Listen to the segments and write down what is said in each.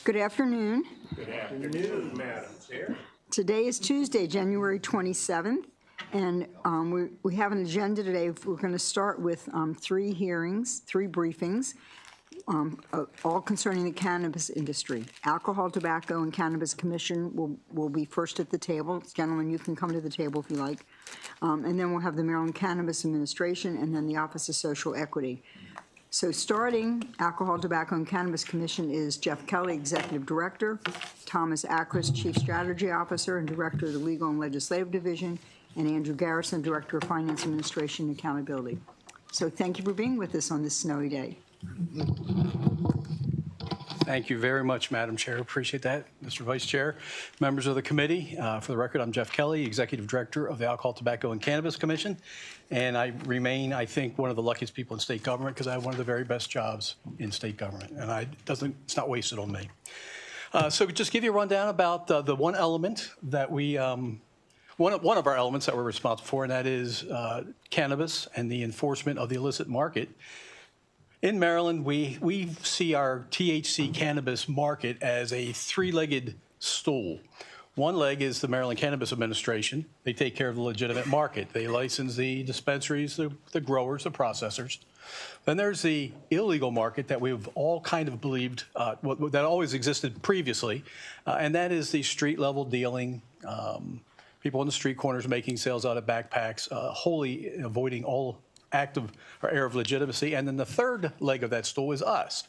Good afternoon. Good afternoon, Madam Chair. Today is Tuesday, January 27th, and we have an agenda today. We're going to start with three briefings, all concerning the cannabis industry. Alcohol, Tobacco, and Cannabis Commission will be first at the table. Gentlemen, you can come to the table if you like. And then we'll have the Maryland Cannabis Administration and then the Office of Social Equity. So starting, Alcohol, Tobacco, and Cannabis Commission is Jeff Kelly, Executive Director, Thomas Akris, Chief Strategy Officer and Director of the Legal and Legislative Division, and Andrew Garrison, Director of Finance Administration and Accountability. So thank you for being with us on this snowy day. Thank you very much, Madam Chair. Appreciate that. Mr. Vice Chair, members of the committee, for the record, I'm Jeff Kelly, Executive Director of the Alcohol, Tobacco, and Cannabis Commission. And I remain, I think, one of the luckiest people in state government because I have one of the very best jobs in state government. And it's not wasted on me. So just give you a rundown about the one element that we, one of our elements that we're responsible for, and that is cannabis and the enforcement of the illicit market. In Maryland, we see our THC cannabis market as a three-legged stool. One leg is the Maryland Cannabis Administration. They take care of the legitimate market. They license the dispensaries, the growers, the processors. Then there's the illegal market that we've all kind of believed that always existed previously, and that is the street-level dealing, people on the street corners making sales out of backpacks, wholly avoiding all active or air of legitimacy. And then the third leg of that stool is us.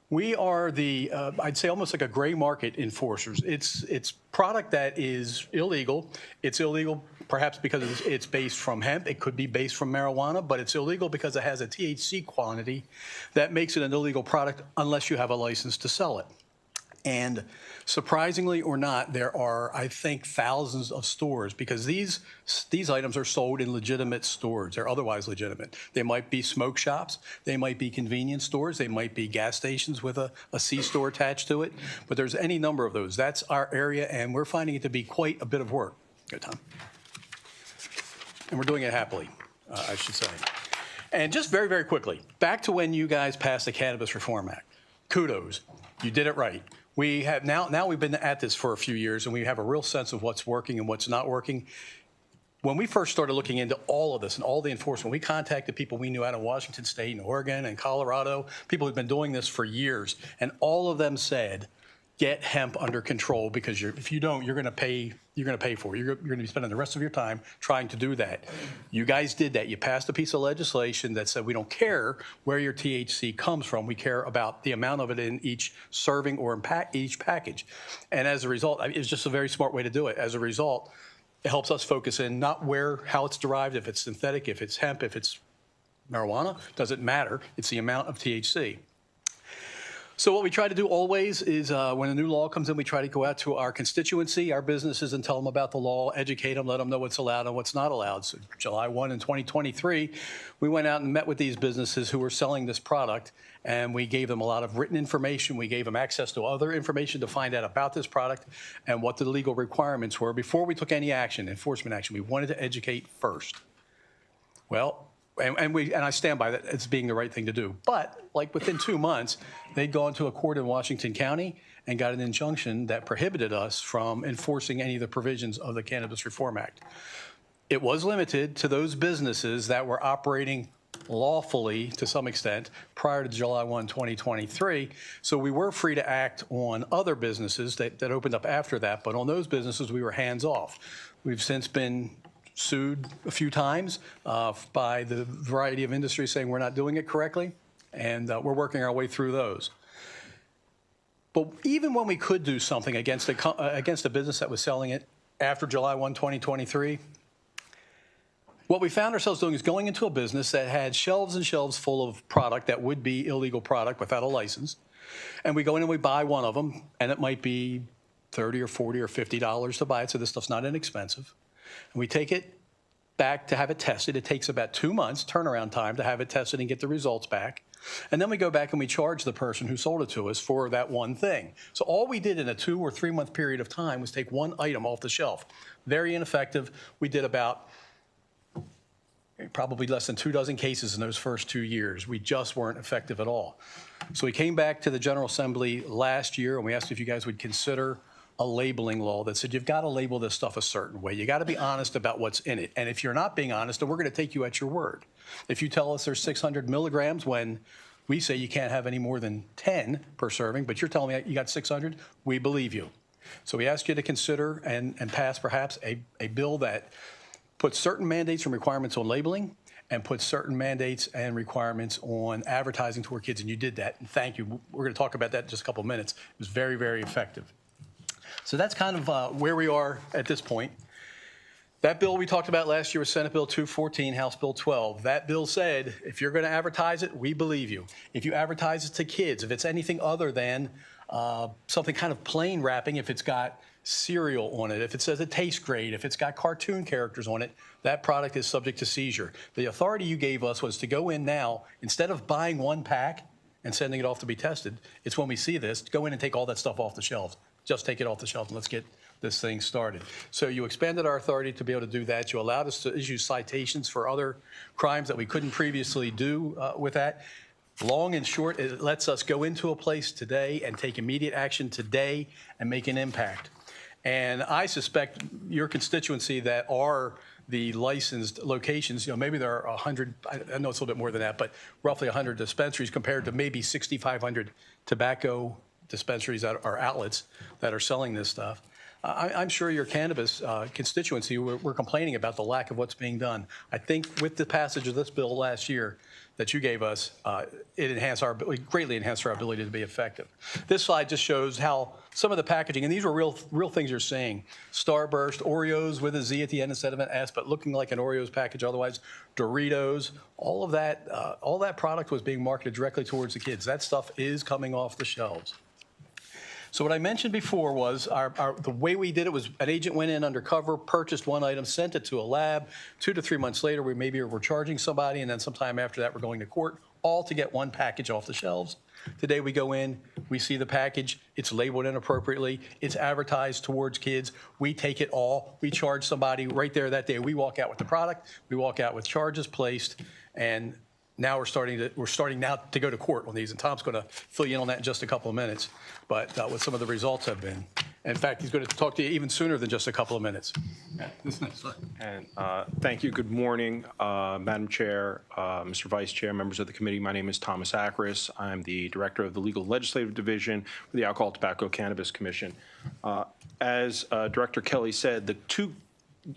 We are the, I'd say almost like a gray market enforcers. It's product that is illegal. It's illegal perhaps because it's based from hemp. It could be based from marijuana, but it's illegal because it has a THC quantity that makes it an illegal product unless you have a license to sell it. And surprisingly or not, there are, I think, thousands of stores because these items are sold in legitimate stores. They're otherwise legitimate. They might be smoke shops. They might be convenience stores. They might be gas stations with a C-store attached to it. But there's any number of those. That's our area, and we're finding it to be quite a bit of work. Good time. And we're doing it happily, I should say. And just very, very quickly, back to when you guys passed the Cannabis Reform Act. Kudos. You did it right. We have now we've been at this for a few years, and we have a real sense of what's working and what's not working. When we first started looking into all of this and all the enforcement, we contacted people we knew out of Washington State and Oregon and Colorado, people who've been doing this for years, and all of them said, get hemp under control because if you don't, you're going to pay for it. You're going to be spending the rest of your time trying to do that. You guys did that. You passed a piece of legislation that said we don't care where your THC comes from. We care about the amount of it in each serving or in each package. And as a result, it's just a very smart way to do it. As a result, it helps us focus in not how it's derived, if it's synthetic, if it's hemp, if it's marijuana, doesn't matter. It's the amount of THC. So what we try to do always is when a new law comes in, we try to go out to our constituency, our businesses, and tell them about the law, educate them, let them know what's allowed and what's not allowed. So July 1 in 2023, we went out and met with these businesses who were selling this product, and we gave them a lot of written information. We gave them access to other information to find out about this product and what the legal requirements were before we took any action, enforcement action. We wanted to educate first. Well, and I stand by that as being the right thing to do. But like within 2 months, they'd gone to a court in Washington County and got an injunction that prohibited us from enforcing any of the provisions of the Cannabis Reform Act. It was limited to those businesses that were operating lawfully to some extent prior to July 1, 2023. So we were free to act on other businesses that opened up after that. But on those businesses, we were hands off. We've since been sued a few times by the variety of industries saying we're not doing it correctly, and we're working our way through those. But even when we could do something against a business that was selling it after July 1, 2023, what we found ourselves doing is going into a business that had shelves and shelves full of product that would be illegal product without a license, and we go in and we buy one of them, and it might be $30 or $40 or $50 to buy it, so this stuff's not inexpensive. And we take it back to have it tested. It takes about 2 months turnaround time to have it tested and get the results back. And then we go back and we charge the person who sold it to us for that one thing. So all we did in a 2 or 3 month period of time was take one item off the shelf. Very ineffective. We did about probably less than 24 cases in those first 2 years. We just weren't effective at all. So we came back to the General Assembly last year, and we asked if you guys would consider a labeling law that said you've got to label this stuff a certain way. You got to be honest about what's in it. And if you're not being honest, then we're going to take you at your word. If you tell us there's 600 milligrams when we say you can't have any more than 10 per serving, but you're telling me you got 600, we believe you. So we ask you to consider and pass perhaps a bill that puts certain mandates and requirements on labeling and puts certain mandates and requirements on advertising to our kids. And you did that. And thank you. We're going to talk about that in just a couple of minutes. It was very, very effective. So that's kind of where we are at this point. That bill we talked about last year was Senate Bill 214, House Bill 12. That bill said, if you're going to advertise it, we believe you. If you advertise it to kids, if it's anything other than something kind of plain wrapping, if it's got cereal on it, if it says it tastes great, if it's got cartoon characters on it, that product is subject to seizure. The authority you gave us was to go in now, instead of buying one pack and sending it off to be tested, it's when we see this, go in and take all that stuff off the shelves. Just take it off the shelf and let's get this thing started. So you expanded our authority to be able to do that. You allowed us to issue citations for other crimes that we couldn't previously do with that. Long and short, it lets us go into a place today and take immediate action today and make an impact. And I suspect your constituency that are the licensed locations, maybe there are 100, I know it's a little bit more than that, but roughly 100 dispensaries compared to maybe 6,500 tobacco dispensaries that are outlets that are selling this stuff. I'm sure your cannabis constituency were complaining about the lack of what's being done. I think with the passage of this bill last year that you gave us, it greatly enhanced our ability to be effective. This slide just shows how some of the packaging, and these are real things you're seeing. Starburst, Oreos with a Z at the end instead of an S, but looking like an Oreos package otherwise. Doritos, all that product was being marketed directly towards the kids. That stuff is coming off the shelves. So what I mentioned before was the way we did it was an agent went in undercover, purchased one item, sent it to a lab. 2 to 3 months later, we're charging somebody, and then sometime after that, we're going to court, all to get one package off the shelves. Today we go in, we see the package, it's labeled inappropriately, it's advertised towards kids. We take it all, we charge somebody right there that day. We walk out with the product, we walk out with charges placed, and now we're starting now to go to court on these, and Tom's going to fill you in on that in just a couple of minutes, but what some of the results have been. In fact, he's going to talk to you even sooner than just a couple of minutes. This next slide. And thank you. Good morning, Madam Chair, Mr. Vice Chair, members of the committee. My name is Thomas Akris. I'm the Director of the Legal and Legislative Division for the Alcohol, Tobacco, Cannabis Commission. As Director Kelly said, the two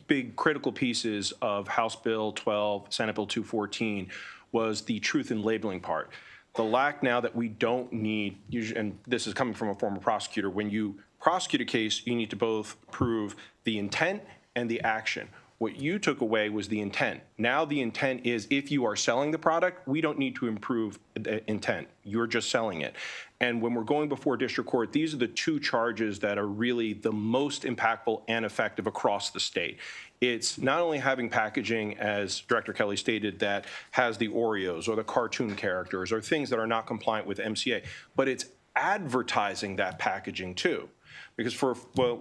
big critical pieces of House Bill 12, Senate Bill 214 was the truth in labeling part. The lack now that we don't need, and this is coming from a former prosecutor, when you prosecute a case, you need to both prove the intent and the action. What you took away was the intent. Now the intent is if you are selling the product, we don't need to improve the intent. You're just selling it. And when we're going before district court, these are the two charges that are really the most impactful and effective across the state. It's not only having packaging, as Director Kelly stated, that has the Oreos or the cartoon characters or things that are not compliant with MCA, but it's advertising that packaging too. Because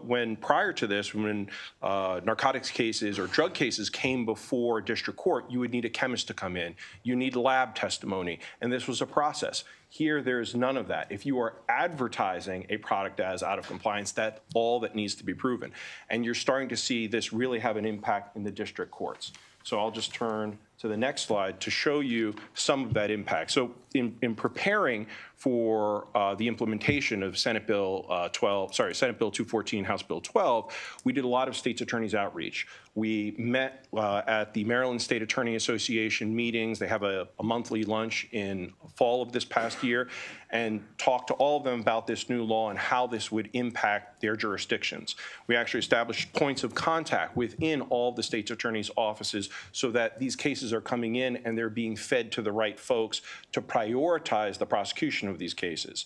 when prior to this, when narcotics cases or drug cases came before district court, you would need a chemist to come in. You need lab testimony, and this was a process. Here, there's none of that. If you are advertising a product as out of compliance, that's all that needs to be proven. And you're starting to see this really have an impact in the district courts. So I'll just turn to the next slide to show you some of that impact. So in preparing for the implementation of Senate Bill 214, House Bill 12, we did a lot of state's attorneys outreach. We met at the Maryland State Attorney Association meetings. They have a monthly lunch in fall of this past year, and talked to all of them about this new law and how this would impact their jurisdictions. We actually established points of contact within all the state's attorney's offices so that these cases are coming in and they're being fed to the right folks to prioritize the prosecution of these cases.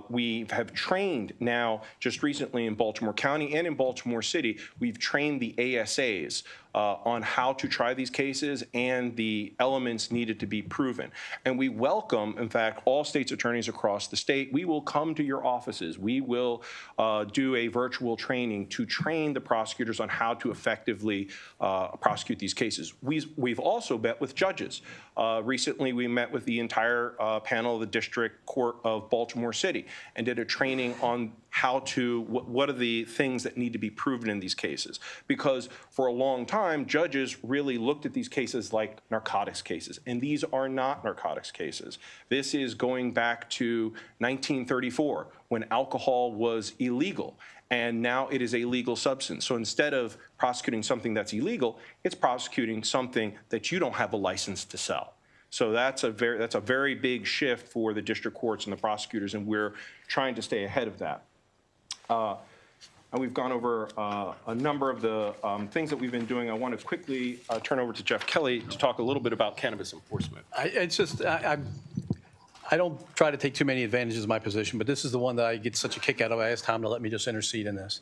We have trained now, just recently in Baltimore County and in Baltimore City, we've trained the ASAs on how to try these cases and the elements needed to be proven. And we welcome, in fact, all state's attorneys across the state. We will come to your offices. We will do a virtual training to train the prosecutors on how to effectively prosecute these cases. We've also met with judges. Recently, we met with the entire panel of the District Court of Baltimore City and did a training on how to, what are the things that need to be proven in these cases. Because for a long time, judges really looked at these cases like narcotics cases, and these are not narcotics cases. This is going back to 1934, when alcohol was illegal, and now it is a legal substance. So instead of prosecuting something that's illegal, it's prosecuting something that you don't have a license to sell. So that's a very big shift for the district courts and the prosecutors, and we're trying to stay ahead of that. And we've gone over a number of the things that we've been doing. I want to quickly turn over to Jeff Kelly to talk a little bit about cannabis enforcement. I don't try to take too many advantages of my position, but this is the one that I get such a kick out of. I asked Tom to let me just intercede in this.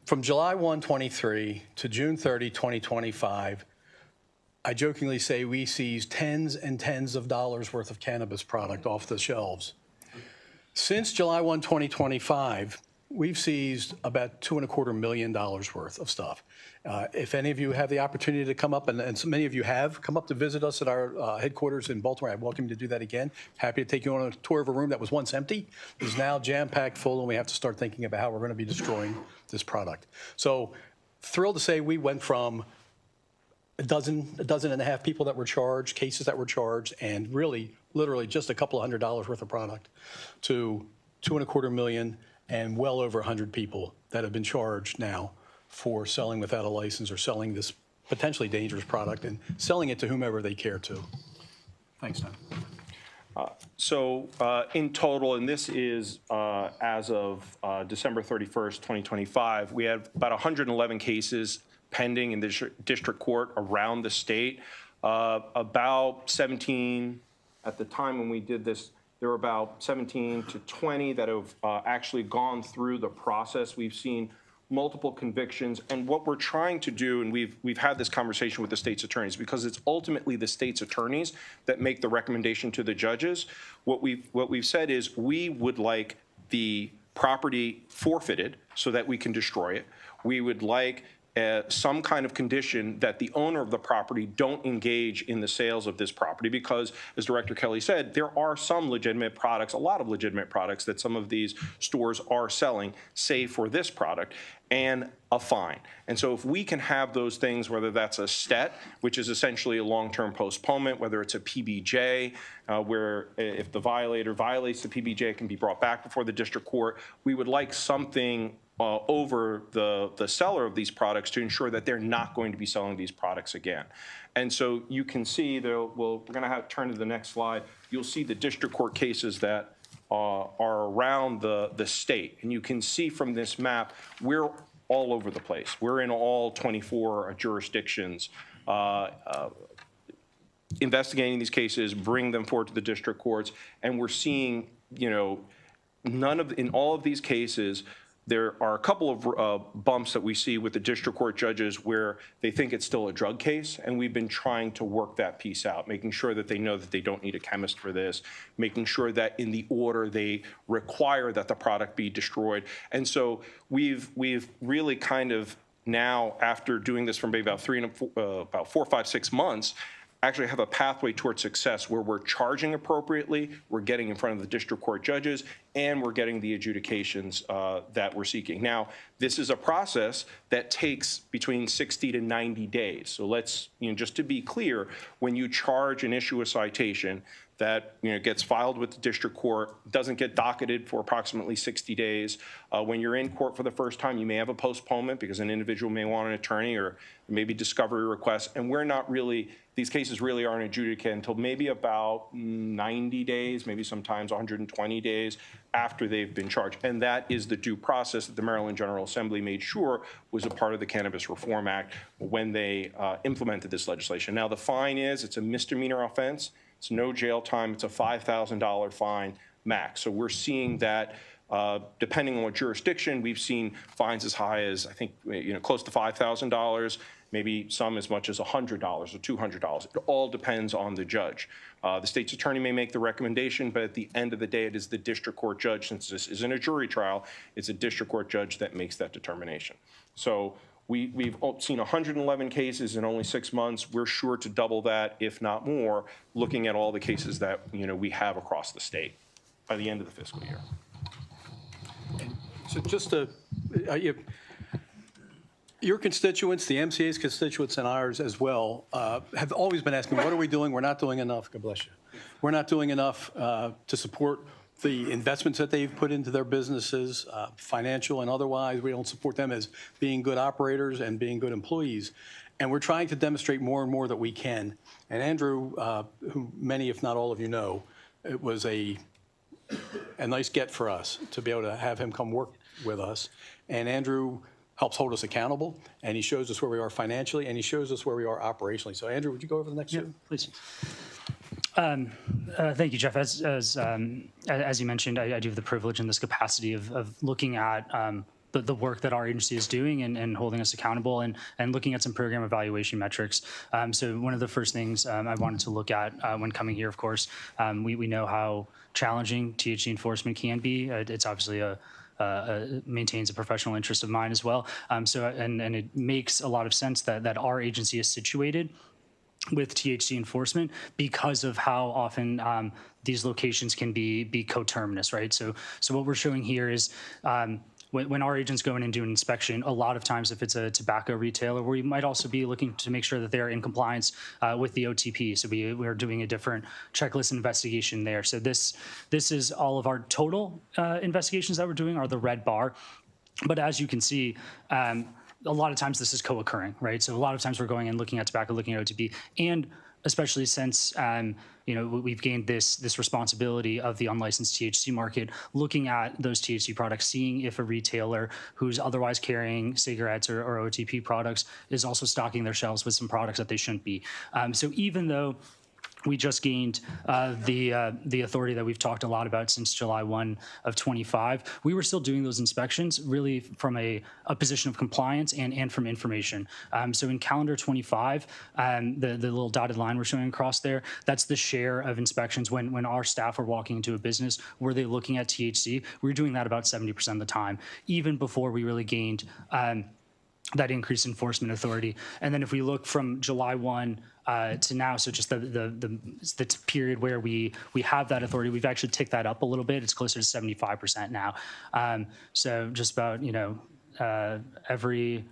From July 1, 23 to June 30, 2025, I jokingly say we seized tens and tens of dollars worth of cannabis product off the shelves. Since July 1, 2025, we've seized about $2.25 million worth of stuff. If any of you have the opportunity to come up, and so many of you have come up to visit us at our headquarters in Baltimore, I welcome you to do that again. Happy to take you on a tour of a room that was once empty, is now jam-packed full, and we have to start thinking about how we're going to be destroying this product. So thrilled to say we went from a dozen and a half people that were charged, cases that were charged, and really, literally just a couple of $100s worth of product, to $2.25 million and well over 100 people that have been charged now for selling without a license or selling this potentially dangerous product and selling it to whomever they care to. Thanks, Tom. So in total, and this is as of December 31st, 2025, we have about 111 cases pending in the district court around the state. About 17, at the time when we did this, there were about 17 to 20 that have actually gone through the process. We've seen multiple convictions, and what we're trying to do, and we've had this conversation with the state's attorneys, because it's ultimately the state's attorneys that make the recommendation to the judges. What we've said is we would like the property forfeited so that we can destroy it. We would like some kind of condition that the owner of the property don't engage in the sales of this property, because, as Director Kelly said, there are some legitimate products, a lot of legitimate products that some of these stores are selling, save for this product, and a fine. And so if we can have those things, whether that's a STET, which is essentially a long-term postponement, whether it's a PBJ, where if the violator violates the PBJ, it can be brought back before the district court, we would like something over the seller of these products to ensure that they're not going to be selling these products again. And so you can see, we're going to have to turn to the next slide. You'll see the district court cases that are around the state. And you can see from this map, we're all over the place. We're in all 24 jurisdictions, investigating these cases, bring them forward to the district courts, and we're seeing, in all of these cases, there are a couple of bumps that we see with the district court judges where they think it's still a drug case, and we've been trying to work that piece out, making sure that they know that they don't need a chemist for this, making sure that in the order they require that the product be destroyed. And so we've really kind of now, after doing this for maybe about 4, 5, 6 months, actually have a pathway towards success where we're charging appropriately, we're getting in front of the district court judges, and we're getting the adjudications that we're seeking. Now, this is a process that takes between 60 to 90 days. So let's, just to be clear, when you charge and issue a citation, that gets filed with the district court, doesn't get docketed for approximately 60 days. When you're in court for the first time, you may have a postponement because an individual may want an attorney or maybe discovery requests, and we're not really, these cases really aren't adjudicated until maybe about 90 days, maybe sometimes 120 days after they've been charged. And that is the due process that the Maryland General Assembly made sure was a part of the Cannabis Reform Act when they implemented this legislation. Now, the fine it's a misdemeanor offense. It's no jail time. It's a $5,000 fine max. So we're seeing that Depending on what jurisdiction, we've seen fines as high as, I think, close to $5,000, maybe some as much as $100 or $200. It all depends on the judge. The state's attorney may make the recommendation, but at the end of the day, it is the district court judge. Since this isn't a jury trial, it's a district court judge that makes that determination. So we've seen 111 cases in only 6 months. We're sure to double that, if not more, looking at all the cases that we have across the state by the end of the fiscal year. So just to, your constituents, the MCA's constituents and ours as well, have always been asking, what are we doing? We're not doing enough. God bless you. We're not doing enough to support the investments that they've put into their businesses, financial and otherwise. We don't support them as being good operators and being good employees. And we're trying to demonstrate more and more that we can. And Andrew, who many, if not all of you know, it was a nice get for us to be able to have him come work with us. And Andrew helps hold us accountable, and he shows us where we are financially, and he shows us where we are operationally. So Andrew, would you go over the next two? Please. Thank you, Jeff. As you mentioned, I do have the privilege in this capacity of looking at the work that our agency is doing and holding us accountable and looking at some program evaluation metrics. So one of the first things I wanted to look at when coming here, of course, we know how challenging THC enforcement can be. It's obviously maintains a professional interest of mine as well. And it makes a lot of sense that our agency is situated with THC enforcement because of how often these locations can be coterminous, right? So what we're showing here is when our agents go in and do an inspection, a lot of times if it's a tobacco retailer, we might also be looking to make sure that they're in compliance with the OTP. So we are doing a different checklist investigation there. So this is all of our total investigations that we're doing are the red bar. But as you can see, a lot of times this is co-occurring, right? So a lot of times we're going and looking at tobacco, looking at OTP, and especially since we've gained this responsibility of the unlicensed THC market, looking at those THC products, seeing if a retailer who's otherwise carrying cigarettes or OTP products is also stocking their shelves with some products that they shouldn't be. So even though we just gained the authority that we've talked a lot about since July 1 of 25. We were still doing those inspections really from a position of compliance and from information. So in calendar 25, the little dotted line we're showing across there, that's the share of inspections when our staff are walking into a business. Were they looking at THC? We were doing that about 70% of the time, even before we really gained that increased enforcement authority. And then if we look from July 1 to now, so just the period where we have that authority, we've actually ticked that up a little bit. It's closer to 75% now. So just about, every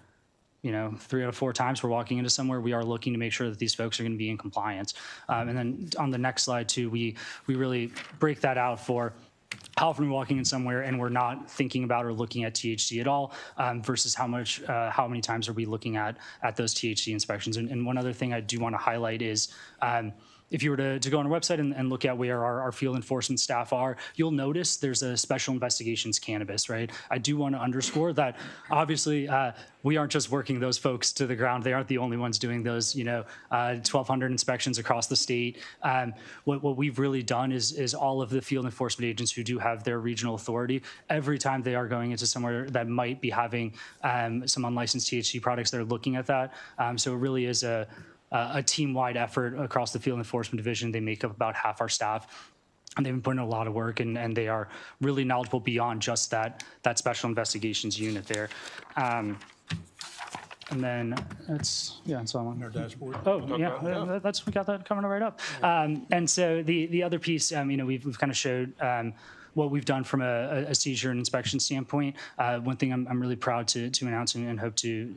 3 out of 4 times we're walking into somewhere, we are looking to make sure that these folks are going to be in compliance. And then on the next slide too, we really break that out for how often we're walking in somewhere and we're not thinking about or looking at THC at all versus how many times are we looking at those THC inspections. And one other thing I do want to highlight is if you were to go on our website and look at where our field enforcement staff are, you'll notice there's a special investigations cannabis, right? I do want to underscore that obviously we aren't just working those folks to the ground. They aren't the only ones doing those, 1,200 inspections across the state. What we've really done is all of the field enforcement agents who do have their regional authority, every time they are going into somewhere that might be having some unlicensed THC products, they're looking at that. So it really is a team-wide effort across the field enforcement division. They make up about half our staff, and they've been putting in a lot of work, and they are really knowledgeable beyond just that special investigations unit there. And then that's on our dashboard. Oh, yeah, we got that coming right up. And so the other piece, we've kind of showed what we've done from a seizure and inspection standpoint. One thing I'm really proud to announce and hope to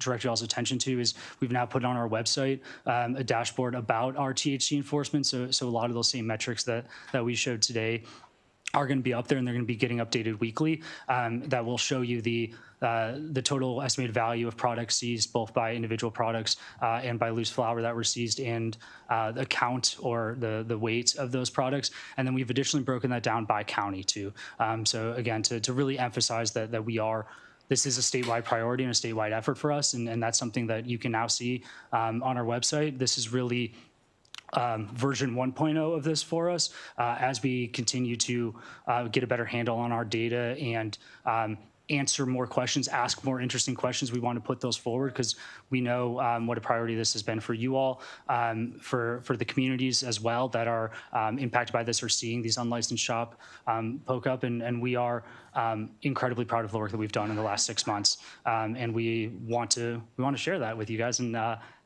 direct y'all's attention to is we've now put on our website a dashboard about our THC enforcement. So a lot of those same metrics that we showed today are going to be up there, and they're going to be getting updated weekly. That will show you the total estimated value of products seized, both by individual products and by loose flower that were seized, and the count or the weight of those products. And then we've additionally broken that down by county too. So again, to really emphasize that this is a statewide priority and a statewide effort for us, and that's something that you can now see on our website. This is really version 1.0 of this for us as we continue to get a better handle on our data and answer more questions, ask more interesting questions. We want to put those forward because we know what a priority this has been for you all, for the communities as well that are impacted by this or seeing these unlicensed shop poke up. And we are incredibly proud of the work that we've done in the last 6 months. And we want to share that with you guys. And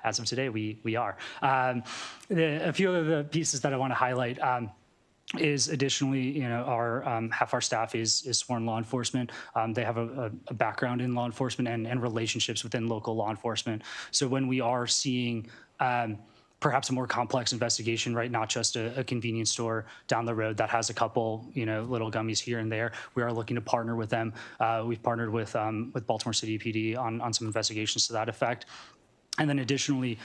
as of today, we are. A few of the pieces that I want to highlight is additionally, our half our staff is sworn law enforcement. They have a background in law enforcement and relationships within local law enforcement. So when we are seeing perhaps a more complex investigation, right, not just a convenience store down the road that has a couple, little gummies here and there, we are looking to partner with them. We've partnered with Baltimore City PD on some investigations to that effect. And then additionally,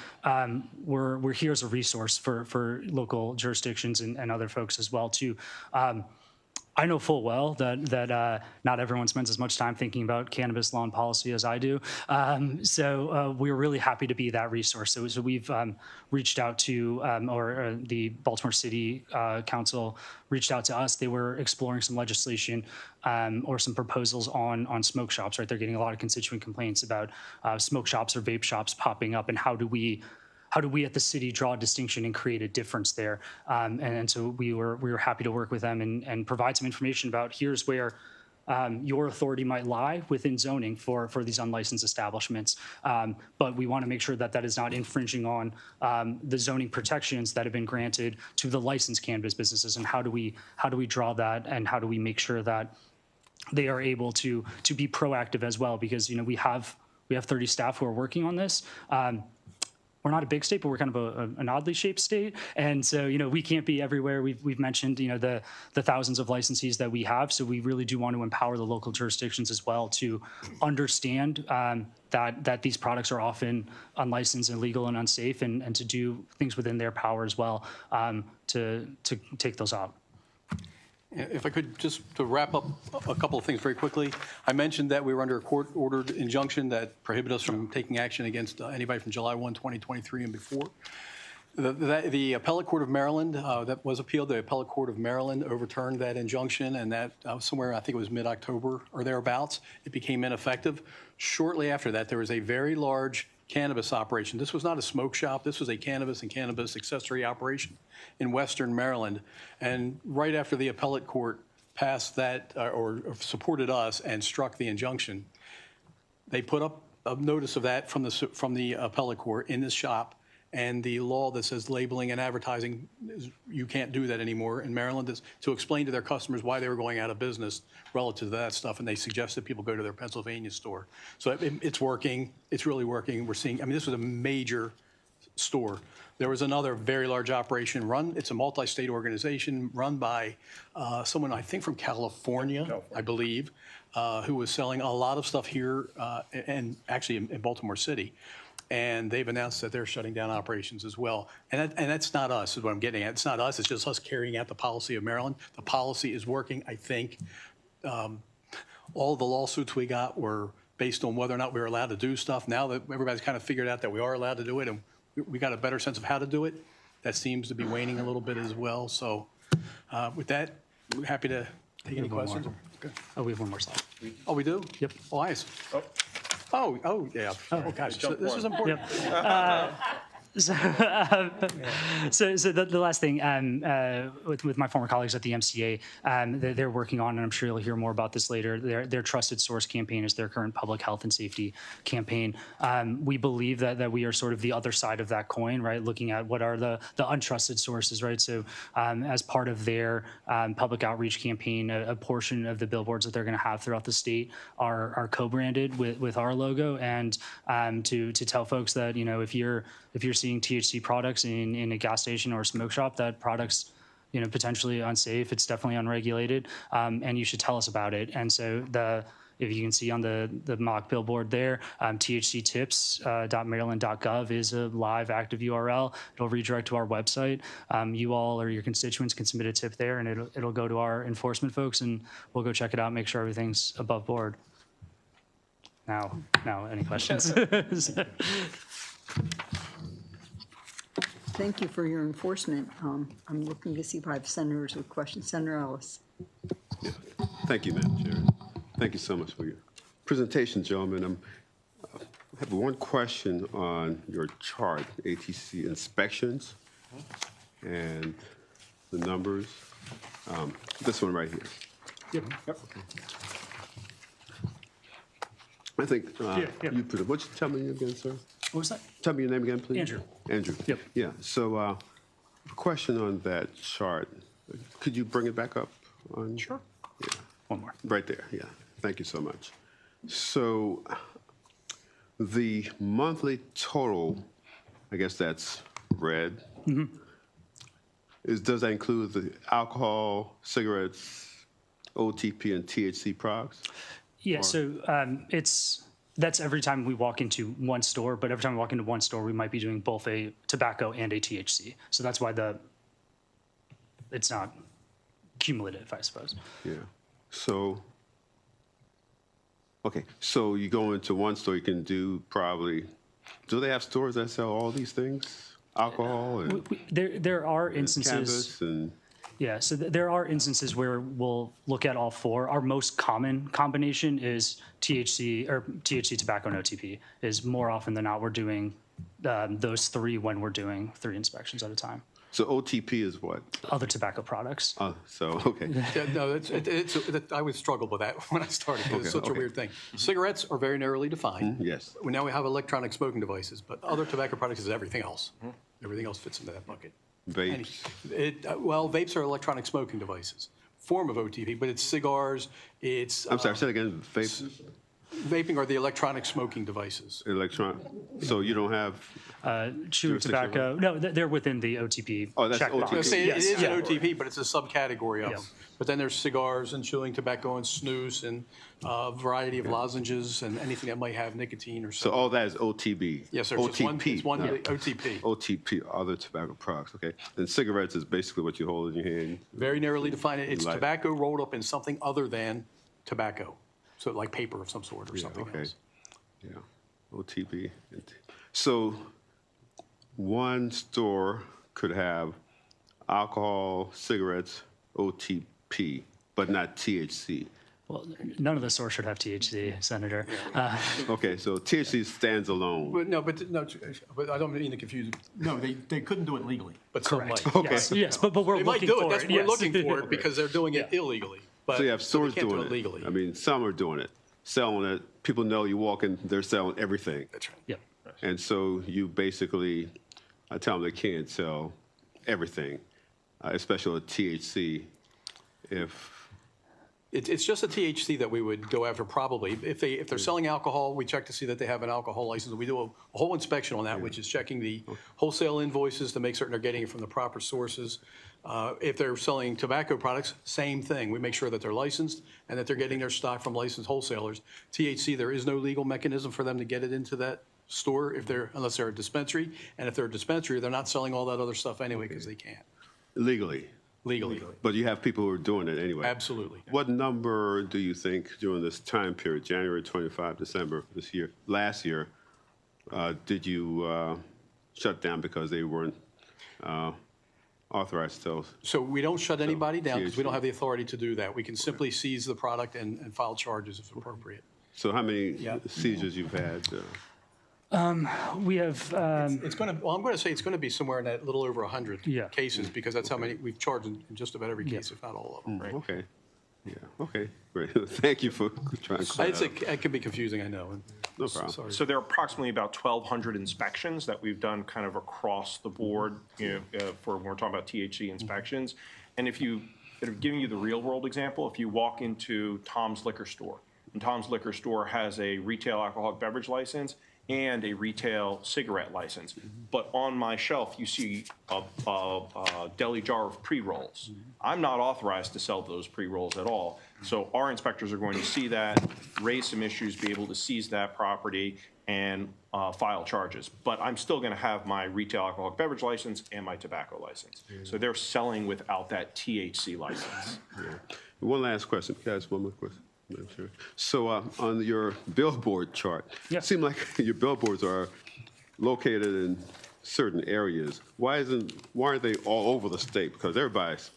we're here as a resource for local jurisdictions and other folks as well too. I know full well that not everyone spends as much time thinking about cannabis law and policy as I do. So we're really happy to be that resource. So we've reached out to, or the Baltimore City Council reached out to us. They were exploring some legislation or some proposals on smoke shops, right? They're getting a lot of constituent complaints about smoke shops or vape shops popping up, and how do we at the city draw a distinction and create a difference there? And so we were happy to work with them and provide some information about here's where your authority might lie within zoning for these unlicensed establishments. But we want to make sure that that is not infringing on the zoning protections that have been granted to the licensed cannabis businesses. And how do we draw that, and how do we make sure that they are able to be proactive as well? Because we have 30 staff who are working on this. We're not a big state, but we're kind of an oddly shaped state. And so, we can't be everywhere. We've mentioned, the thousands of licensees that we have. So we really do want to empower the local jurisdictions as well to understand that these products are often unlicensed, illegal, and unsafe, and to do things within their power as well to take those out. If I could just to wrap up a couple of things very quickly. I mentioned that we were under a court-ordered injunction that prohibited us from taking action against anybody from July 1, 2023 and before. The Appellate Court of Maryland, that was appealed, the Appellate Court of Maryland overturned that injunction, and that somewhere, I think it was mid-October or thereabouts, it became ineffective. Shortly after that, there was a very large cannabis operation. This was not a smoke shop. This was a cannabis and cannabis accessory operation in Western Maryland. And right after the appellate court passed that or supported us and struck the injunction, they put up a notice of that from the appellate court in this shop. And the law that says labeling and advertising, you can't do that anymore in Maryland, is to explain to their customers why they were going out of business relative to that stuff. And they suggested people go to their Pennsylvania store. So it's working. It's really working. We're seeing, this was a major store. There was another very large operation it's a multi-state organization run by someone, I think, from California, I believe, who was selling a lot of stuff here and actually in Baltimore City. And they've announced that they're shutting down operations as well. And that's not us, is what I'm getting at. It's not us. It's just us carrying out the policy of Maryland. The policy is working, I think. All the lawsuits we got were based on whether or not we were allowed to do stuff. Now that everybody's kind of figured out that we are allowed to do it, and we got a better sense of how to do it, that seems to be waning a little bit as well. So with that, we're happy to take any questions. Okay. Oh, we have one more slide. Oh, we do? Yep. Oh, nice. Oh, yeah. Oh, gosh. So this is important. Yep. So the last thing with my former colleagues at the MCA, they're working on, and I'm sure you'll hear more about this later, their Trusted Source campaign is their current public health and safety campaign. We believe that we are sort of the other side of that coin, right? Looking at what are the untrusted sources, right? So as part of their public outreach campaign, a portion of the billboards that they're going to have throughout the state are co-branded with our logo, and to tell folks that, if you're seeing THC products in a gas station or a smoke shop, that product's potentially unsafe, it's definitely unregulated, and you should tell us about it. And so if you can see on the mock billboard there, thctips.maryland.gov is a live active URL. It'll redirect to our website. You all or your constituents can submit a tip there, and it'll go to our enforcement folks, and we'll go check it out, make sure everything's above board. Now, any questions? thank you for your enforcement. I'm looking to see if I have senators with questions. Senator Ellis. Thank you, Madam Chair. Thank you so much for your presentation, gentlemen. I have one question on your chart, ATC inspections and the numbers. This one right here. I think you put it. What'd you tell me again, sir? What was that? Tell me your name again, please. Andrew. Andrew. Yep. Yeah. So, question on that chart. Could you bring it back up? Sure. Yeah. One more. Right there, yeah. Thank you so much. So the monthly total, I guess that's red. Does that include the alcohol, cigarettes, OTP, and THC products? Yeah, so that's every time we walk into one store, but every time we walk into one store, we might be doing both a tobacco and a THC. So that's why it's not cumulative, I suppose. Yeah. So, okay. So you go into one store, you can do do they have stores that sell all these things? Alcohol and There are instances. cannabis and Yeah, so there are instances where we'll look at all four. Our most common combination is THC tobacco and OTP. Is more often than not we're doing those three when we're doing 3 inspections at a time. so OTP is what? Other tobacco products. Okay. Yeah, no, I would struggle with that when I started, because it's such a weird thing. Cigarettes are very narrowly defined. Yes. Well, now we have electronic smoking devices, but other tobacco products is everything else. Everything else fits into that bucket. Vapes. Well, vapes are electronic smoking devices, form of OTP, but it's cigars, it's. I'm sorry, say it again. Vapes, Vaping are the electronic smoking devices. electronic. So you don't have. Chewing Jurisdiction, tobacco. No, they're within the OTP. Oh, that's checkbox. OTP. Say Yes, it is yeah. an OTP, but it's a subcategory of Yeah. them. But then there's cigars and chewing tobacco and snus and a variety of lozenges and anything that might have nicotine or So something. all that is OTB. Yes, sir. OTP. It's one not OTP. OTP, other tobacco products. Okay. And cigarettes is basically what you hold in your hand. Very narrowly defined. It's Like- tobacco rolled up in something other than tobacco. So like paper of some sort or something okay. else. Yeah. OTB. So one store could have alcohol, cigarettes, OTP, but not THC. Well, none of the stores should have THC, Senator. Okay, so THC stands alone. But I don't mean to confuse. No, they couldn't do it legally. But some might. Yes, but we're They might looking do it. for That's it. what we're yes. looking for it because they're doing it illegally. But So you have stores they can't doing do it legally. I mean, some are doing it, selling it. People know you walk in, they're selling everything. That's right. Yep. And so you basically, I tell them they can't sell everything, especially with THC. It's just a THC that we would go after probably. If they're selling alcohol, we check to see that they have an alcohol license. We do a whole inspection on that, which is checking the wholesale invoices to make certain they're getting it from the proper sources. If they're selling tobacco products, same thing. We make sure that they're licensed and that they're getting their stock from licensed wholesalers. THC, there is no legal mechanism for them to get it into that store unless they're a dispensary. And if they're a dispensary, they're not selling all that other stuff anyway because they can't legally. But you have people who are doing it anyway. Absolutely. What number do you think during this time period, January 25, December last year, did you shut down because they weren't authorized to sell? So we don't shut anybody down because we THC. don't have the authority to do that. We can simply seize the product and file charges if appropriate. So how many Yeah. seizures you've had? We have, It's going to, well, I'm going to say it's going to be somewhere in that little over 100 Yeah. cases because that's how many we've charged in just about every case, if not all of them. Okay. Yeah, okay, great. Thank you for trying to clear It's that up. it can be confusing, I know. No problem. Sorry. So there are approximately about 1,200 inspections that we've done kind of across the board, for when we're talking about THC inspections. And giving you the real world example, if you walk into Tom's Liquor Store, and Tom's Liquor Store has a retail alcoholic beverage license and a retail cigarette license. But on my shelf, you see a deli jar of pre-rolls. I'm not authorized to sell those pre-rolls at all. So our inspectors are going to see that, raise some issues, be able to seize that property, and file charges. But I'm still going to have my retail alcoholic beverage license and my tobacco license. So they're selling without that THC license. One last question. Can I ask one more question? Madam Chair? So on your billboard chart, Yeah. it seems like your billboards are located in certain areas. Why aren't they all over the state? Because everybody's,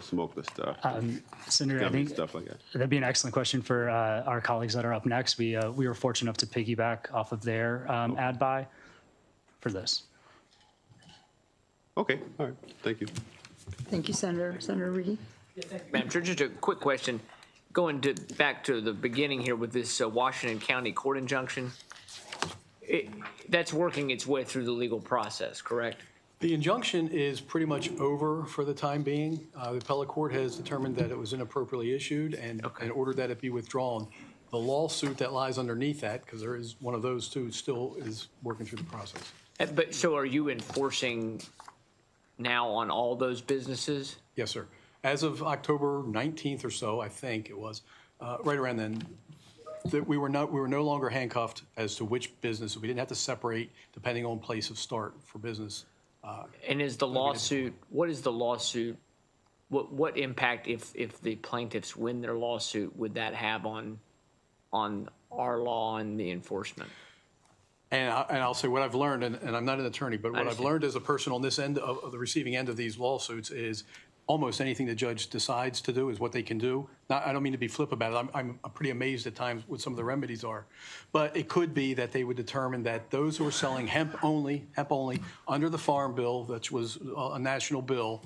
smoking the stuff, Senator, I gummy think stuff like that. that'd be an excellent question for our colleagues that are up next. We were fortunate enough to piggyback off of their ad buy for this. Okay, all right, thank you. Thank you, Senator Reedy. Madam Chair, just a quick question. Going back to the beginning here with this Washington County Court injunction, that's working its way through the legal process, correct? The injunction is pretty much over for the time being. The appellate court has determined that it was inappropriately issued and ordered that it be withdrawn. The lawsuit that lies underneath that, because there is one of those two, still is working through the process. But so are you enforcing now on all those businesses? Yes, sir. As of October 19th or so, I think it was, right around then, that we were no longer handcuffed as to which business. We didn't have to separate depending on place of start for business. And is the lawsuit, what is the lawsuit, what impact, if the plaintiffs win their lawsuit, would that have on our law and the enforcement? And I'll say what I've learned, and I'm not an attorney, but what I've learned as a person on this end of the receiving end of these lawsuits is almost anything the judge decides to do is what they can do. Now, I don't mean to be flip about it. I'm pretty amazed at times what some of the remedies are. But it could be that they would determine that those who are selling hemp only, under the Farm Bill, which was a national bill,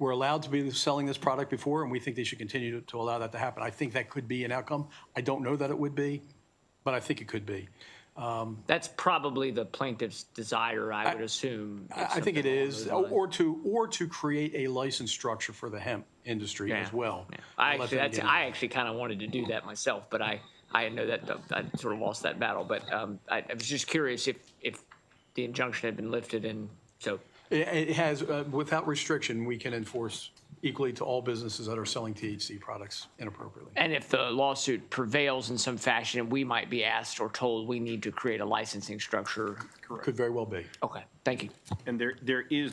were allowed to be selling this product before, and we think they should continue to allow that to happen. I think that could be an outcome. I don't know that it would be, but I think it could be. That's probably the plaintiff's desire, I would assume. I think it is, or to create a license structure for the hemp industry as well. Yeah. I actually kind of wanted to do that myself, but I know that I sort of lost that battle. But I was just curious if the injunction had been lifted, and so It has, without restriction, we can enforce equally to all businesses that are selling THC products inappropriately. and if the lawsuit prevails in some fashion, we might be asked or told we need to create a licensing structure. Could very well be. Okay, thank you. And there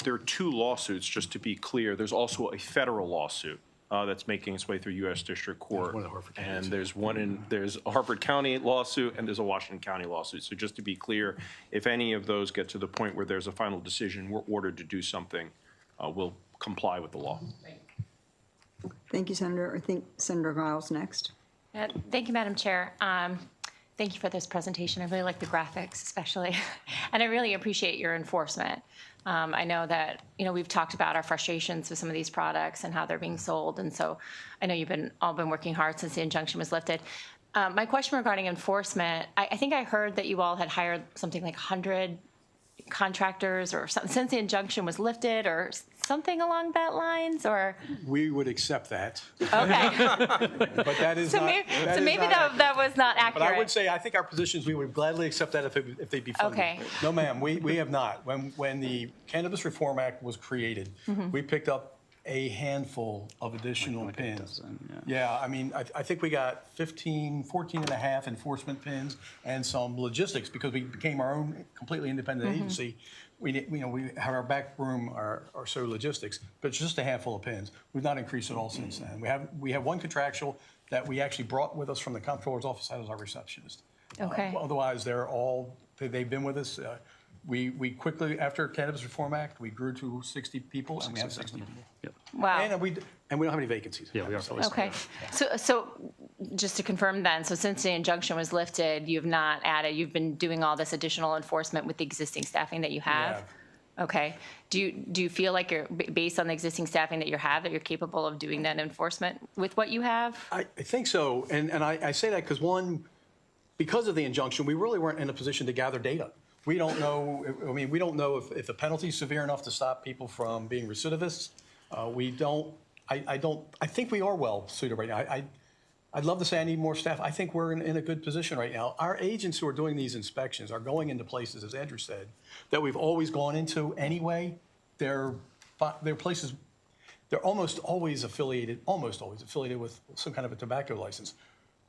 are two lawsuits, just to be clear. There's also a federal lawsuit that's making its way through U.S. District Court. one of the Harford And counties. there's a Harford County lawsuit and there's a Washington County lawsuit. So just to be clear, if any of those get to the point where there's a final decision, we're ordered to do something, we'll comply with the law. Thank you, Senator. I think Senator Giles next. Thank you, Madam Chair. Thank you for this presentation. I really like the graphics especially, and I really appreciate your enforcement. I know that, we've talked about our frustrations with some of these products and how they're being sold, and so I know you've all been working hard since the injunction was lifted. My question regarding enforcement, I think I heard that you all had hired something like 100 contractors or something since the injunction was lifted or something along that lines, or? We would accept that, Okay. but that is not. Maybe that was not accurate. But I would say, I think our position is we would gladly accept that if they'd be funded. Okay. No, ma'am, we have not. When the Cannabis Reform Act was created, we picked up a handful of additional pins. Yeah, I mean, I think we got 14 and a half enforcement pins and some logistics because we became our own completely independent agency. We have our back room, our so logistics, but it's just a handful of pins. We've not increased at all since then. We have one contractual that we actually brought with us from the comptroller's office as our receptionist. Okay. Otherwise, they've been with us. We quickly, after Cannabis Reform Act, we grew to 60 people, and we have 60 people. Wow. And we don't have any vacancies. Yeah, we are. Okay. So just to confirm then, so since the injunction was lifted, you've not added, you've been doing all this additional enforcement with the existing staffing that you have? Okay. Do you feel like you're, based on the existing staffing that you have, that you're capable of doing that enforcement with what you have? I think so, and I say that because of the injunction, we really weren't in a position to gather data. We don't know, we don't know if the penalty's severe enough to stop people from being recidivists. I think we are well suited right now. I'd love to say I need more staff. I think we're in a good position right now. Our agents who are doing these inspections are going into places, as Andrew said, that we've always gone into anyway. They're places, they're almost always affiliated with some kind of a tobacco license.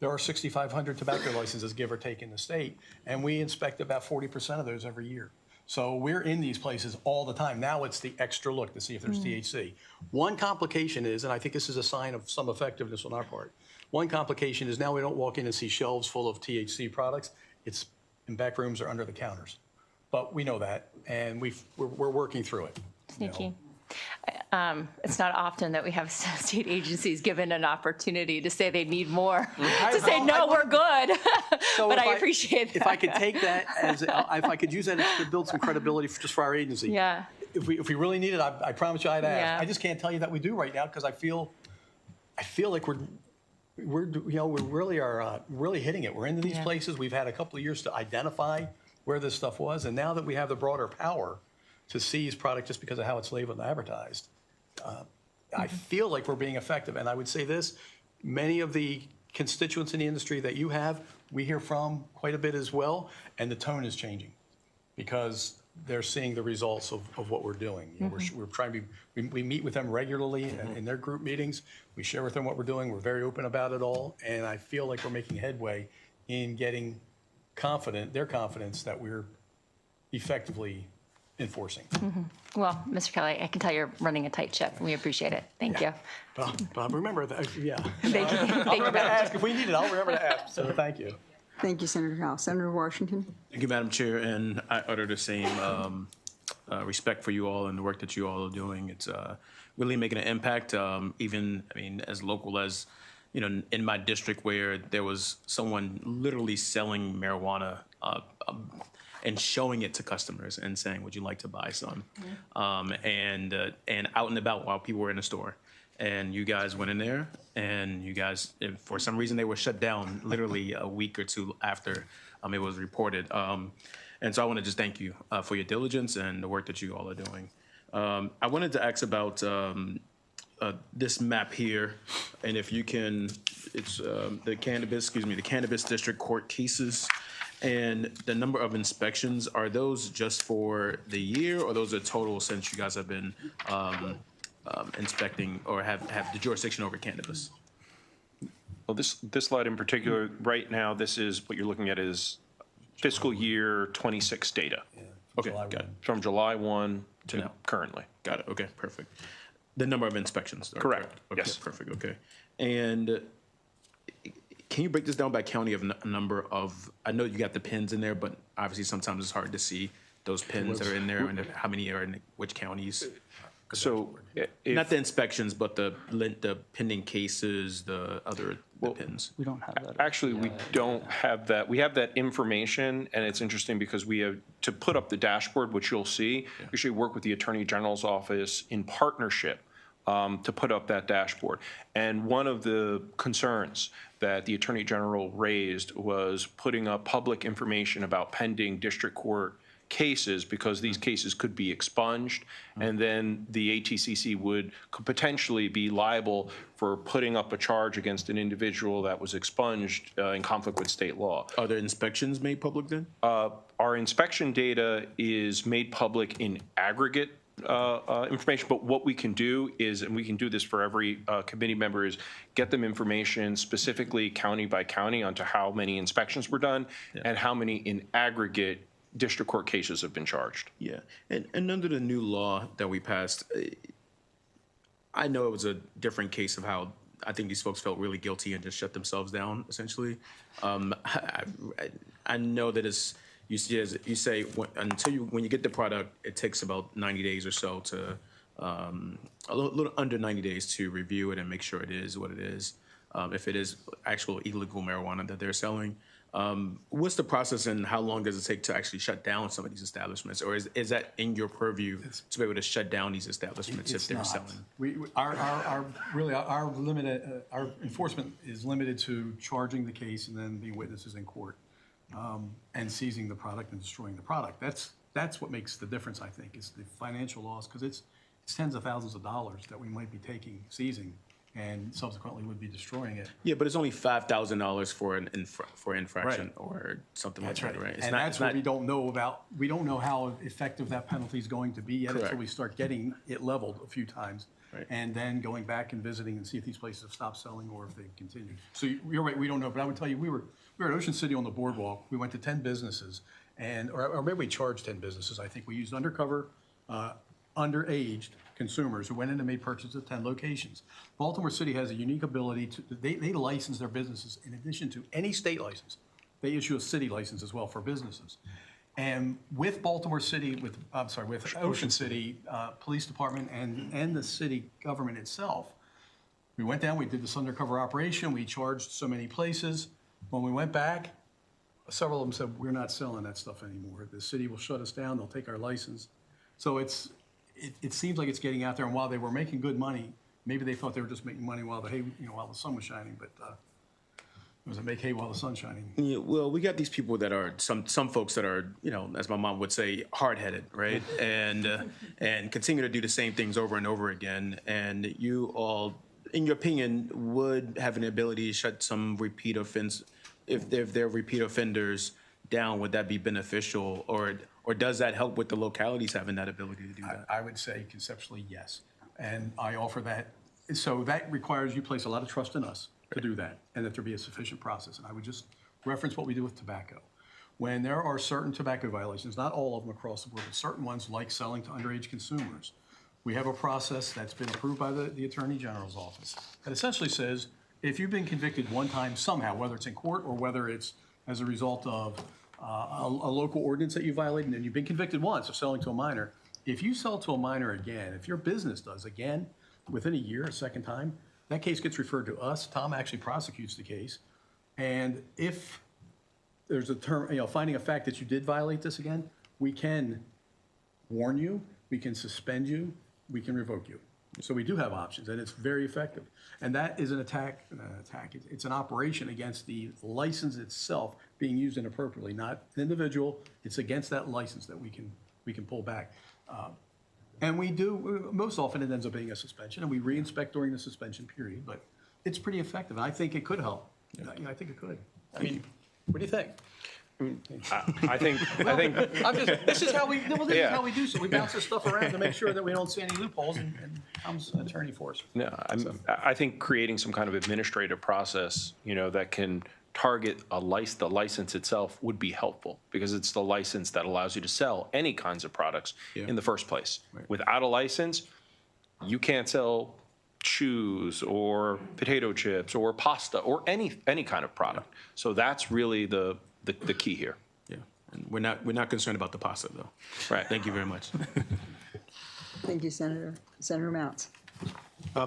There are 6,500 tobacco licenses, give or take, in the state, and we inspect about 40% of those every year. So we're in these places all the time. Now it's the extra look to see if there's THC. One complication is, and I think this is a sign of some effectiveness on our part, one complication is now we don't walk in and see shelves full of THC products. It's in back rooms or under the counters. but we know that, and we're working through it. you know. Sneaky. It's not often that we have state agencies given an opportunity to say they need more, to say, no, we're good. So But if I appreciate that. If I could take that as, if I could use that to build some credibility just for our agency. Yeah. If we really need it, I promise you I'd ask. Yeah. I just can't tell you that we do right now because I feel like we're really hitting it. We're into these Yeah. places. We've had a couple of years to identify where this stuff was, and now that we have the broader power to seize product just because of how it's labeled and advertised, I feel like we're being effective. And I would say this: many of the constituents in the industry that you have, we hear from quite a bit as well, and the tone is changing because they're seeing the results of what we're doing. You know, we're trying to we meet with them regularly in their group meetings. We share with them what we're doing. We're very open about it all, and I feel like we're making headway in getting their confidence that we're effectively enforcing. Well, Mr. Kelly, I can tell you're running a tight ship, and we appreciate it. Thank you. But remember that, yeah. Thank you. I'll Thank you, remember to Madam ask if we need it. I'll remember to ask. So thank you. Thank you, Senator Howell. Senator Washington? Thank you, Madam Chair, and I utter the same respect for you all and the work that you all are doing. It's really making an impact, as local as, in my district where there was someone literally selling marijuana and showing it to customers and saying, would you like to buy some? And out and about while people were in the store. And you guys went in there, and you guys, for some reason, they were shut down literally a week or two after it was reported. And so I want to just thank you for your diligence and the work that you all are doing. I wanted to ask about this map here, and if you can, it's the Cannabis District Court cases. And the number of inspections, are those just for the year, or those are total since you guys have been inspecting or have the jurisdiction over cannabis? Well, this slide in particular, right now, this is what you're looking at is fiscal year 26 data. Okay, July got it. 1. From July 1 to now. currently. Got it. Okay, perfect. The number of inspections. Correct. Okay, Yes. perfect. Okay. And can you break this down by county of number of, I know you got the pins in there, but obviously sometimes it's hard to see those pins that are in there and how many are in which counties? So Not the inspections, but the pending cases, the other pins. We don't have that. actually, we don't have that. We have that information, and it's interesting because we have, to put up the dashboard, which you'll see, we actually work with the Attorney General's office in partnership to put up that dashboard. And one of the concerns that the Attorney General raised was putting up public information about pending district court cases, because these cases could be expunged, and then the ATCC could potentially be liable for putting up a charge against an individual that was expunged in conflict with state law. Are there inspections made public then? Our inspection data is made public in aggregate information, but what we can do is, and we can do this for every committee member, is get them information specifically county by county onto how many inspections were done and how many in aggregate district court cases have been charged. Yeah, and under the new law that we passed, I know it was a different case of how I think these folks felt really guilty and just shut themselves down, essentially. I know that it's, you say when you get the product, it takes about 90 days or so to, a little under 90 days to review it and make sure it is what it is. If it is actual illegal marijuana that they're selling. What's the process and how long does it take to actually shut down some of these establishments? Or is that in your purview to be able to shut down these establishments if they're selling? Our enforcement is limited to charging the case and then being witnesses in court and seizing the product and destroying the product. That's what makes the difference, I think, is the financial loss, because it's tens of thousands of dollars that we might be seizing, and subsequently would be destroying it. Yeah, but it's only $5,000 for an infraction or something like that, right? And that's what we don't know about. We don't know how effective that penalty is going to be yet until Correct. we start getting it leveled a few times. Right. And then going back and visiting and see if these places have stopped selling or if they continue. So you're right, we don't know, but I would tell you, we were at Ocean City on the boardwalk. We went to 10 businesses, or maybe we charged 10 businesses. I think we used undercover, underaged consumers who went in and made purchases at 10 locations. Baltimore City has a unique ability to, they license their businesses in addition to any state license. They issue a city license as well for businesses. And with Baltimore City, with Ocean City Police Department and the city government itself, we went down, we did this undercover operation, we charged so many places. When we went back, several of them said, we're not selling that stuff anymore. The city will shut us down, they'll take our license. So it seems like it's getting out there, and while they were making good money, maybe they thought they were just making money while while the sun was shining, but it was a make hay while the sun's shining. Yeah, well, we got these people that are some folks that are, as my mom would say, hard-headed, right? And continue to do the same things over and over again. And you all, in your opinion, would have an ability to shut some repeat offense, if they're repeat offenders, down. Would that be beneficial, or does that help with the localities having that ability to do that? I would say conceptually, yes. And I offer that. So that requires you place a lot of trust in us to do that, and that there be a sufficient process. And I would just reference what we do with tobacco. When there are certain tobacco violations, not all of them across the board, but certain ones like selling to underage consumers, we have a process that's been approved by the Attorney General's office that essentially says, if you've been convicted one time somehow, whether it's in court or whether it's as a result of a local ordinance that you violated, and you've been convicted once of selling to a minor, if you sell to a minor again, if your business does again, within a year, a second time, that case gets referred to us. Tom actually prosecutes the case. And if there's a term, finding a fact that you did violate this again, we can warn you, we can suspend you, we can revoke you. So we do have options, and it's very effective. And that is it's an operation against the license itself being used inappropriately, not an individual. It's against that license that we can pull back. And we do, most often it ends up being a suspension, and we re-inspect during the suspension period, but it's pretty effective. And I think it could help. I think it could. What do you think? I think This is how we do so. We bounce this stuff around to make sure that we don't see any loopholes, and Tom's an attorney for us. No, I think creating some kind of administrative process, that can target the license itself would be helpful, because it's the license that allows you to sell any kinds of products in the first place. Right. Without a license, you can't sell shoes or potato chips or pasta or any kind of product. So that's really the key here. Yeah, and we're not concerned about the pasta, though. Right. Thank you very much. Thank you, Senator. Senator Mounts.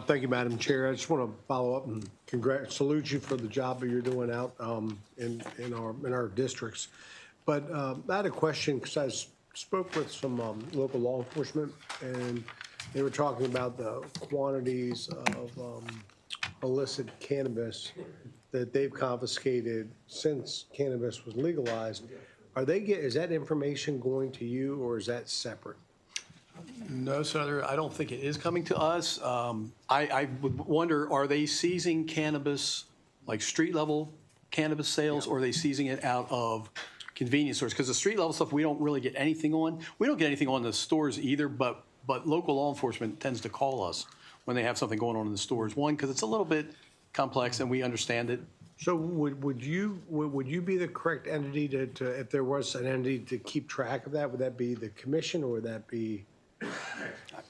Thank you, Madam Chair. I just want to follow up and salute you for the job that you're doing out in our districts. But I had a question, because I spoke with some local law enforcement, and they were talking about the quantities of illicit cannabis that they've confiscated since cannabis was legalized. Is that information going to you, or is that separate? No, Senator, I don't think it is coming to us. I would wonder, are they seizing cannabis, like street-level cannabis sales, or are they seizing it out of convenience stores? Because the street-level stuff, we don't really get anything on. We don't get anything on the stores either, but local law enforcement tends to call us when they have something going on in the stores. One, because it's a little bit complex and we understand it. So would you be the correct entity to if there was an entity to keep track of that? Would that be the commission, or would that be?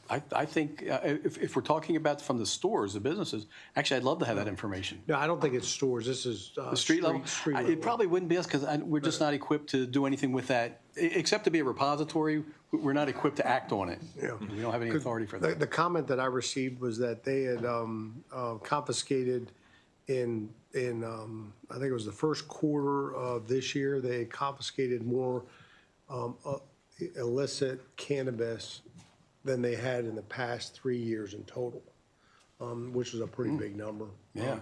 I think if we're talking about from the stores, the businesses, actually, I'd love to have that information. No, I don't think it's stores. This is The street level? level. It probably wouldn't be us, because we're just not equipped to do anything with that. Except to be a repository, we're not equipped to act on it. Yeah. We don't have any authority for that. The comment that I received was that they had confiscated in I think it was the first quarter of this year, they had confiscated more illicit cannabis than they had in the past 3 years in total, which was a pretty big number. Yeah.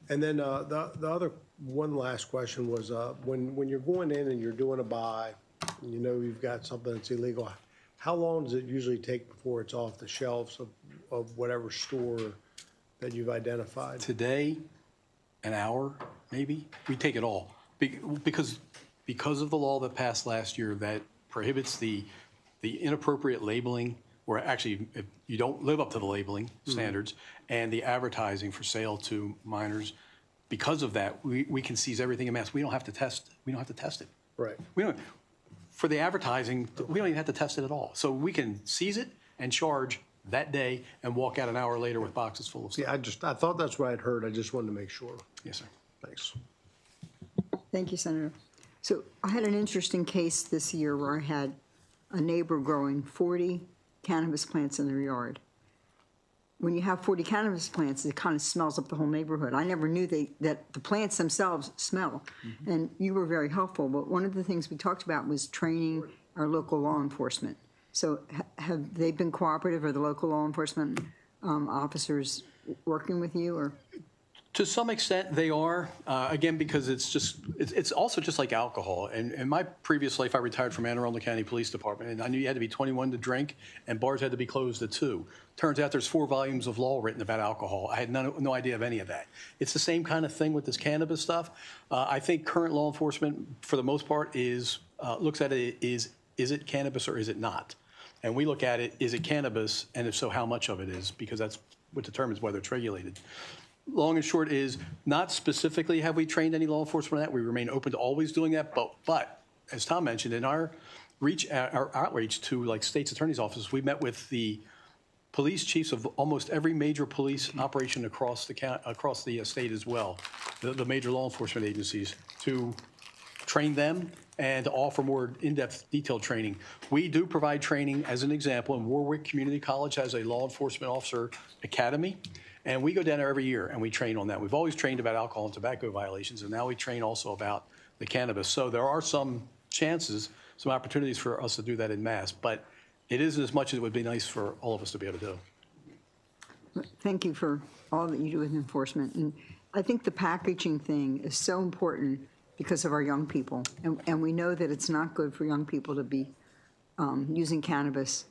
And then the other one last question was when you're going in and you're doing a buy, and you've got something that's illegal, how long does it usually take before it's off the shelves of whatever store that you've identified? Today, an hour, maybe. We take it all. Because of the law that passed last year that prohibits the inappropriate labeling, or actually, if you don't live up to the labeling standards, and the advertising for sale to minors, because of that, we can seize everything in mass. We don't have to test. We don't have to test it. Right. For the advertising, we don't even have to test it at all. So we can seize it and charge that day and walk out an hour later with boxes full of stuff. Yeah, I thought that's what I'd heard. I just wanted to make sure. Yes, sir. Thanks. Thank you, Senator. So I had an interesting case this year where I had a neighbor growing 40 cannabis plants in their yard. When you have 40 cannabis plants, it kind of smells up the whole neighborhood. I never knew that the plants themselves smell. And you were very helpful, but one of the things we talked about was training our local law enforcement. So have they been cooperative, or the local law enforcement officers working with you, or? To some extent, they are, again, because it's also just like alcohol. And in my previous life, I retired from Anne Arundel County Police Department, and I knew you had to be 21 to drink, and bars had to be closed at 2. Turns out there's 4 volumes of law written about alcohol. I had no idea of any of that. It's the same kind of thing with this cannabis stuff. I think current law enforcement, for the most part, looks at it is it cannabis or is it not? And we look at it, is it cannabis, and if so, how much of it is, because that's what determines whether it's regulated. Long and short is, not specifically have we trained any law enforcement on that. We remain open to always doing that. But as Tom mentioned, in our outreach to like state's attorney's offices, we met with the police chiefs of almost every major police operation across the state as well, the major law enforcement agencies, to train them and to offer more in-depth, detailed training. We do provide training, as an example, in Warwick Community College has a law enforcement officer academy. And we go down there every year and we train on that. We've always trained about alcohol and tobacco violations, and now we train also about the cannabis. So there are some chances, some opportunities for us to do that in mass, but it isn't as much as it would be nice for all of us to be able to do. Thank you for all that you do with enforcement. And I think the packaging thing is so important because of our young people. And we know that it's not good for young people to be using cannabis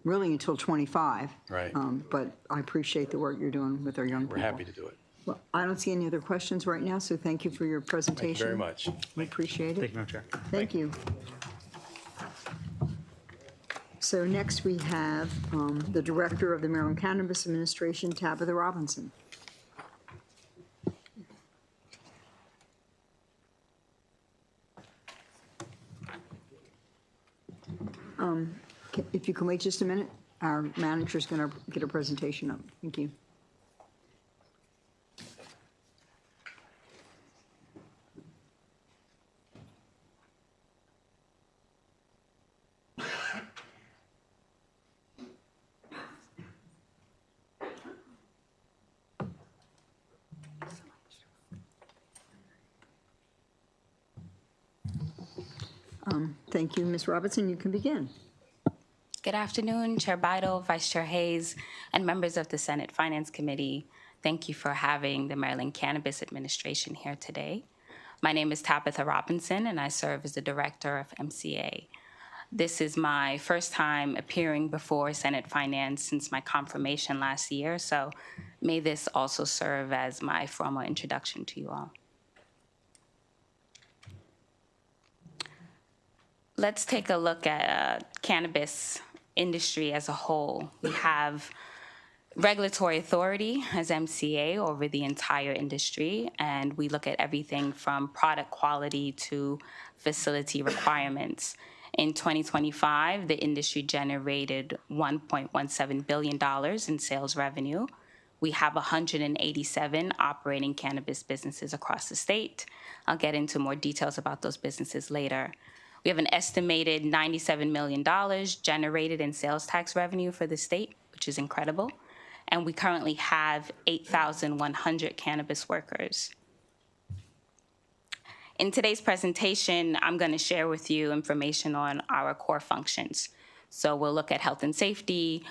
really until 25. Right. But I appreciate the work you're doing with our young people. We're happy to do it. Well, I don't see any other questions right now, so thank you for your presentation. Thank you very much. We appreciate it. Thank you, Madam Chair. Thank you. So next we have the Director of the Maryland Cannabis Administration, Tabitha Robinson. If you can wait just a minute, our manager's going to get a presentation up. Thank you. Thank you, Ms. Robinson. You can begin. Good afternoon, Chair Bidle, Vice Chair Hayes, and members of the Senate Finance Committee. Thank you for having the Maryland Cannabis Administration here today. My name is Tabitha Robinson, and I serve as the Director of MCA. This is my first time appearing before Senate Finance since my confirmation last year, so may this also serve as my formal introduction to you all. Let's take a look at cannabis industry as a whole. We have regulatory authority as MCA over the entire industry, and we look at everything from product quality to facility requirements. In 2025, the industry generated $1.17 billion in sales revenue. We have 187 operating cannabis businesses across the state. I'll get into more details about those businesses later. We have an estimated $97 million generated in sales tax revenue for the state, which is incredible. And we currently have 8,100 cannabis workers. In today's presentation, I'm going to share with you information on our core functions. So we'll look at health and safety,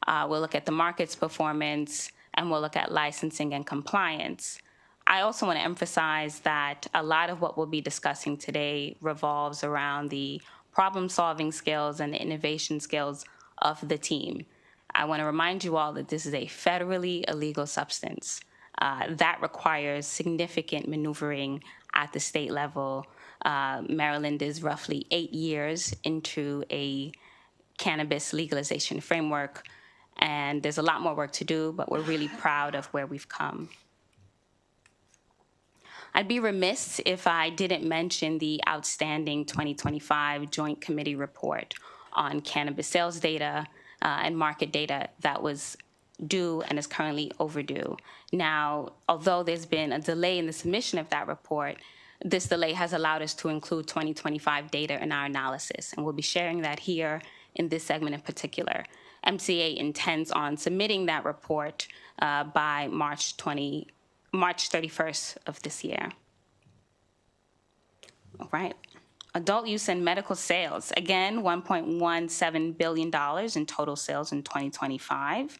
we'll look at the market's performance, and we'll look at licensing and compliance. I also want to emphasize that a lot of what we'll be discussing today revolves around the problem-solving skills and the innovation skills of the team. I want to remind you all that this is a federally illegal substance. That requires significant maneuvering at the state level. Maryland is roughly 8 years into a cannabis legalization framework, and there's a lot more work to do, but we're really proud of where we've come. I'd be remiss if I didn't mention the outstanding 2025 Joint Committee report on cannabis sales data and market data that was due and is currently overdue. Now, although there's been a delay in the submission of that report, This delay has allowed us to include 2025 data in our analysis, and we'll be sharing that here in this segment in particular. MCA intends on submitting that report by March 31st of this year. All right. Adult use and medical sales, again, $1.17 billion in total sales in 2025.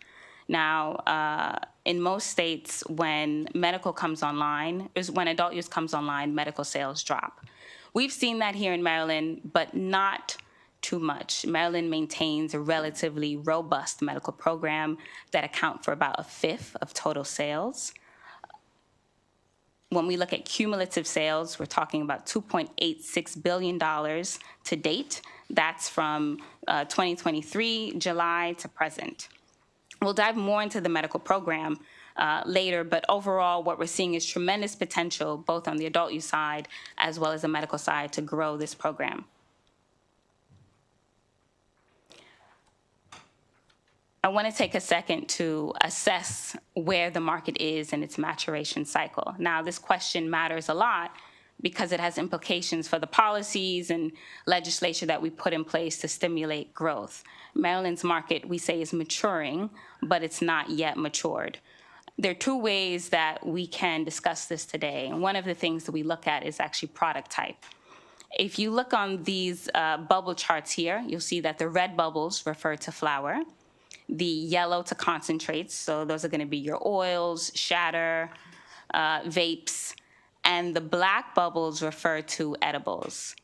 Now, in most states, when medical comes online, when adult use comes online, medical sales drop. We've seen that here in Maryland, but not too much. Maryland maintains a relatively robust medical program that account for about a fifth of total sales. When we look at cumulative sales, we're talking about $2.86 billion to date. That's from 2023, July to present. We'll dive more into the medical program later, but overall, what we're seeing is tremendous potential, both on the adult use side as well as the medical side, to grow this program. I want to take a second to assess where the market is in its maturation cycle. Now, this question matters a lot because it has implications for the policies and legislation that we put in place to stimulate growth. Maryland's market, we say, is maturing, but it's not yet matured. There are two ways that we can discuss this today, and one of the things that we look at is actually product type. If you look on these bubble charts here, you'll see that the red bubbles refer to flower, the yellow to concentrates, so those are going to be your oils, shatter, vapes, and the black bubbles refer to edibles.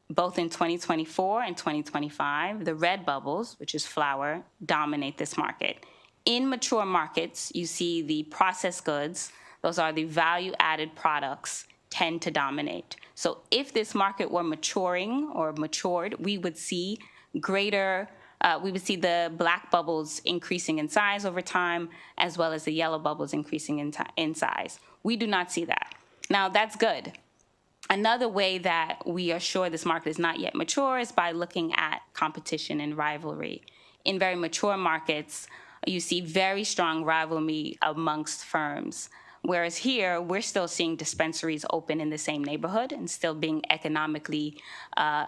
Both in 2024 and 2025, the red bubbles, which is flower, dominate this market. In mature markets, you see the processed goods, those are the value-added products, tend to dominate. So if this market were maturing or matured, we would see the black bubbles increasing in size over time, as well as the yellow bubbles increasing in size. We do not see that. Now, that's good. Another way that we are sure this market is not yet mature is by looking at competition and rivalry. In very mature markets, you see very strong rivalry amongst firms. Whereas here, we're still seeing dispensaries open in the same neighborhood and still being economically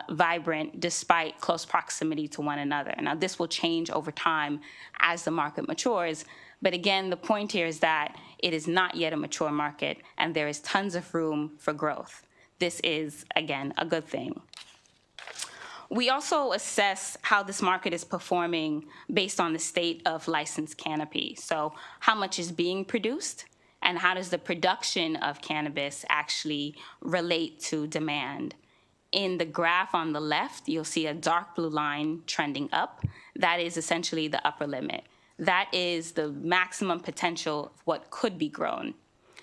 vibrant despite close proximity to one another. Now, this will change over time as the market matures. But again, the point here is that it is not yet a mature market and there is tons of room for growth. This is, again, a good thing. We also assess how this market is performing based on the state of licensed canopy. So how much is being produced? And how does the production of cannabis actually relate to demand? In the graph on the left, you'll see a dark blue line trending up. That is essentially the upper limit. That is the maximum potential of what could be grown.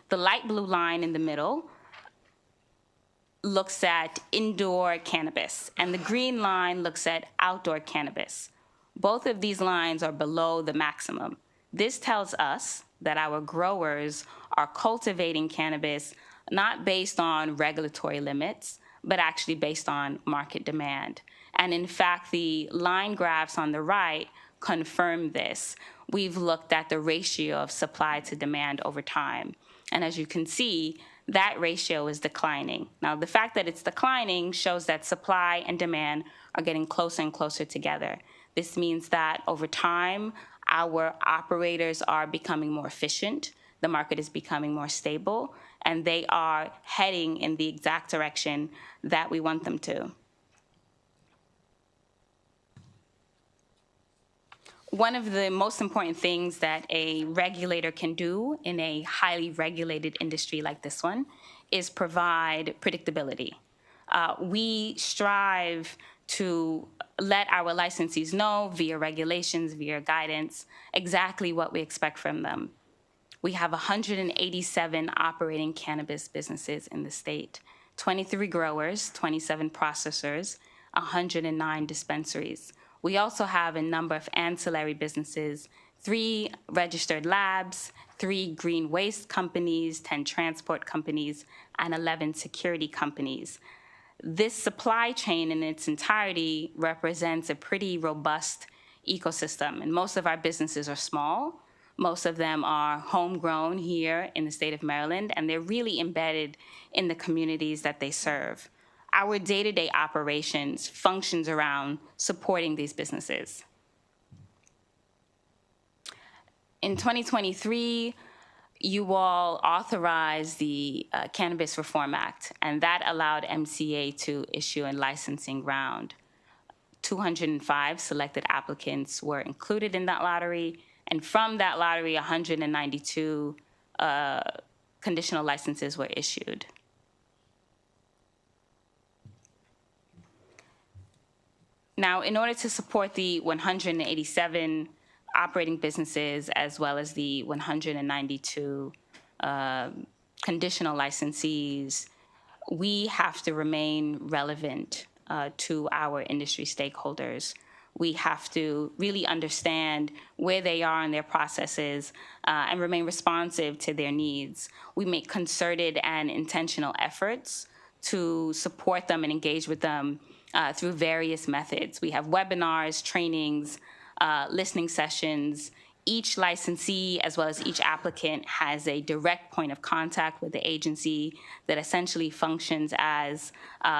The light blue line in the middle looks at indoor cannabis, and the green line looks at outdoor cannabis. Both of these lines are below the maximum. This tells us that our growers are cultivating cannabis not based on regulatory limits, but actually based on market demand. And in fact, the line graphs on the right confirm this. We've looked at the ratio of supply to demand over time. And as you can see, that ratio is declining. Now, the fact that it's declining shows that supply and demand are getting closer and closer together. This means that over time, our operators are becoming more efficient, the market is becoming more stable, and they are heading in the exact direction that we want them to. One of the most important things that a regulator can do in a highly regulated industry like this one is provide predictability. We strive to let our licensees know via regulations, via guidance, exactly what we expect from them. We have 187 operating cannabis businesses in the state, 23 growers, 27 processors, 109 dispensaries. We also have a number of ancillary businesses, 3 registered labs, 3 green waste companies, 10 transport companies, and 11 security companies. This supply chain in its entirety represents a pretty robust ecosystem, and most of our businesses are small, Most of them are homegrown here in the state of Maryland, and they're really embedded in the communities that they serve. Our day-to-day operations functions around supporting these businesses. In 2023, you all authorized the Cannabis Reform Act, and that allowed MCA to issue a licensing round. 205 selected applicants were included in that lottery, and from that lottery, 192 conditional licenses were issued. Now, in order to support the 187 operating businesses as well as the 192 conditional licensees, we have to remain relevant to our industry stakeholders. We have to really understand where they are in their processes and remain responsive to their needs. We make concerted and intentional efforts to support them and engage with them through various methods. We have webinars, trainings, listening sessions. Each licensee, as well as each applicant, has a direct point of contact with the agency that essentially functions as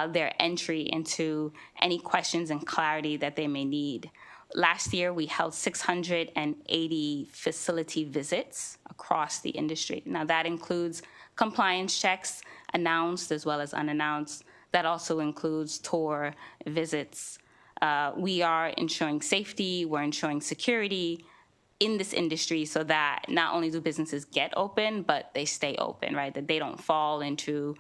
their entry into any questions and clarity that they may need. Last year, we held 680 facility visits across the industry. Now, that includes compliance checks, announced as well as unannounced. That also includes tour visits. We are ensuring safety, we're ensuring security in this industry so that not only do businesses get open, but they stay open, right? That they don't fall into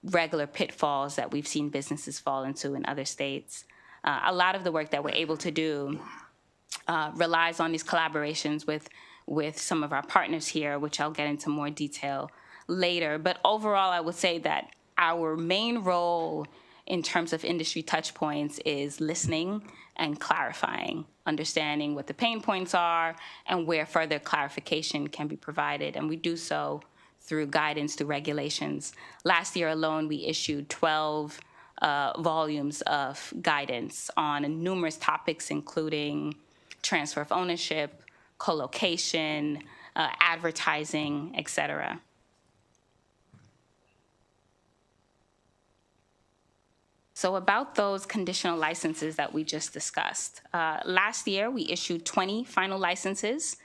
regular pitfalls that we've seen businesses fall into in other states. A lot of the work that we're able to do relies on these collaborations with some of our partners here, which I'll get into more detail later. But overall, I would say that our main role in terms of industry touch points is listening and clarifying, understanding what the pain points are and where further clarification can be provided. And we do so through guidance, through regulations. Last year alone, we issued 12 volumes of guidance on numerous topics, including transfer of ownership, co-location, advertising, et cetera. So about those conditional licenses that we just discussed. Last year, we issued 20 final licenses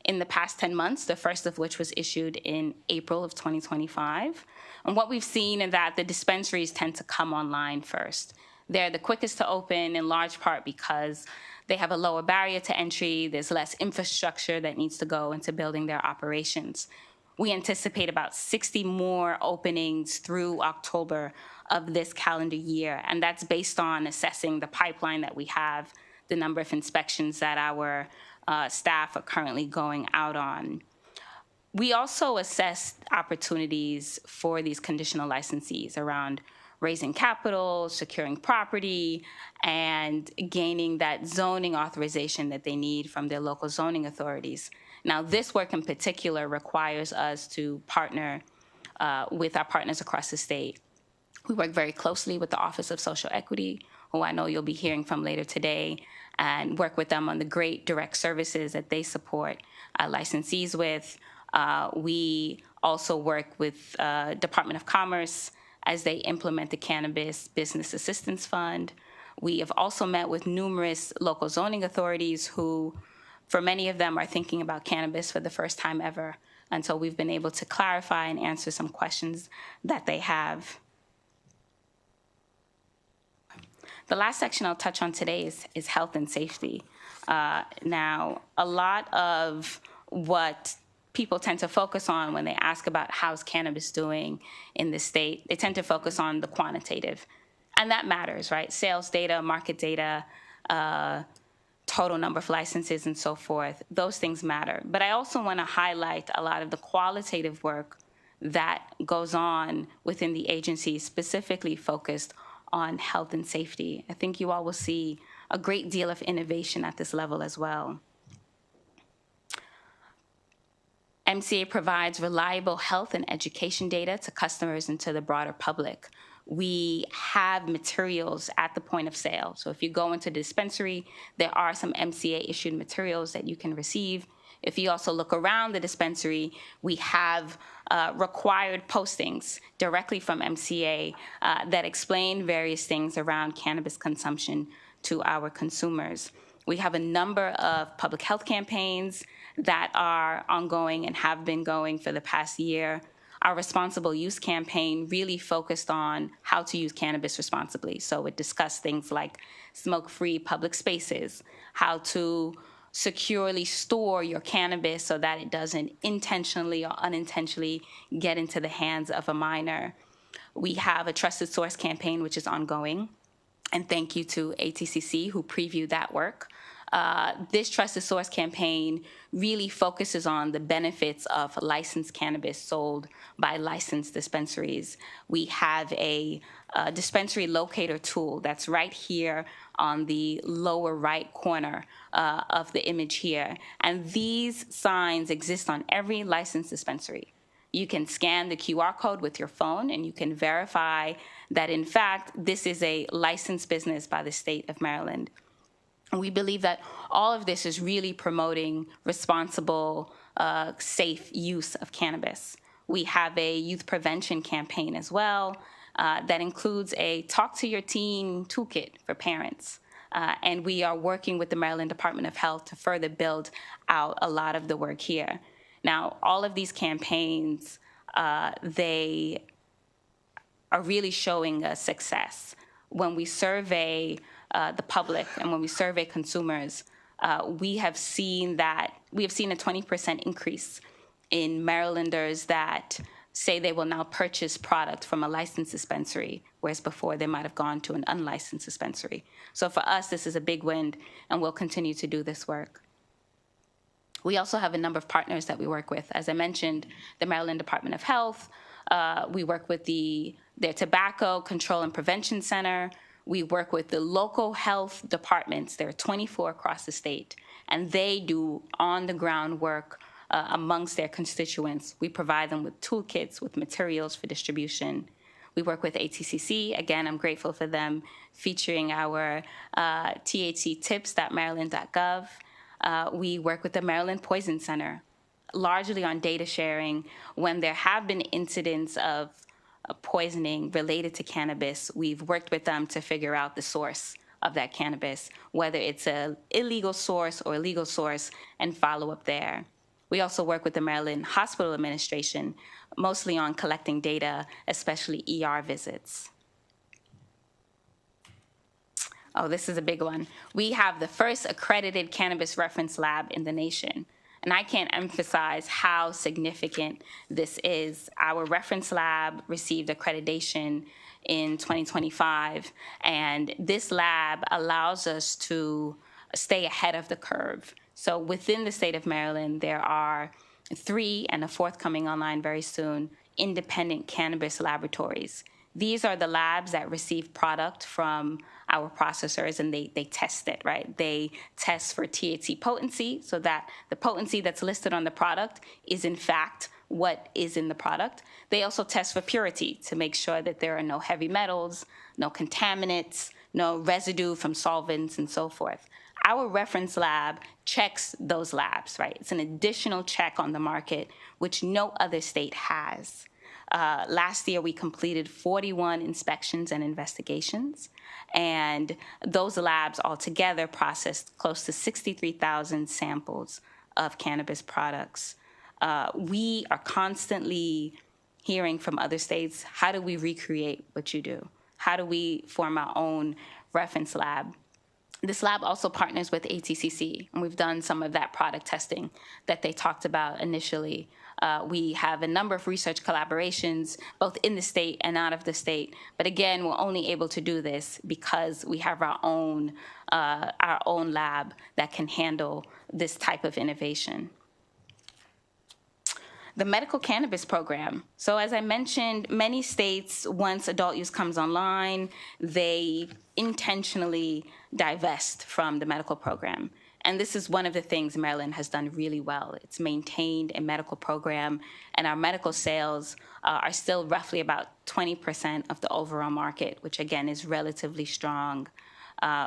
in the past 10 months, the first of which was issued in April of 2025. And what we've seen is that the dispensaries tend to come online first. They're the quickest to open in large part because they have a lower barrier to entry. There's less infrastructure that needs to go into building their operations. We anticipate about 60 more openings through October of this calendar year, and that's based on assessing the pipeline that we have, the number of inspections that our staff are currently going out on. We also assess opportunities for these conditional licensees around raising capital, securing property, and gaining that zoning authorization that they need from their local zoning authorities. Now, this work in particular requires us to partner with our partners across the state. We work very closely with the Office of Social Equity, who I know you'll be hearing from later today, and work with them on the great direct services that they support licensees with. We also work with Department of Commerce as they implement the Cannabis Business Assistance Fund. We have also met with numerous local zoning authorities who, for many of them, are thinking about cannabis for the first time ever. And so we've been able to clarify and answer some questions that they have. The last section I'll touch on today is health and safety. Now, a lot of what people tend to focus on when they ask about how's cannabis doing in the state, they tend to focus on the quantitative. And that matters, right? Sales data, market data, total number of licenses and so forth, those things matter. But I also want to highlight a lot of the qualitative work that goes on within the agency, specifically focused on health and safety. I think you all will see a great deal of innovation at this level as well. MCA provides reliable health and education data to customers and to the broader public. We have materials at the point of sale. So if you go into the dispensary, there are some MCA-issued materials that you can receive. If you also look around the dispensary, we have required postings directly from MCA that explain various things around cannabis consumption to our consumers. We have a number of public health campaigns that are ongoing and have been going for the past year. Our responsible use campaign really focused on how to use cannabis responsibly. So it discussed things like smoke-free public spaces, how to securely store your cannabis so that it doesn't intentionally or unintentionally get into the hands of a minor. We have a trusted source campaign, which is ongoing. And thank you to ATCC who previewed that work. This trusted source campaign really focuses on the benefits of licensed cannabis sold by licensed dispensaries. We have a dispensary locator tool that's right here on the lower right corner of the image here. And these signs exist on every licensed dispensary. You can scan the QR code with your phone and you can verify that, in fact, this is a licensed business by the state of Maryland. And we believe that all of this is really promoting responsible, safe use of cannabis. We have a youth prevention campaign as well that includes a Talk to Your Teen toolkit for parents. And we are working with the Maryland Department of Health to further build out a lot of the work here. Now, all of these campaigns, they are really showing a success. When we survey the public and when we survey consumers, we have seen a 20% increase in Marylanders that say they will now purchase product from a licensed dispensary, whereas before they might have gone to an unlicensed dispensary. So for us, this is a big win, and we'll continue to do this work. We also have a number of partners that we work with. As I mentioned, the Maryland Department of Health. We work with their Tobacco Control and Prevention Center. We work with the local health departments. There are 24 across the state, and they do on-the-ground work amongst their constituents. We provide them with toolkits, with materials for distribution. We work with ATCC. Again, I'm grateful for them featuring our thctips.maryland.gov. We work with the Maryland Poison Center, largely on data sharing. When there have been incidents of poisoning related to cannabis, we've worked with them to figure out the source of that cannabis, whether it's an illegal source or a legal source, and follow up there. We also work with the Maryland Hospital Administration, mostly on collecting data, especially ER visits. Oh, this is a big one. We have the first accredited cannabis reference lab in the nation. And I can't emphasize how significant this is. Our reference lab received accreditation in 2025, and this lab allows us to stay ahead of the curve. So within the state of Maryland, there are 3, and a 4th coming online very soon, independent cannabis laboratories. These are the labs that receive product from our processors, and they test it, right? They test for THC potency, so that the potency that's listed on the product is in fact what is in the product. They also test for purity to make sure that there are no heavy metals, no contaminants, no residue from solvents, and so forth. Our reference lab checks those labs, right? It's an additional check on the market, which no other state has. Last year, we completed 41 inspections and investigations, and those labs altogether processed close to 63,000 samples of cannabis products. We are constantly hearing from other states, how do we recreate what you do? How do we form our own reference lab? This lab also partners with ATCC, and we've done some of that product testing that they talked about initially. We have a number of research collaborations, both in the state and out of the state. But again, we're only able to do this because we have our own lab that can handle this type of innovation. The medical cannabis program. So as I mentioned, many states, once adult use comes online, they intentionally divest from the medical program. And this is one of the things Maryland has done really well. It's maintained a medical program, and our medical sales are still roughly about 20% of the overall market, which again is relatively strong.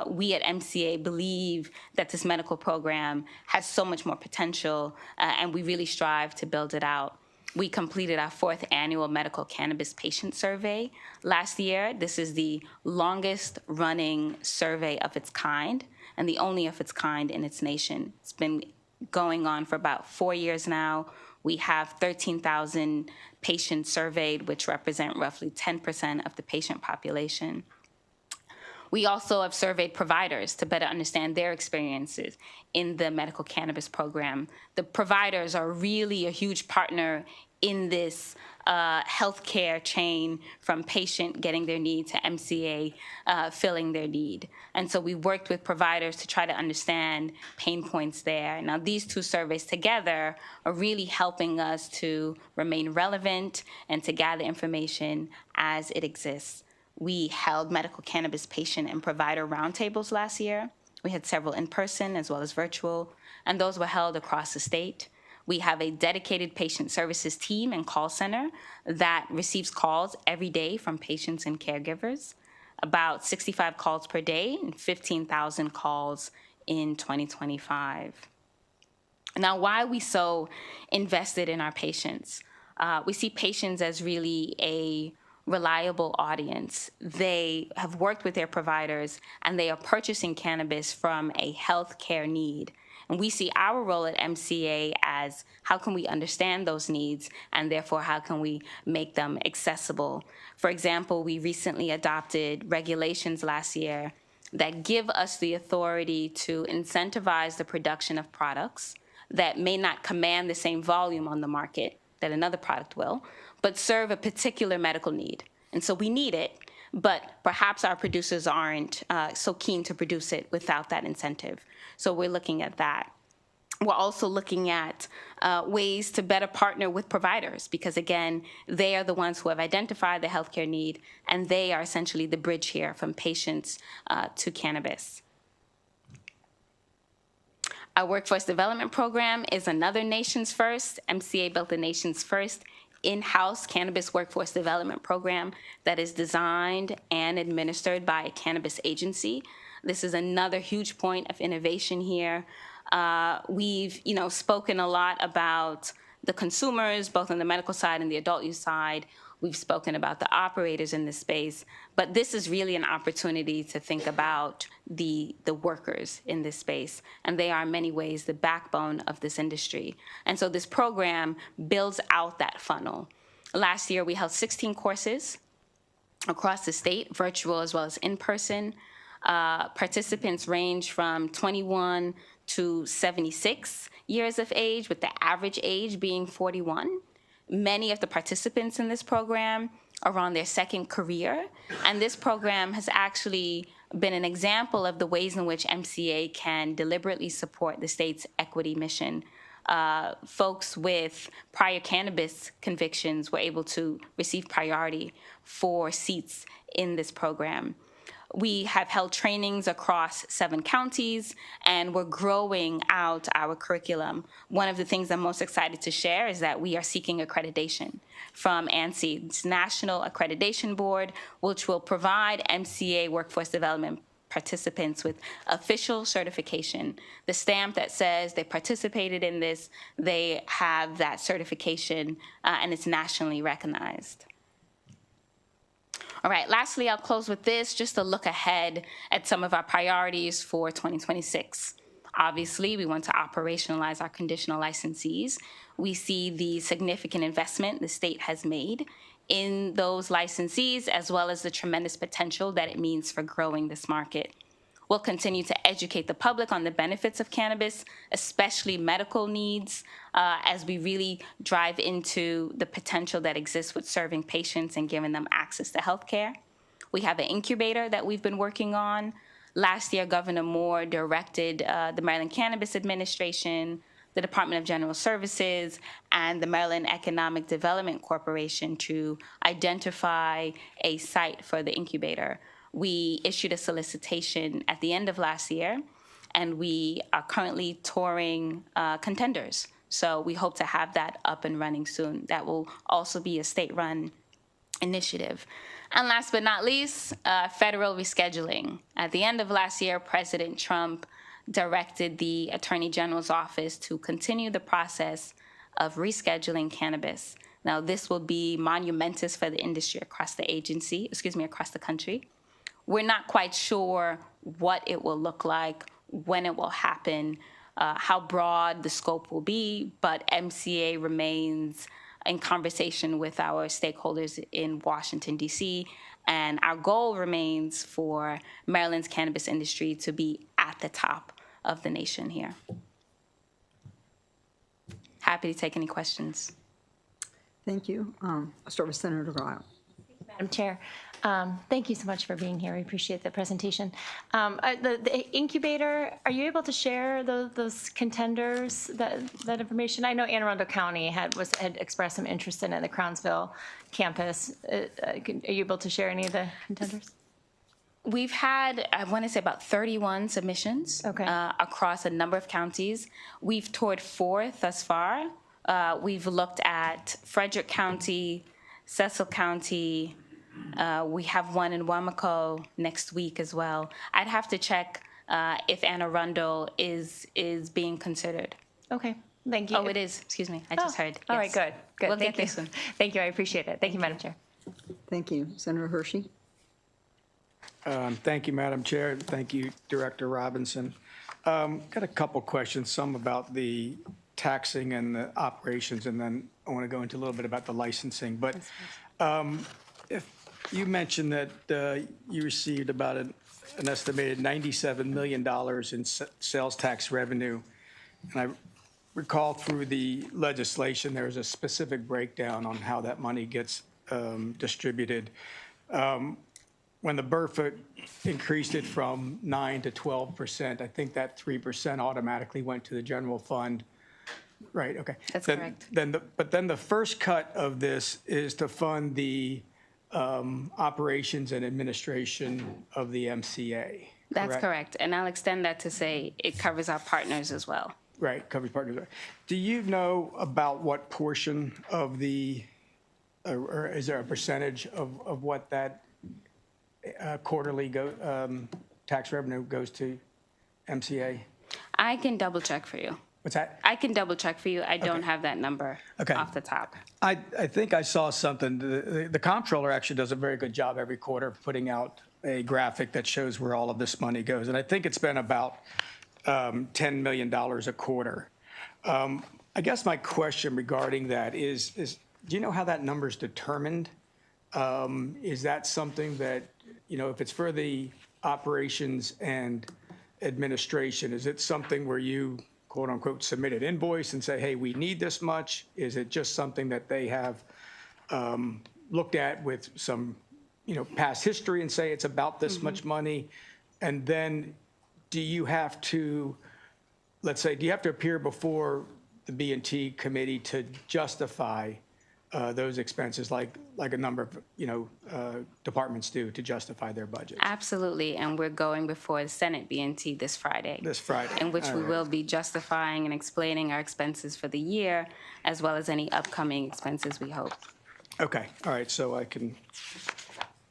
We at MCA believe that this medical program has so much more potential, and we really strive to build it out. We completed our 4th annual medical cannabis patient survey last year. This is the longest running survey of its kind and the only of its kind in its nation. It's been going on for about 4 years now. We have 13,000 patients surveyed, which represent roughly 10% of the patient population. We also have surveyed providers to better understand their experiences in the medical cannabis program. The providers are really a huge partner in this healthcare chain, from patient getting their need to MCA filling their need. And so we worked with providers to try to understand pain points there. Now, these two surveys together are really helping us to remain relevant and to gather information as it exists. We held medical cannabis patient and provider roundtables last year. We had several in person as well as virtual, and those were held across the state. We have a dedicated patient services team and call center that receives calls every day from patients and caregivers, about 65 calls per day and 15,000 calls in 2025. Now, why are we so invested in our patients? We see patients as really a reliable audience. They have worked with their providers and they are purchasing cannabis from a healthcare need. And we see our role at MCA as how can we understand those needs and therefore how can we make them accessible. For example, we recently adopted regulations last year that give us the authority to incentivize the production of products that may not command the same volume on the market that another product will, but serve a particular medical need. And so we need it, but perhaps our producers aren't so keen to produce it without that incentive. So we're looking at that. We're also looking at ways to better partner with providers because, again, they are the ones who have identified the healthcare need, and they are essentially the bridge here from patients to cannabis. Our workforce development program is another nation's first. MCA built the nation's first in-house cannabis workforce development program that is designed and administered by a cannabis agency. This is another huge point of innovation here. We've spoken a lot about the consumers, both on the medical side and the adult use side. We've spoken about the operators in this space, but this is really an opportunity to think about the workers in this space, and they are in many ways the backbone of this industry. And so this program builds out that funnel. Last year, we held 16 courses across the state, virtual as well as in person. Participants range from 21 to 76 years of age, with the average age being 41. Many of the participants in this program are on their second career, and this program has actually been an example of the ways in which MCA can deliberately support the state's equity mission. Folks with prior cannabis convictions were able to receive priority for seats in this program. We have held trainings across 7 counties, and we're growing out our curriculum. One of the things I'm most excited to share is that we are seeking accreditation from ANSI, it's National Accreditation Board, which will provide MCA workforce development participants with official certification. The stamp that says they participated in this, they have that certification, and it's nationally recognized. All right, lastly, I'll close with this, just a look ahead at some of our priorities for 2026. Obviously, we want to operationalize our conditional licensees. We see the significant investment the state has made in those licensees, as well as the tremendous potential that it means for growing this market. We'll continue to educate the public on the benefits of cannabis, especially medical needs, as we really drive into the potential that exists with serving patients and giving them access to healthcare. We have an incubator that we've been working on. Last year, Governor Moore directed the Maryland Cannabis Administration, the Department of General Services, and the Maryland Economic Development Corporation to identify a site for the incubator. We issued a solicitation at the end of last year, and we are currently touring contenders. So we hope to have that up and running soon. That will also be a state-run initiative. And last but not least, federal rescheduling. At the end of last year, President Trump directed the Attorney General's office to continue the process of rescheduling cannabis. Now, this will be monumentous for the industry across the country. We're not quite sure what it will look like, when it will happen, how broad the scope will be, but MCA remains in conversation with our stakeholders in Washington, D.C., and our goal remains for Maryland's cannabis industry to be at the top of the nation here. Happy to take any questions. Thank you. I'll start with Senator Gile. Madam Chair, thank you so much for being here. We appreciate the presentation. The incubator, are you able to share those contenders, that information? I know Anne Arundel County had expressed some interest in it, the Crownsville campus. Are you able to share any of the contenders? We've had, I want to say, about 31 submissions across a number of counties. We've toured 4 thus far. We've looked at Frederick County, Cecil County. We have one in Wamaco next week as well. I'd have to check if Anne Arundel is being considered. Okay, thank you. Oh, it is. Excuse me. I just heard. All right, good. We'll Thank get you. this one. Thank you. I appreciate it. Thank you, Madam Chair. Thank you. Senator Hershey. Thank you, Madam Chair. Thank you, Director Robinson. Got a couple questions, some about the taxing and the operations, and then I want to go into a little bit about the licensing. But if you mentioned that you received about an estimated $97 million in sales tax revenue, and I recall through the legislation there is a specific breakdown on how that money gets distributed. When the BRFA increased it from 9 to 12%, I think that 3% automatically went to the general fund. Right, okay. That's correct. But then the first cut of this is to fund the operations and administration of the MCA. That's correct. And I'll extend that to say it covers our partners as well. Right, covers partners. Do you know about what portion of the, or is there a percentage of what that quarterly tax revenue goes to MCA? I can double check for you. What's that? I can double check for you. I don't have that number Okay. off the top. I think I saw something. The comptroller actually does a very good job every quarter of putting out a graphic that shows where all of this money goes. And I think it's been about $10 million a quarter. I guess my question regarding that is do you know how that number is determined? Is that something that, if it's for the operations and administration, is it something where you, quote unquote, submit an invoice and say, hey, we need this much? Is it just something that they have looked at with some, past history and say it's about this much money? And then do you have to, let's say, do you have to appear before the B&T committee to justify those expenses like a number of, departments do to justify their budget? Absolutely. And we're going before the Senate B&T this Friday. This Friday. In which All we right. will be justifying and explaining our expenses for the year, as well as any upcoming expenses we hope. Okay, all right, so I can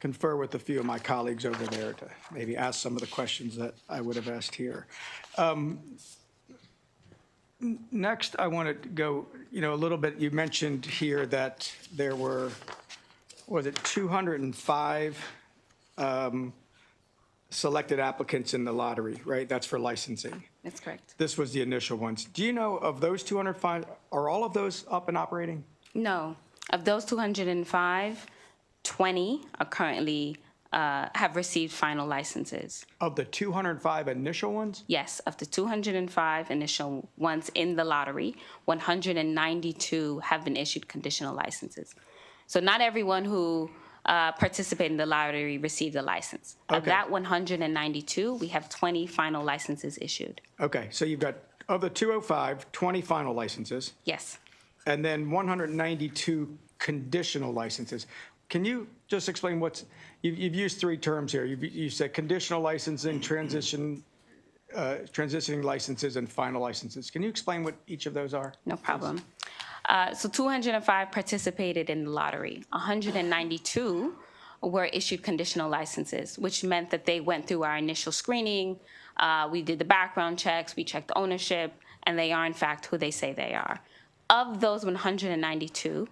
confer with a few of my colleagues over there to maybe ask some of the questions that I would have asked here. Next, I want to go, a little bit, you mentioned here that there were, was it 205 selected applicants in the lottery, right? That's for licensing. That's correct. This was the initial ones. Do you know of those 205, are all of those up and operating? No. Of those 205, 20 are currently have received final licenses. Of the 205 initial ones? Yes, of the 205 initial ones in the lottery, 192 have been issued conditional licenses. So not everyone who participated in the lottery received a license. Of Okay. that 192, we have 20 final licenses issued. Okay, so you've got, of the 205, 20 final licenses, Yes. and then 192 conditional licenses. Can you just explain what's, you've used 3 terms here. You said conditional licensing, transitioning licenses, and final licenses. Can you explain what each of those are? No problem. So 205 participated in the lottery. 192 were issued conditional licenses, which meant that they went through our initial screening. We did the background checks, we checked ownership, and they are in fact who they say they are. Of those 192,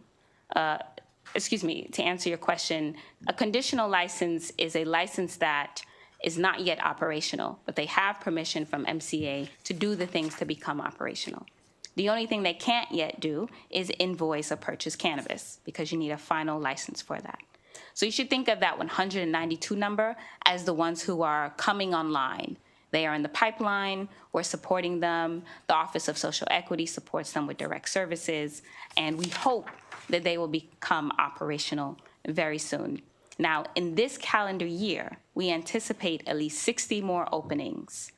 to answer your question, a conditional license is a license that is not yet operational, but they have permission from MCA to do the things to become operational. The only thing they can't yet do is invoice or purchase cannabis, because you need a final license for that. So you should think of that 192 number as the ones who are coming online. They are in the pipeline, we're supporting them. The Office of Social Equity supports them with direct services, and we hope that they will become operational very soon. Now, in this calendar year, we anticipate at least 60 more openings.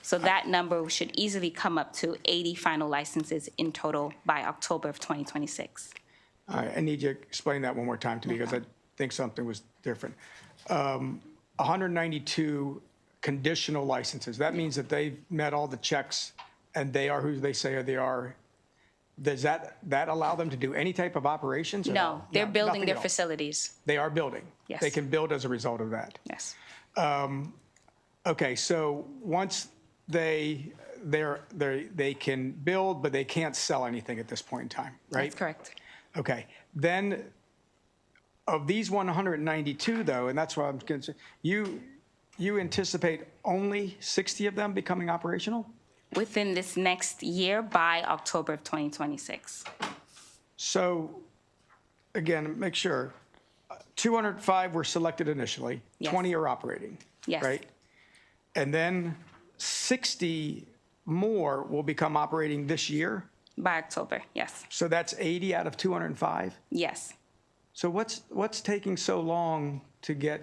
So that number should easily come up to 80 final licenses in total by October of 2026. All right, I need you to explain that one more time to me, because I think something was different. 192 conditional licenses, that means that they've met all the checks and they are who they say they are. Does that allow them to do any type of operations? Or No, they're building nothing their at all? facilities. They are building? Yes. They can build as a result of that? Yes. Okay, so once they can build, but they can't sell anything at this point in time, right? That's correct. Okay, then of these 192 though, and that's what I'm concerned, you anticipate only 60 of them becoming operational? Within this next year by October of 2026. So, again, make sure, 205 were selected initially, Yes. 20 are operating, Yes. right? And then 60 more will become operating this year? By October, yes. So that's 80 out of 205? Yes. So what's taking so long to get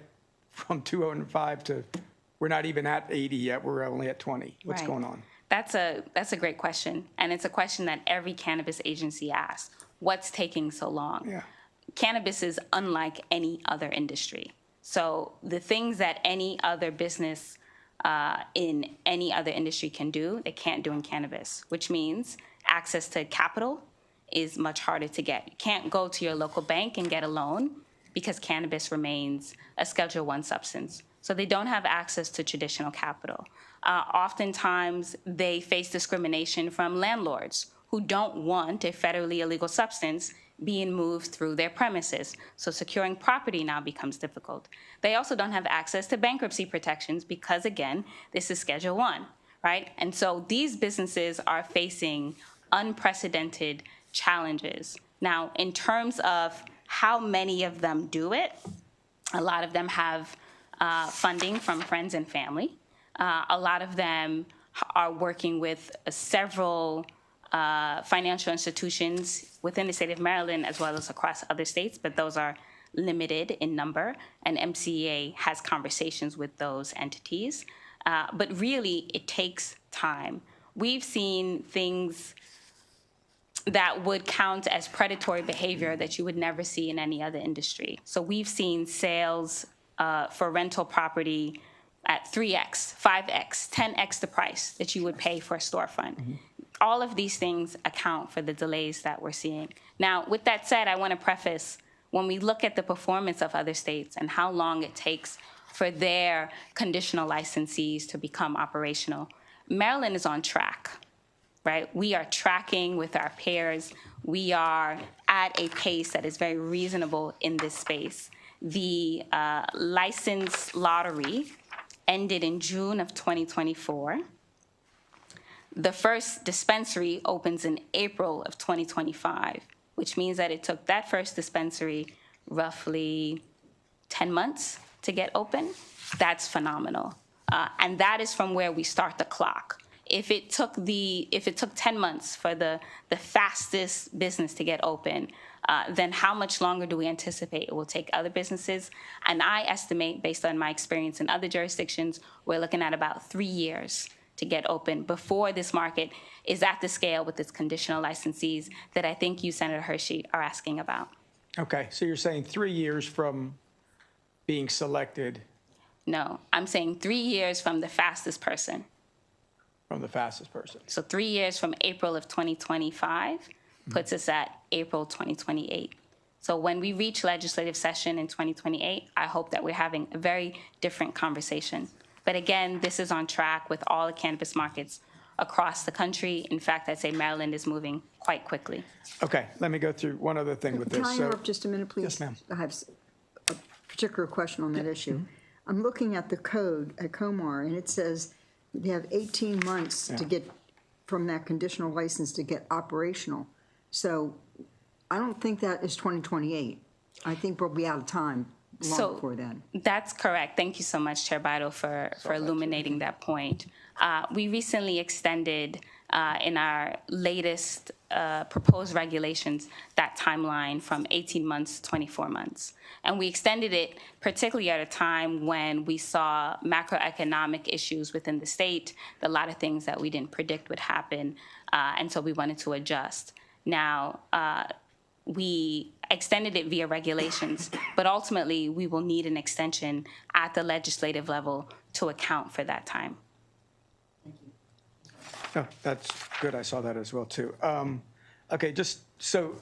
from 205 to, we're not even at 80 yet, we're only at 20? What's Right. going on? That's a great question, and it's a question that every cannabis agency asks. What's taking so long? Yeah. Cannabis is unlike any other industry. So the things that any other business in any other industry can do, they can't do in cannabis, which means access to capital is much harder to get. You can't go to your local bank and get a loan because cannabis remains a Schedule I substance. So they don't have access to traditional capital. Oftentimes, they face discrimination from landlords who don't want a federally illegal substance being moved through their premises. So securing property now becomes difficult. They also don't have access to bankruptcy protections because, again, this is Schedule I, right? And so these businesses are facing unprecedented challenges. Now, in terms of how many of them do it, a lot of them have funding from friends and family. A lot of them are working with several financial institutions within the state of Maryland as well as across other states, but those are limited in number, and MCEA has conversations with those entities. But really, it takes time. We've seen things that would count as predatory behavior that you would never see in any other industry. So we've seen sales for rental property at 3x, 5x, 10x the price that you would pay for a storefront. Mm-hmm. All of these things account for the delays that we're seeing. Now, with that said, I want to preface, when we look at the performance of other states and how long it takes for their conditional licensees to become operational, Maryland is on track, right? We are tracking with our peers. We are at a pace that is very reasonable in this space. The license lottery ended in June of 2024. The first dispensary opens in April of 2025, which means that it took that first dispensary roughly 10 months to get open. That's phenomenal. And that is from where we start the clock. If it took 10 months for the fastest business to get open, then how much longer do we anticipate it will take other businesses? And I estimate, based on my experience in other jurisdictions, we're looking at about 3 years to get open before this market is at the scale with its conditional licensees that I think you, Senator Hershey, are asking about. Okay, so you're saying 3 years from being selected? No, I'm saying 3 years from the fastest person. From the fastest person. So 3 years from April of 2025 puts us at April 2028. So when we reach legislative session in 2028, I hope that we're having a very different conversation. But again, this is on track with all the cannabis markets across the country. In fact, I'd say Maryland is moving quite quickly. Okay, let me go through one other thing with this. Can I So- interrupt just a minute, please? Yes, ma'am. I have a particular question on that issue. I'm looking at the code at Comar, and it says they have 18 months to get, from that conditional license to get operational. So I don't think that is 2028. I think we'll be out of time long So- before then. That's correct. Thank you so much, Chair Bidle, for illuminating that point. We recently extended in our latest proposed regulations that timeline from 18 months to 24 months. And we extended it particularly at a time when we saw macroeconomic issues within the state, a lot of things that we didn't predict would happen, and so we wanted to adjust. Now, we extended it via regulations, but ultimately we will need an extension at the legislative level to account for that time. Oh, that's good. I saw that as well, too. Okay, just so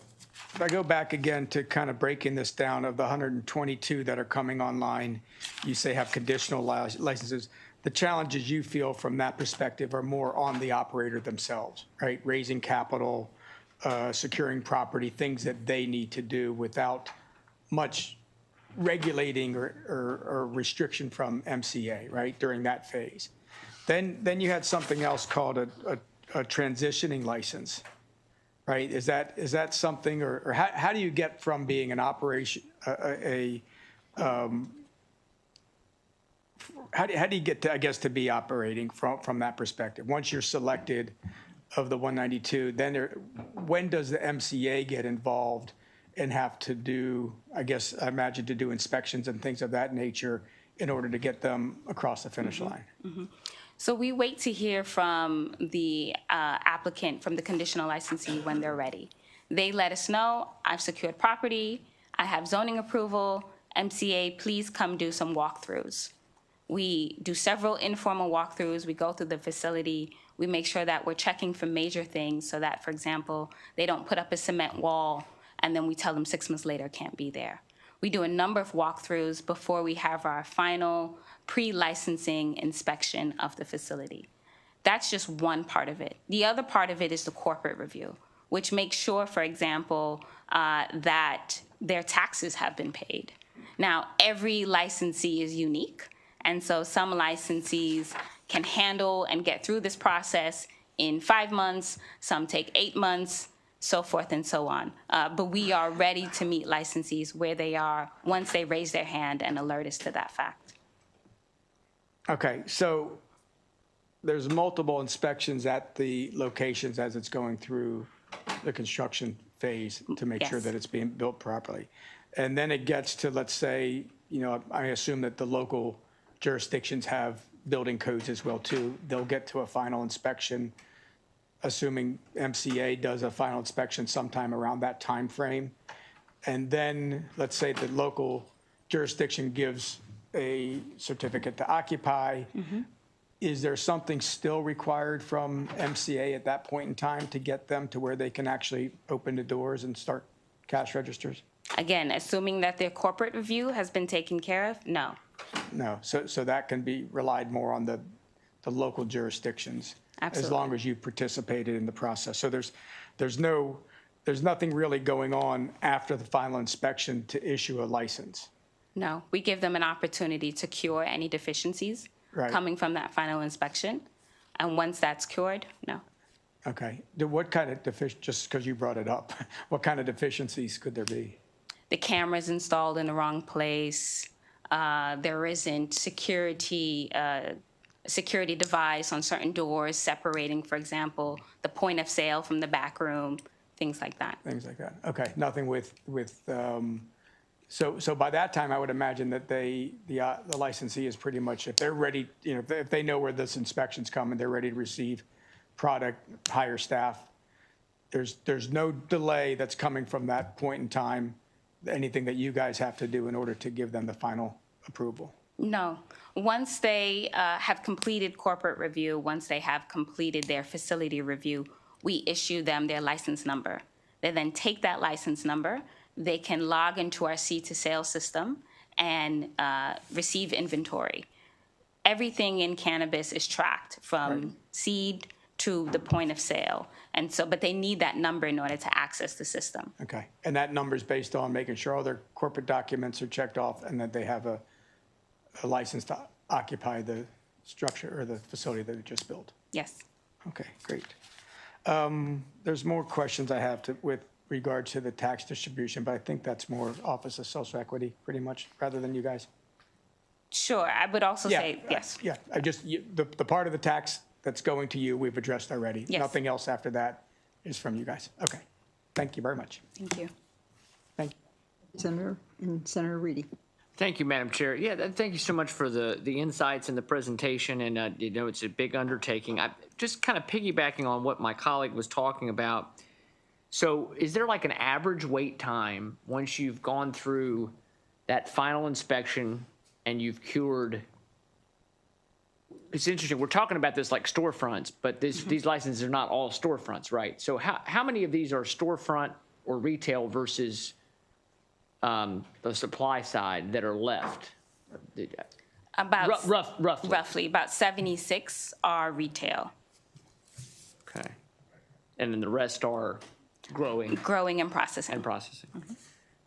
if I go back again to kind of breaking this down, of the 122 that are coming online, you say have conditional licenses. The challenges you feel from that perspective are more on the operator themselves, right? Raising capital, securing property, things that they need to do without much regulating or restriction from MCA, right, during that phase. Then you had something else called a transitioning license, right? Is that something, or how do you get from being an operation, how do you get to, I guess, to be operating from that perspective? Once you're selected of the 192, then when does the MCA get involved and have to do, I guess, I imagine to do inspections and things of that nature in order to get them across the finish line? So we wait to hear from the applicant, from the conditional licensee when they're ready. They let us know, I've secured property, I have zoning approval, MCA, please come do some walkthroughs. We do several informal walkthroughs. We go through the facility. We make sure that we're checking for major things so that, for example, they don't put up a cement wall and then we tell them 6 months later can't be there. We do a number of walkthroughs before we have our final pre-licensing inspection of the facility. That's just one part of it. The other part of it is the corporate review, which makes sure, for example, that their taxes have been paid. Now, every licensee is unique, and so some licensees can handle and get through this process in 5 months, some take 8 months, so forth and so on. But we are ready to meet licensees where they are once they raise their hand and alert us to that fact. Okay, so there's multiple inspections at the locations as it's going through the construction phase to make sure Yes. that it's being built properly. And then it gets to, let's say, I assume that the local jurisdictions have building codes as well, too. They'll get to a final inspection, assuming MCA does a final inspection sometime around that time frame. And then, let's say the local jurisdiction gives a certificate to occupy. Is there something still required from MCA at that point in time to get them to where they can actually open the doors and start cash registers? Again, assuming that their corporate review has been taken care of, no. No, so that can be relied more on the local jurisdictions. As Absolutely. long as you participated in the process. So there's nothing really going on after the final inspection to issue a license. No, we give them an opportunity to cure any deficiencies Right. coming from that final inspection. And once that's cured, no. Okay. What kind of just because you brought it up, what kind of deficiencies could there be? The camera's installed in the wrong place. There isn't security device on certain doors separating, for example, the point of sale from the back room, things like that. Things like that. Okay, nothing with so by that time, I would imagine that the licensee is pretty much, if they're ready, if they know where this inspection's coming, they're ready to receive product, hire staff. There's no delay that's coming from that point in time, anything that you guys have to do in order to give them the final approval. No. Once they have completed corporate review, once they have completed their facility review, we issue them their license number. They then take that license number, they can log into our seed to sale system and receive inventory. Everything in cannabis is tracked from seed to the point of sale. And so, but they need that number in order to access the system. Okay. And that number is based on making sure all their corporate documents are checked off and that they have a license to occupy the structure or the facility that they just built. Yes. Okay, great. There's more questions I have with regard to the tax distribution, but I think that's more Office of Social Equity, pretty much, rather than you guys. Sure, I would also say, yes. Yeah, the part of the tax that's going to you, we've addressed already. Yes. Nothing else after that is from you guys. Okay, thank you very much. Thank you. Thank you. Senator Reedy. Thank you, Madam Chair. Yeah, thank you so much for the insights and the presentation. And, it's a big undertaking. I just kind of piggybacking on what my colleague was talking about. So is there like an average wait time once you've gone through that final inspection and you've cured? It's interesting. We're talking about this like storefronts, but these licenses are not all storefronts, right? So how many of these are storefront or retail versus the supply side that are left? About Roughly. roughly about 76 are retail. Okay. And then the rest are growing Growing and processing. and processing.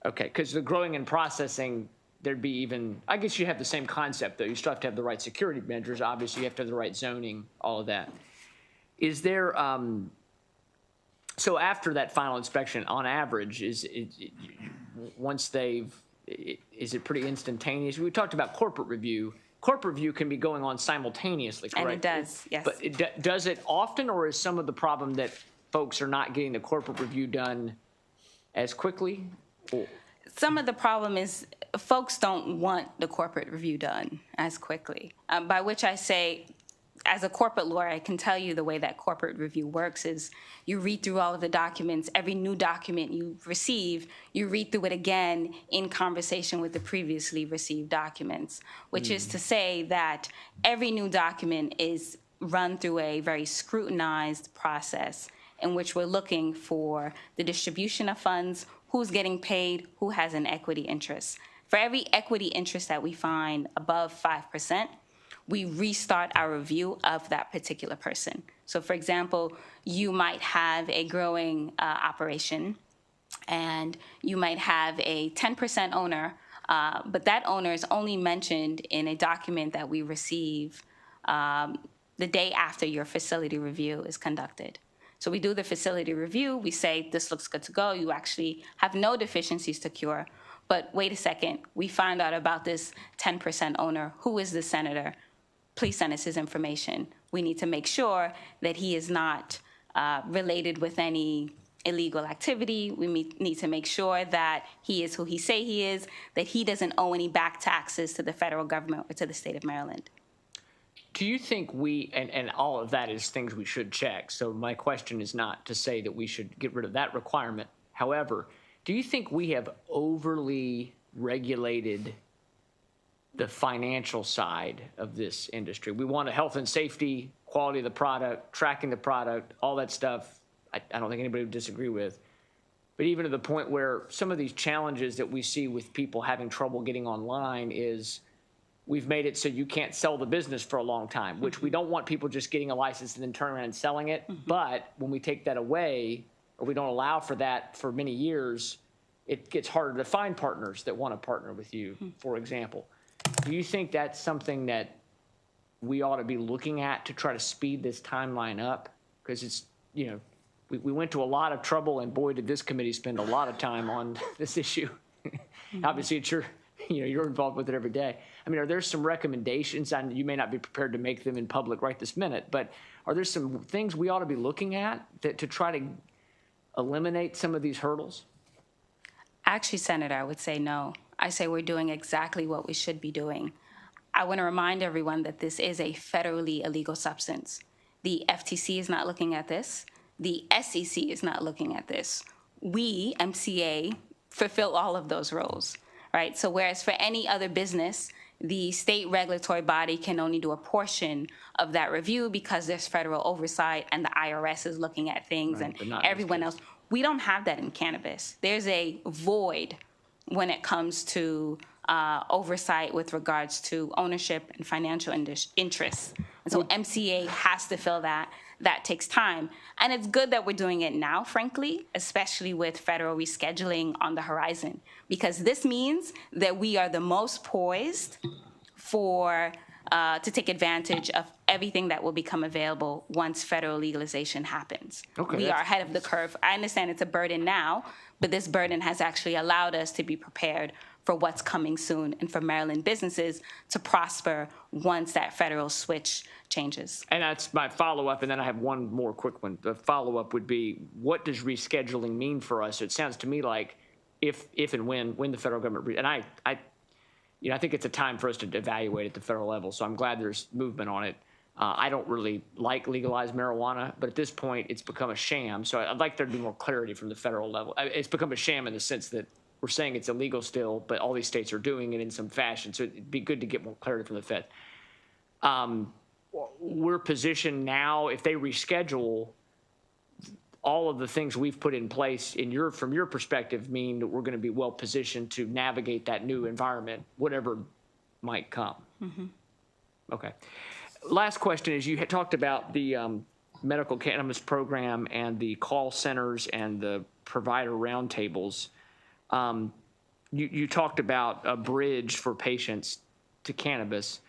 Okay, because the growing and processing, there'd be even, I guess you have the same concept, though. You still have to have the right security measures. Obviously, you have to have the right zoning, all of that. Is there, so after that final inspection, on average, once they've, is it pretty instantaneous? We talked about corporate review. Corporate review can be going on simultaneously, correct? And it does, yes. But does it often, or is some of the problem that folks are not getting the corporate review done as quickly? Some of the problem is folks don't want the corporate review done as quickly, by which I say, as a corporate lawyer, I can tell you the way that corporate review works is you read through all of the documents. Every new document you receive, you read through it again in conversation with the previously received documents, which is to say that every new document is run through a very scrutinized process in which we're looking for the distribution of funds, who's getting paid, who has an equity interest. For every equity interest that we find above 5%, we restart our review of that particular person. So for example, you might have a growing operation and you might have a 10% owner, but that owner is only mentioned in a document that we receive the day after your facility review is conducted. So we do the facility review, we say this looks good to go, you actually have no deficiencies to cure, but wait a second, we find out about this 10% owner, who is the senator? Please send us his information. We need to make sure that he is not related with any illegal activity. We need to make sure that he is who he say he is, that he doesn't owe any back taxes to the federal government or to the state of Maryland. Do you think and all of that is things we should check, so my question is not to say that we should get rid of that requirement. However, do you think we have overly regulated the financial side of this industry? We want a health and safety, quality of the product, tracking the product, all that stuff. I don't think anybody would disagree with. But even to the point where some of these challenges that we see with people having trouble getting online is we've made it so you can't sell the business for a long time, which we don't want people just getting a license and then turning around and selling it. But when we take that away, or we don't allow for that for many years, it gets harder to find partners that want to partner with you, for example. Do you think that's something that we ought to be looking at to try to speed this timeline up? Because it's, we went to a lot of trouble, and boy, did this committee spend a lot of time on this issue. Obviously, it's you're involved with it every day. I mean, are there some recommendations, and you may not be prepared to make them in public right this minute, but are there some things we ought to be looking at to try to eliminate some of these hurdles? Actually, Senator, I would say no. I say we're doing exactly what we should be doing. I want to remind everyone that this is a federally illegal substance. The FTC is not looking at this. The SEC is not looking at this. We, MCA, fulfill all of those roles, right? So whereas for any other business, the state regulatory body can only do a portion of that review because there's federal oversight and the IRS is looking at things and everyone else. We don't have that in cannabis. There's a void when it comes to oversight with regards to ownership and financial interests. And so MCA has to fill that. That takes time. And it's good that we're doing it now, frankly, especially with federal rescheduling on the horizon, because this means that we are the most poised for to take advantage of everything that will become available once federal legalization happens. Okay, We that's- are ahead of the curve. I understand it's a burden now, but this burden has actually allowed us to be prepared for what's coming soon and for Maryland businesses to prosper once that federal switch changes. And that's my follow-up, and then I have one more quick one. The follow-up would be, what does rescheduling mean for us? It sounds to me like if and when the federal government, and I think it's a time for us to evaluate at the federal level, so I'm glad there's movement on it. I don't really like legalized marijuana, but at this point, it's become a sham, so I'd like there to be more clarity from the federal level. It's become a sham in the sense that we're saying it's illegal still, but all these states are doing it in some fashion, so it'd be good to get more clarity from the Fed. We're positioned now, if they reschedule, all of the things we've put in place from your perspective mean that we're going to be well positioned to navigate that new environment, whatever might come. Okay. Last question is, you had talked about the medical cannabis program and the call centers and the provider roundtables. You talked about a bridge for patients to cannabis.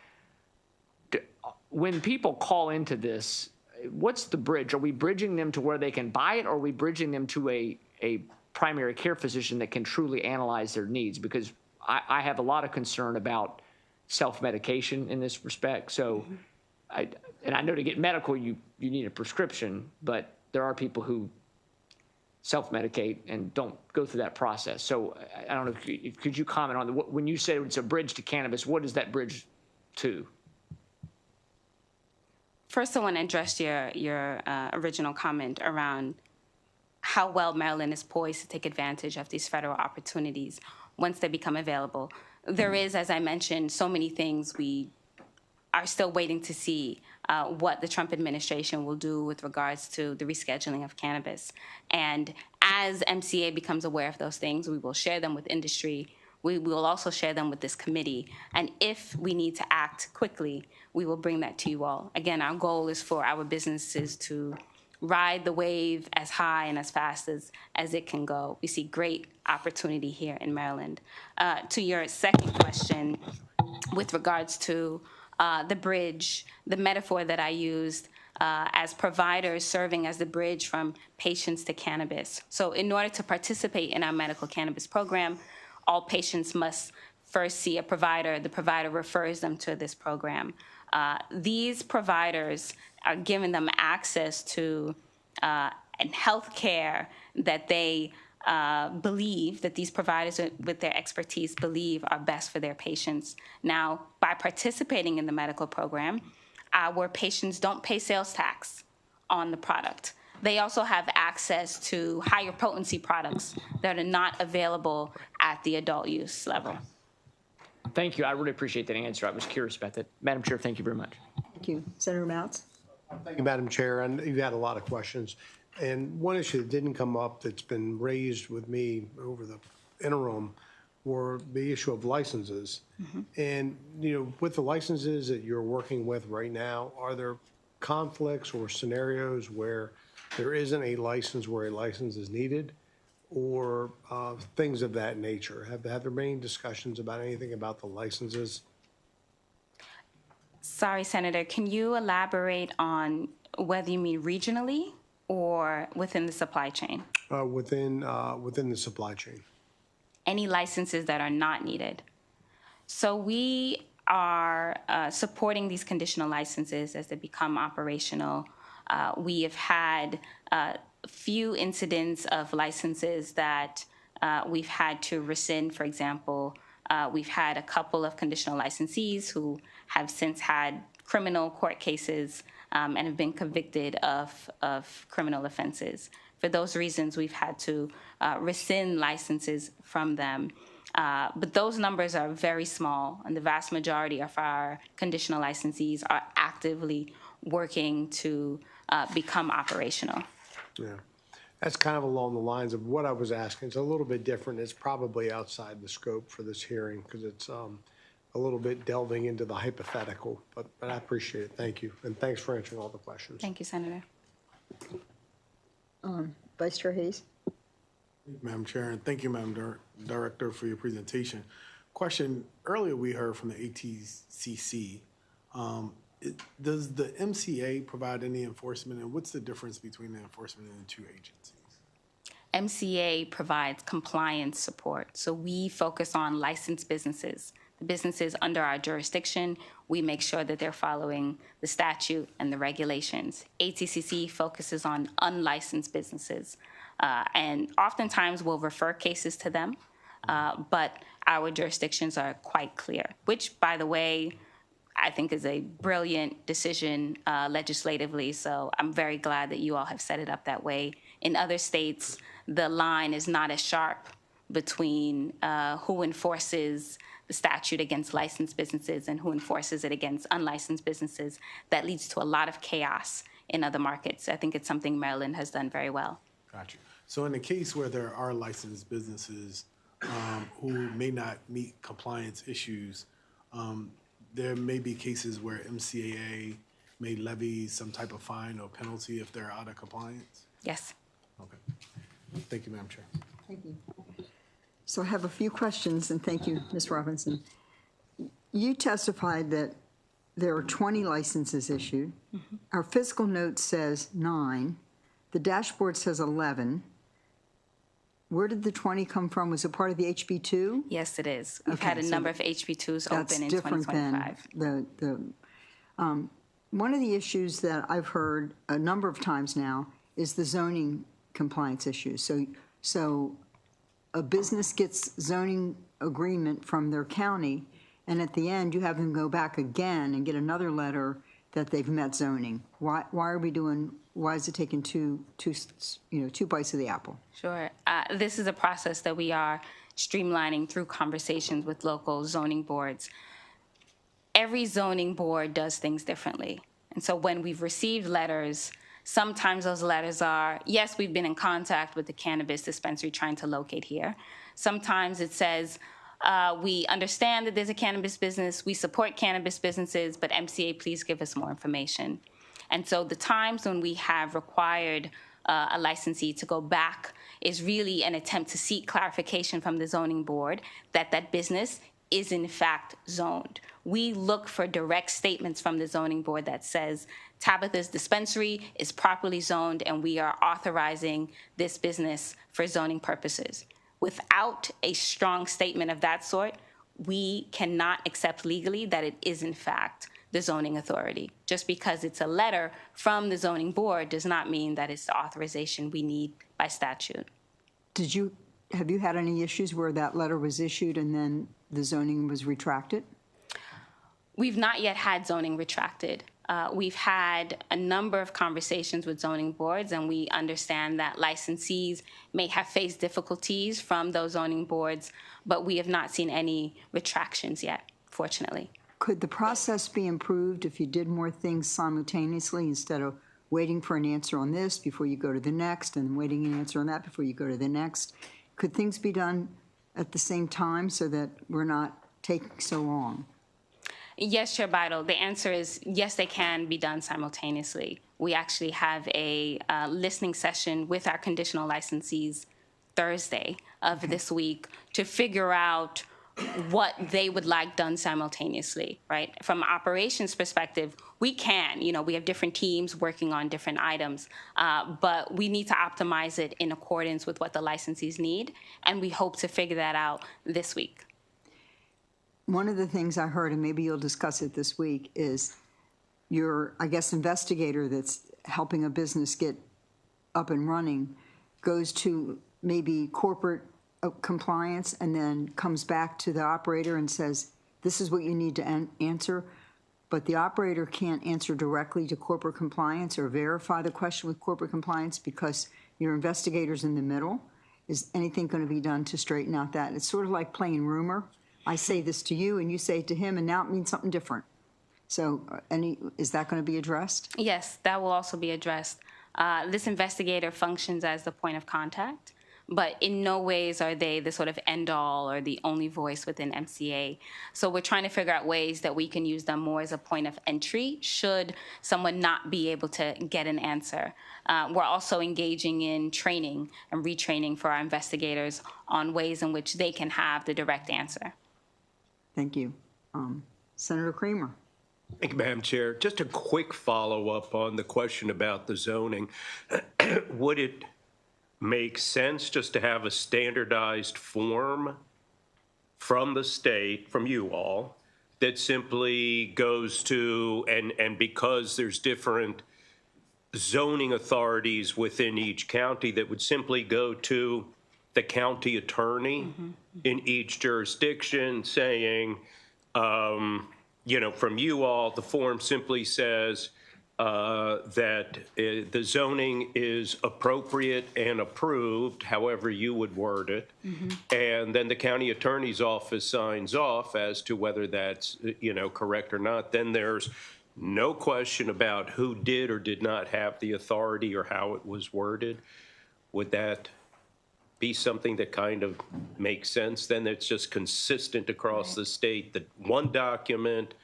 When people call into this, what's the bridge? Are we bridging them to where they can buy it, or are we bridging them to a primary care physician that can truly analyze their needs? Because I have a lot of concern about self-medication in this respect. So, I know to get medical, you need a prescription, but there are people who self-medicate and don't go through that process. So I don't know, could you comment on when you say it's a bridge to cannabis, what is that bridge to? First, I want to address your original comment around how well Maryland is poised to take advantage of these federal opportunities once they become available. There is, as I mentioned, so many things we are still waiting to see what the Trump administration will do with regards to the rescheduling of cannabis. And as MCA becomes aware of those things, we will share them with industry. We will also share them with this committee. And if we need to act quickly, we will bring that to you all. Again, our goal is for our businesses to ride the wave as high and as fast as it can go. We see great opportunity here in Maryland. To your second question, with regards to the bridge, the metaphor that I used as providers serving as the bridge from patients to cannabis. So in order to participate in our medical cannabis program, all patients must first see a provider. The provider refers them to this program. These providers are giving them access to health care that they believe, that these providers with their expertise believe are best for their patients. Now, by participating in the medical program, our patients don't pay sales tax on the product. They also have access to higher potency products that are not available at the adult use level. Thank you. I really appreciate that answer. I was curious about that. Madam Chair, thank you very much. Thank you. Senator Mounts? Thank you, Madam Chair, and you've had a lot of questions. And one issue that didn't come up that's been raised with me over the interim were the issue of licenses. And, with the licenses that you're working with right now, are there conflicts or scenarios where there isn't a license where a license is needed, or things of that nature? Have there been any discussions about anything about the licenses? Sorry, Senator, can you elaborate on whether you mean regionally or within the supply chain? Within the supply chain. Any licenses that are not needed. So we are supporting these conditional licenses as they become operational. We have had few incidents of licenses that we've had to rescind. For example, we've had a couple of conditional licensees who have since had criminal court cases and have been convicted of criminal offenses. For those reasons, we've had to rescind licenses from them. But those numbers are very small, and the vast majority of our conditional licensees are actively working to become operational. Yeah. That's kind of along the lines of what I was asking. It's a little bit different. It's probably outside the scope for this hearing because it's a little bit delving into the hypothetical, but I appreciate it. Thank you. And thanks for answering all the questions. Thank you, Senator. Vice Chair Hayes? Madam Chair, and thank you, Madam Director, for your presentation. Question, earlier we heard from the ATCC. Does the MCA provide any enforcement, and what's the difference between the enforcement and the two agencies? MCA provides compliance support. So we focus on licensed businesses. The businesses under our jurisdiction, we make sure that they're following the statute and the regulations. ATCC focuses on unlicensed businesses, and oftentimes we'll refer cases to them, but our jurisdictions are quite clear, which, by the way, I think is a brilliant decision legislatively. So I'm very glad that you all have set it up that way. In other states, the line is not as sharp between who enforces the statute against licensed businesses and who enforces it against unlicensed businesses. That leads to a lot of chaos in other markets. I think it's something Maryland has done very well. Got you. So in the case where there are licensed businesses who may not meet compliance issues, there may be cases where MCAA may levy some type of fine or penalty if they're out of compliance? Yes. Okay. Thank you, Madam Chair. Thank you. So I have a few questions, and thank you, Ms. Robinson. You testified that there are 20 licenses issued. Mm-hmm. Our fiscal note says 9. The dashboard says 11. Where did the 20 come from? Was it part of the HB2? Yes, it is. We've Okay, had a so number of HB2s That's open in different 2025. than one of the issues that I've heard a number of times now is the zoning compliance issues. So a business gets zoning agreement from their county, and at the end, you have them go back again and get another letter that they've met zoning. Why is it taking two bites of the apple? Sure. This is a process that we are streamlining through conversations with local zoning boards. Every zoning board does things differently. And so when we've received letters, sometimes those letters are, yes, we've been in contact with the cannabis dispensary trying to locate here. Sometimes it says, we understand that there's a cannabis business, we support cannabis businesses, but MCA, please give us more information. And so the times when we have required a licensee to go back is really an attempt to seek clarification from the zoning board that that business is in fact zoned. We look for direct statements from the zoning board that says Tabitha's dispensary is properly zoned and we are authorizing this business for zoning purposes. Without a strong statement of that sort, we cannot accept legally that it is in fact the zoning authority. Just because it's a letter from the zoning board does not mean that it's the authorization we need by statute. Have you had any issues where that letter was issued and then the zoning was retracted? We've not yet had zoning retracted. We've had a number of conversations with zoning boards, and we understand that licensees may have faced difficulties from those zoning boards, but we have not seen any retractions yet, fortunately. Could the process be improved if you did more things simultaneously instead of waiting for an answer on this before you go to the next and waiting an answer on that before you go to the next? Could things be done at the same time so that we're not taking so long? Yes, Chair Bidle, the answer is yes, they can be done simultaneously. We actually have a listening session with our conditional licensees Thursday of this week to figure out what they would like done simultaneously, right? From an operations perspective, we can, we have different teams working on different items, but we need to optimize it in accordance with what the licensees need, and we hope to figure that out this week. One of the things I heard, and maybe you'll discuss it this week, is your, investigator that's helping a business get up and running goes to maybe corporate compliance and then comes back to the operator and says, this is what you need to answer, but the operator can't answer directly to corporate compliance or verify the question with corporate compliance because your investigator's in the middle. Is anything going to be done to straighten out that? It's sort of like playing rumor. I say this to you and you say it to him, and now it means something different. So is that going to be addressed? Yes, that will also be addressed. This investigator functions as the point of contact, but in no ways are they the sort of end-all or the only voice within MCA. So we're trying to figure out ways that we can use them more as a point of entry should someone not be able to get an answer. We're also engaging in training and retraining for our investigators on ways in which they can have the direct answer. Thank you. Senator Kramer. Thank you, Madam Chair. Just a quick follow-up on the question about the zoning. Would it make sense just to have a standardized form from the state, from you all, that simply goes to, and because there's different zoning authorities within each county, that would simply go to the county attorney in each jurisdiction saying, you know, from you all, the form simply says that the zoning is appropriate and approved, however you would word it, and then the county attorney's office signs off as to whether that's, you know, correct or not. Then there's no question about who did or did not have the authority or how it was worded. Would that be something that kind of makes sense? Then it's just consistent across the state that one document,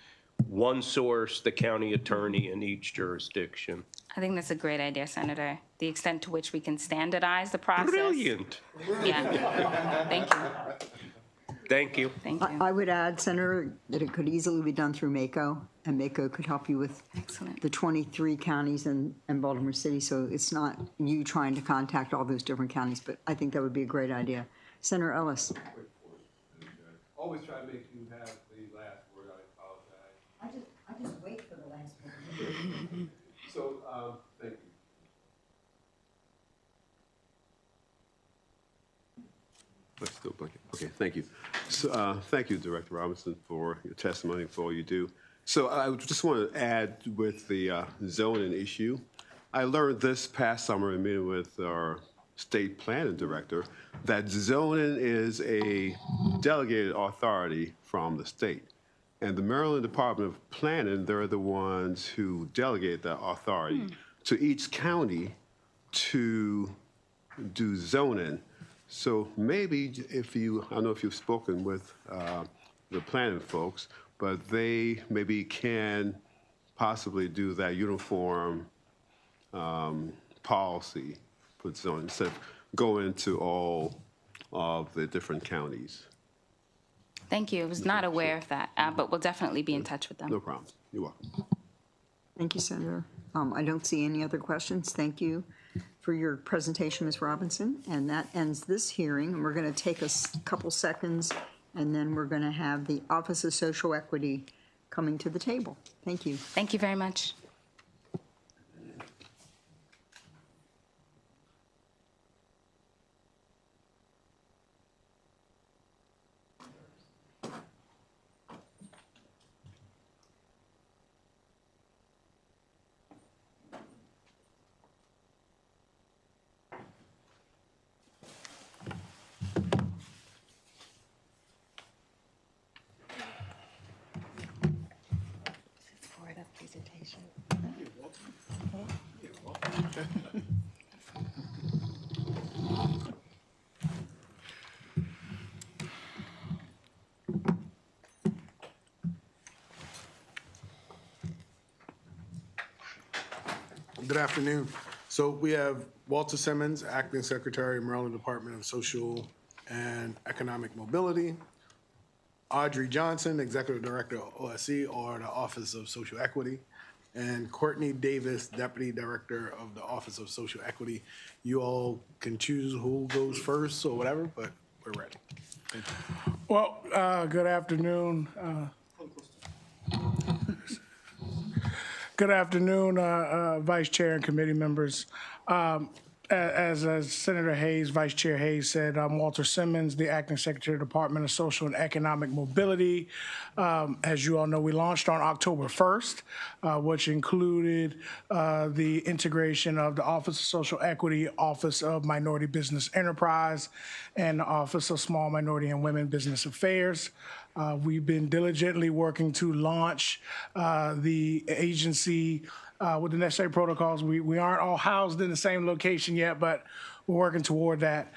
one source, the county attorney in each jurisdiction. I think that's a great idea, Senator. The extent to which we can standardize the process. Brilliant. Yeah. Thank you. Thank you. Thank you. I would add, Senator, that it could easily be done through MACO, and MACO could help you with Excellent. the 23 counties and Baltimore City, so it's not you trying to contact all those different counties, but I think that would be a great idea. Senator Ellis. Always try to make you have the last word. I apologize. I just wait for the last one. So, thank you. Let's still blank it. Okay, thank you. So, thank you, Director Robinson, for your testimony, for all you do. So I just want to add with the zoning issue. I learned this past summer in meeting with our state planning director that zoning is a delegated authority from the state. And the Maryland Department of Planning, they're the ones who delegate that authority to each county to do zoning. So maybe if you, I don't know if you've spoken with the planning folks, but they maybe can possibly do that uniform policy for zoning instead of going to all of the different counties. Thank you. I was not aware of that, but we'll definitely be in touch with them. No problem. You're welcome. Thank you, Senator. I don't see any other questions. Thank you for your presentation, Ms. Robinson. And that ends this hearing. And we're going to take a couple seconds, and then we're going to have the Office of Social Equity coming to the table. Thank you. Thank you very much. Good afternoon. So we have Walter Simmons, Acting Secretary, Maryland Department of Social and Economic Mobility. Audrey Johnson, Executive Director of OSC, or the Office of Social Equity. And Courtney Davis, Deputy Director of the Office of Social Equity. You all can choose who goes first or whatever, but we're ready. Well, good afternoon. Good afternoon, Vice Chair and committee members. As Senator Hayes, Vice Chair Hayes said, I'm Walter Simmons, the Acting Secretary of the Department of Social and Economic Mobility. As you all know, we launched on October 1st, which included the integration of the Office of Social Equity, Office of Minority Business Enterprise, and the Office of Small Minority and Women Business Affairs. We've been diligently working to launch the agency with the necessary protocols. We aren't all housed in the same location yet, but we're working toward that.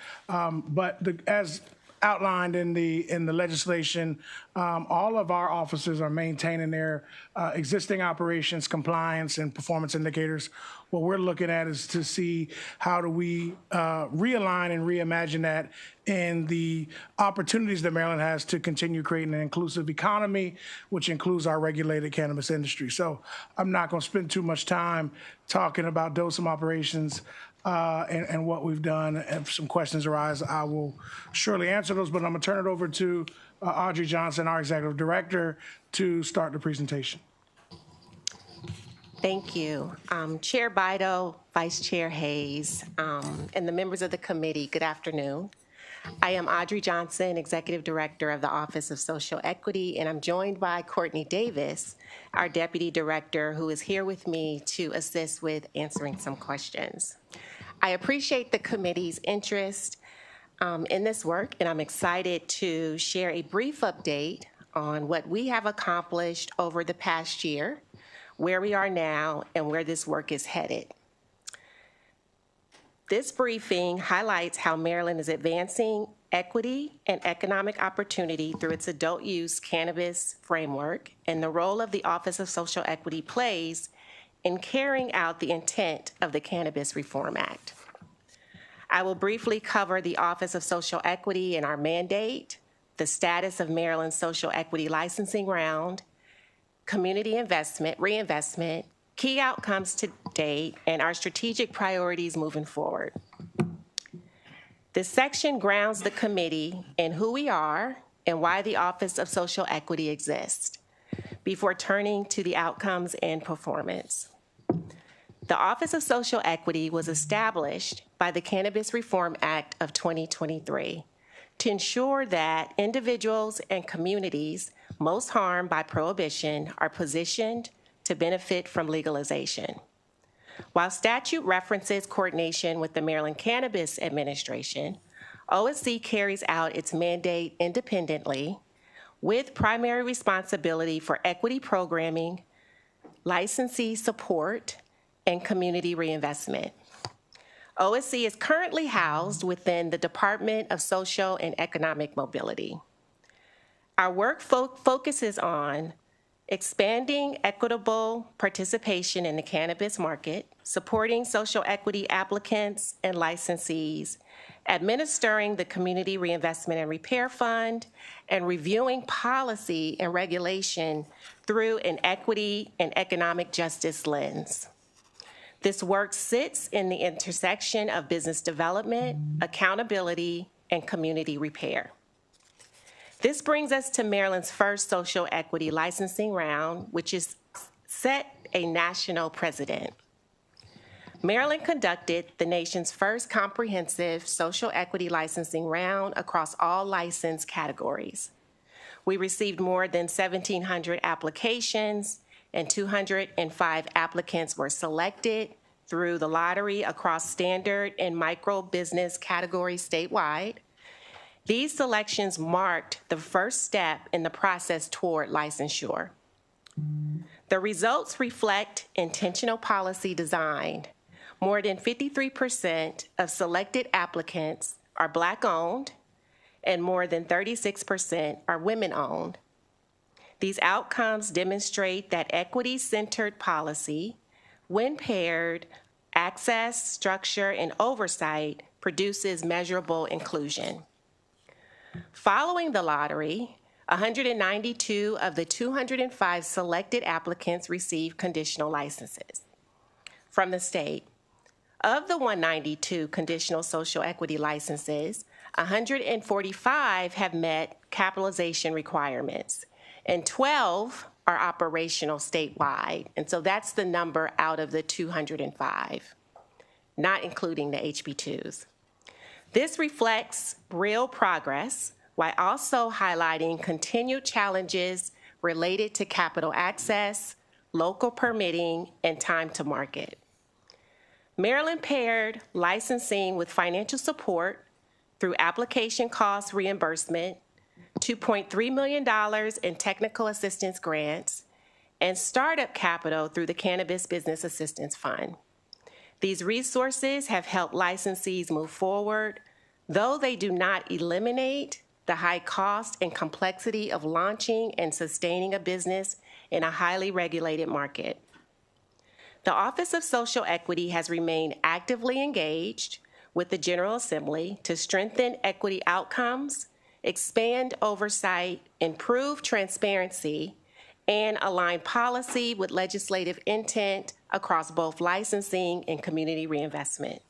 As outlined in the legislation, all of our officers are maintaining their existing operations, compliance, and performance indicators. What we're looking at is to see how do we realign and reimagine that in the opportunities that Maryland has to continue creating an inclusive economy, which includes our regulated cannabis industry. So I'm not going to spend too much time talking about DOSIM operations and what we've done. If some questions arise, I will surely answer those, but I'm going to turn it over to Audrey Johnson, our Executive Director, to start the presentation. Thank you. Chair Bido, Vice Chair Hayes, and the members of the committee, good afternoon. I am Audrey Johnson, Executive Director of the Office of Social Equity, and I'm joined by Courtney Davis, our Deputy Director, who is here with me to assist with answering some questions. I appreciate the committee's interest in this work, and I'm excited to share a brief update on what we have accomplished over the past year, where we are now, and where this work is headed. This briefing highlights how Maryland is advancing equity and economic opportunity through its adult use cannabis framework and the role of the Office of Social Equity plays in carrying out the intent of the Cannabis Reform Act. I will briefly cover the Office of Social Equity and our mandate, the status of Maryland's social equity licensing round, community reinvestment, key outcomes to date, and our strategic priorities moving forward. This section grounds the committee in who we are and why the Office of Social Equity exists, before turning to the outcomes and performance. The Office of Social Equity was established by the Cannabis Reform Act of 2023 to ensure that individuals and communities most harmed by prohibition are positioned to benefit from legalization. While statute references coordination with the Maryland Cannabis Administration, OSC carries out its mandate independently with primary responsibility for equity programming, licensee support, and community reinvestment. OSC is currently housed within the Department of Social and Economic Mobility. Our work focuses on expanding equitable participation in the cannabis market, supporting social equity applicants and licensees, administering the Community Reinvestment and Repair Fund, and reviewing policy and regulation through an equity and economic justice lens. This work sits in the intersection of business development, accountability, and community repair. This brings us to Maryland's first social equity licensing round, which has set a national precedent. Maryland conducted the nation's first comprehensive social equity licensing round across all license categories. We received more than 1,700 applications, and 205 applicants were selected through the lottery across standard and micro business categories statewide. These selections marked the first step in the process toward licensure. The results reflect intentional policy design. More than 53% of selected applicants are Black-owned, and more than 36% are women-owned. These outcomes demonstrate that equity-centered policy, when paired, access, structure, and oversight, produces measurable inclusion. Following the lottery, 192 of the 205 selected applicants received conditional licenses from the state. Of the 192 conditional social equity licenses, 145 have met capitalization requirements, and 12 are operational statewide. And so that's the number out of the 205, not including the HB2s. This reflects real progress while also highlighting continued challenges related to capital access, local permitting, and time to market. Maryland paired licensing with financial support through application cost reimbursement, $2.3 million in technical assistance grants, and startup capital through the Cannabis Business Assistance Fund. These resources have helped licensees move forward, though they do not eliminate the high cost and complexity of launching and sustaining a business in a highly regulated market. The Office of Social Equity has remained actively engaged with the General Assembly to strengthen equity outcomes, expand oversight, improve transparency, and align policy with legislative intent across both licensing and community reinvestment.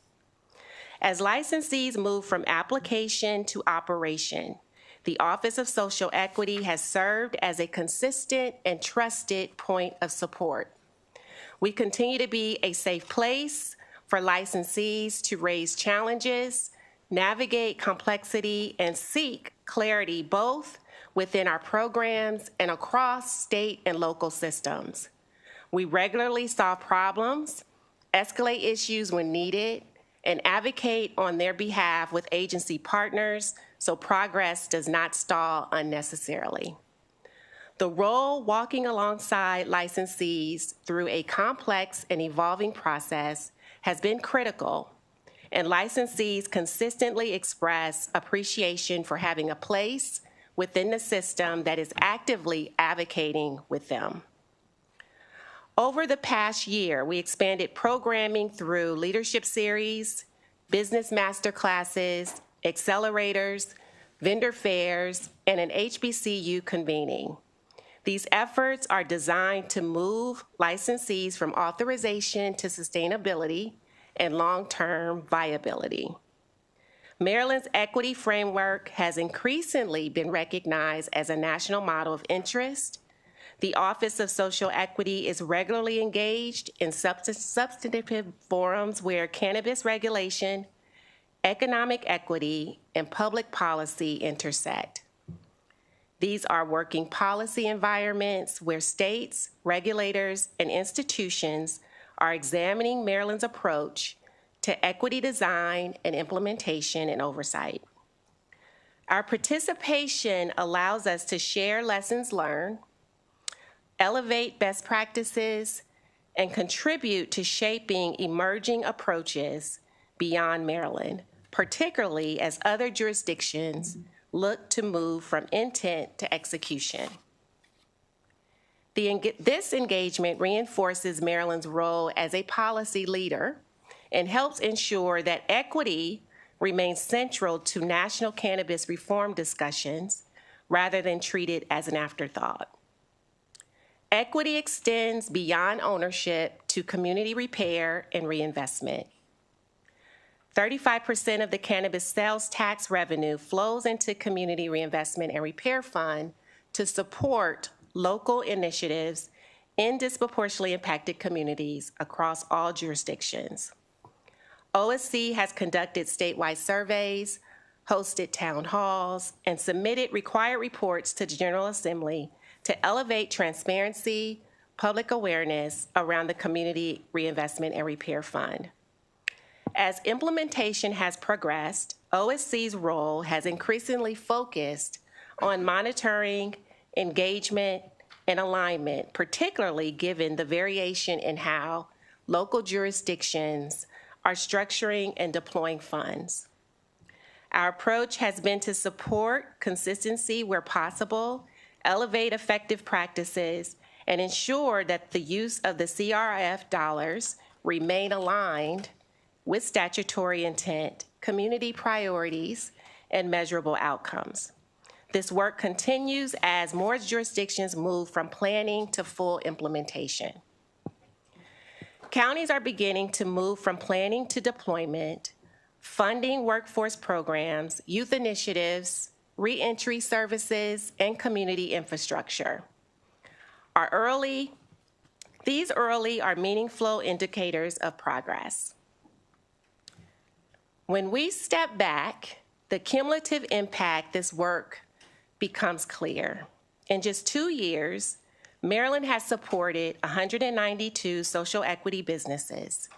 As licensees move from application to operation, the Office of Social Equity has served as a consistent and trusted point of support. We continue to be a safe place for licensees to raise challenges, navigate complexity, and seek clarity both within our programs and across state and local systems. We regularly solve problems, escalate issues when needed, and advocate on their behalf with agency partners so progress does not stall unnecessarily. The role walking alongside licensees through a complex and evolving process has been critical, and licensees consistently express appreciation for having a place within the system that is actively advocating with them. Over the past year, we expanded programming through leadership series, business masterclasses, accelerators, vendor fairs, and an HBCU convening. These efforts are designed to move licensees from authorization to sustainability and long-term viability. Maryland's equity framework has increasingly been recognized as a national model of interest. The Office of Social Equity is regularly engaged in substantive forums where cannabis regulation, economic equity, and public policy intersect. These are working policy environments where states, regulators, and institutions are examining Maryland's approach to equity design and implementation and oversight. Our participation allows us to share lessons learned, elevate best practices, and contribute to shaping emerging approaches beyond Maryland, particularly as other jurisdictions look to move from intent to execution. This engagement reinforces Maryland's role as a policy leader and helps ensure that equity remains central to national cannabis reform discussions rather than treated as an afterthought. Equity extends beyond ownership to community repair and reinvestment. 35% of the cannabis sales tax revenue flows into Community Reinvestment and Repair Fund to support local initiatives in disproportionately impacted communities across all jurisdictions. OSC has conducted statewide surveys, hosted town halls, and submitted required reports to the General Assembly to elevate transparency, public awareness around the Community Reinvestment and Repair Fund. As implementation has progressed, OSC's role has increasingly focused on monitoring, engagement, and alignment, particularly given the variation in how local jurisdictions are structuring and deploying funds. Our approach has been to support consistency where possible, elevate effective practices, and ensure that the use of the CRF dollars remain aligned with statutory intent, community priorities, and measurable outcomes. This work continues as more jurisdictions move from planning to full implementation. Counties are beginning to move from planning to deployment, funding workforce programs, youth initiatives, reentry services, and community infrastructure. These early are meaningful indicators of progress. When we step back, the cumulative impact this work becomes clear. In just 2 years, Maryland has supported 192 social equity businesses,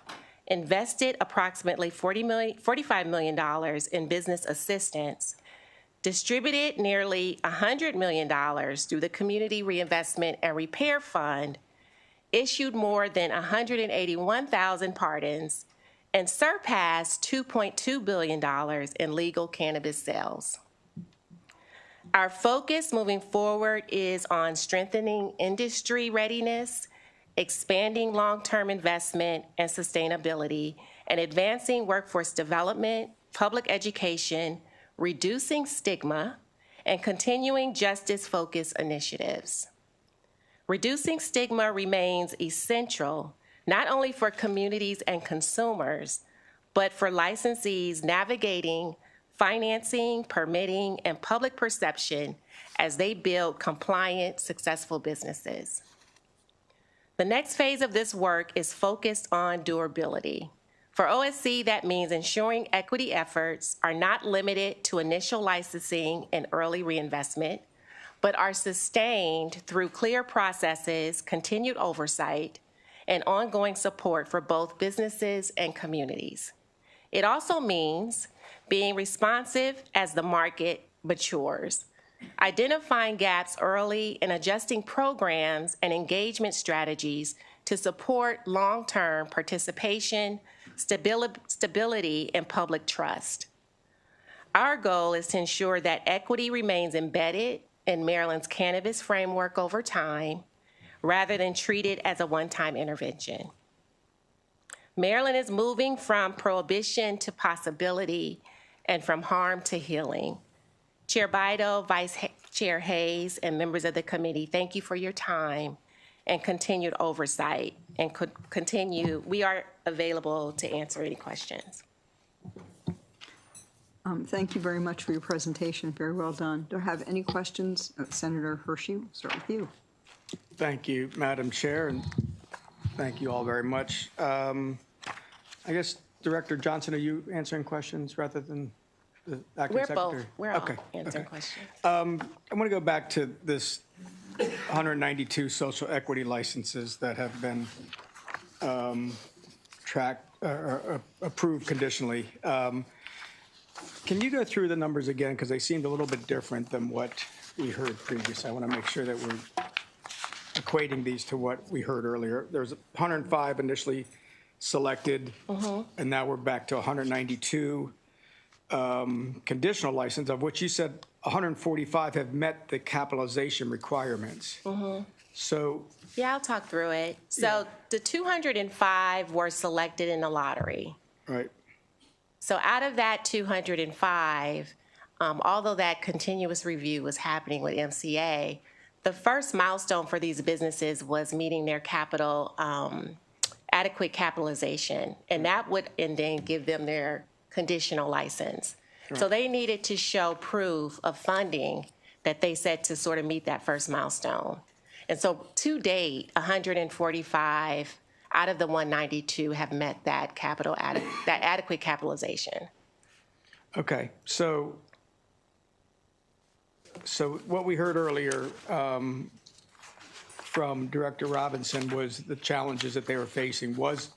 invested approximately $45 million in business assistance, distributed nearly $100 million through the Community Reinvestment and Repair Fund, issued more than 181,000 pardons, and surpassed $2.2 billion in legal cannabis sales. Our focus moving forward is on strengthening industry readiness, expanding long-term investment and sustainability, and advancing workforce development, public education, reducing stigma, and continuing justice-focused initiatives. Reducing stigma remains essential, not only for communities and consumers, but for licensees navigating financing, permitting, and public perception as they build compliant, successful businesses. The next phase of this work is focused on durability. For OSC, that means ensuring equity efforts are not limited to initial licensing and early reinvestment, but are sustained through clear processes, continued oversight, and ongoing support for both businesses and communities. It also means being responsive as the market matures, identifying gaps early and adjusting programs and engagement strategies to support long-term participation, stability, and public trust. Our goal is to ensure that equity remains embedded in Maryland's cannabis framework over time, rather than treated as a one-time intervention. Maryland is moving from prohibition to possibility and from harm to healing. Chair Bido, Vice Chair Hayes, and members of the committee, thank you for your time and continued oversight, and we are available to answer any questions. Thank you very much for your presentation. Very well done. Do I have any questions? Senator Hershey, we'll start with you. Thank you, Madam Chair, and thank you all very much. I guess, Director Johnson, are you answering questions rather than the acting We're secretary? both. We're all answering questions. I want to go back to this 192 social equity licenses that have been approved conditionally. Can you go through the numbers again, because they seemed a little bit different than what we heard previously? I want to make sure that we're equating these to what we heard earlier. There's 105 initially selected, and now we're back to 192 conditional license, of which you said 145 have met the capitalization requirements. So yeah, I'll talk through it. So the 205 were selected in the lottery. Right. So out of that 205, although that continuous review was happening with MCA, the first milestone for these businesses was meeting their capital, adequate capitalization, and that would then give them their conditional license. Right. So they needed to show proof of funding that they said to sort of meet that first milestone. And so to date, 145 out of the 192 have met that that adequate capitalization. Okay, so what we heard earlier from Director Robinson was the challenges that they were facing was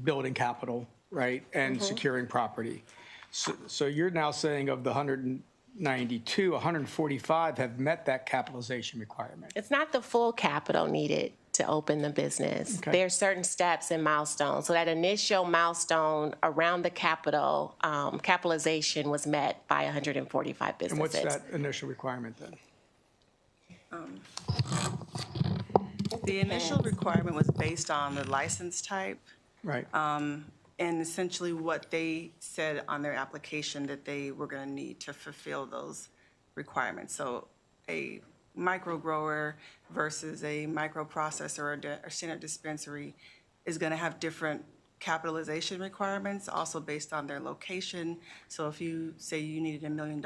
building capital, right, and securing property. So you're now saying of the 192, 145 have met that capitalization requirement. It's not the full capital needed to open the business. Okay. There are certain steps and milestones. So that initial milestone around the capital, capitalization was met by 145 businesses. And what's that initial requirement then? The initial requirement was based on the license type. Right. And essentially what they said on their application that they were going to need to fulfill those requirements. So a micro grower versus a microprocessor or a standard dispensary is going to have different capitalization requirements, also based on their location. So if you say you needed $1 million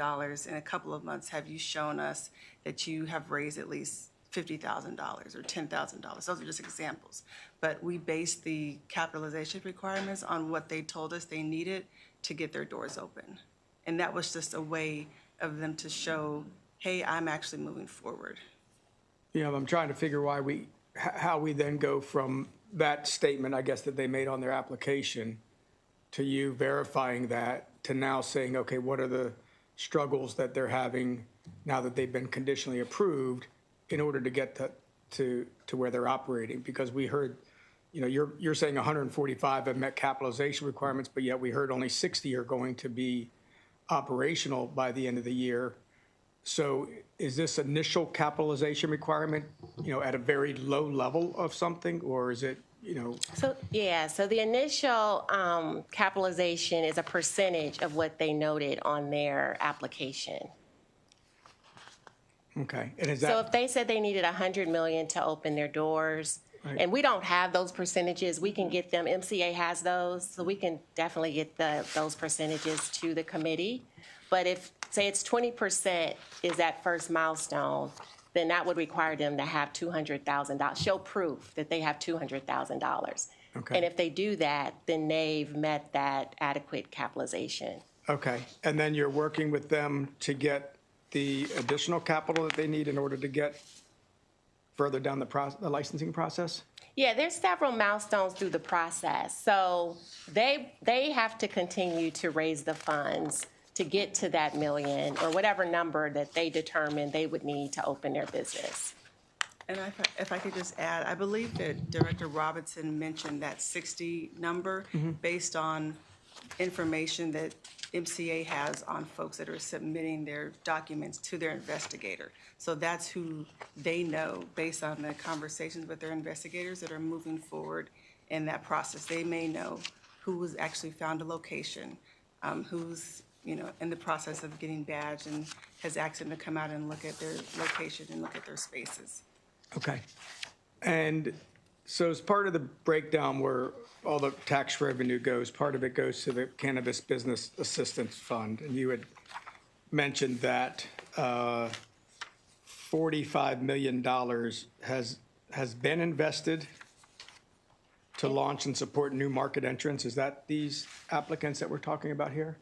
in a couple of months, have you shown us that you have raised at least $50,000 or $10,000? Those are just examples. But we based the capitalization requirements on what they told us they needed to get their doors open. And that was just a way of them to show, hey, I'm actually moving forward. Yeah, I'm trying to figure how we then go from that statement, I guess, that they made on their application to you verifying that to now saying, okay, what are the struggles that they're having now that they've been conditionally approved in order to get to where they're operating? Because we heard, you're saying 145 have met capitalization requirements, but yet we heard only 60 are going to be operational by the end of the year. So is this initial capitalization requirement, at a very low level of something, or is it, So the initial capitalization is a percentage of what they noted on their application. Okay, and is So that, if they said they needed 100 million to open their doors, and we don't have those percentages, we can get them, MCA has those, so we can definitely get those percentages to the committee. But if, say it's 20% is that first milestone, then that would require them to have $200,000, show proof that they have $200,000. Okay. And if they do that, then they've met that adequate capitalization. okay, and then you're working with them to get the additional capital that they need in order to get further down the licensing process? Yeah, there's several milestones through the process. So they have to continue to raise the funds to get to that million or whatever number that they determine they would need to open their business. And if I could just add, I believe that Director Robinson mentioned that 60 number based on information that MCA has on folks that are submitting their documents to their investigator. So that's who they know based on the conversations with their investigators that are moving forward in that process. They may know who was actually found a location, who's in the process of getting badged and has asked them to come out and look at their location and look at their spaces. Okay. And so as part of the breakdown where all the tax revenue goes, part of it goes to the Cannabis Business Assistance Fund. And you had mentioned that $45 million has been invested to launch and support new market entrants. Is that these applicants that we're talking about here?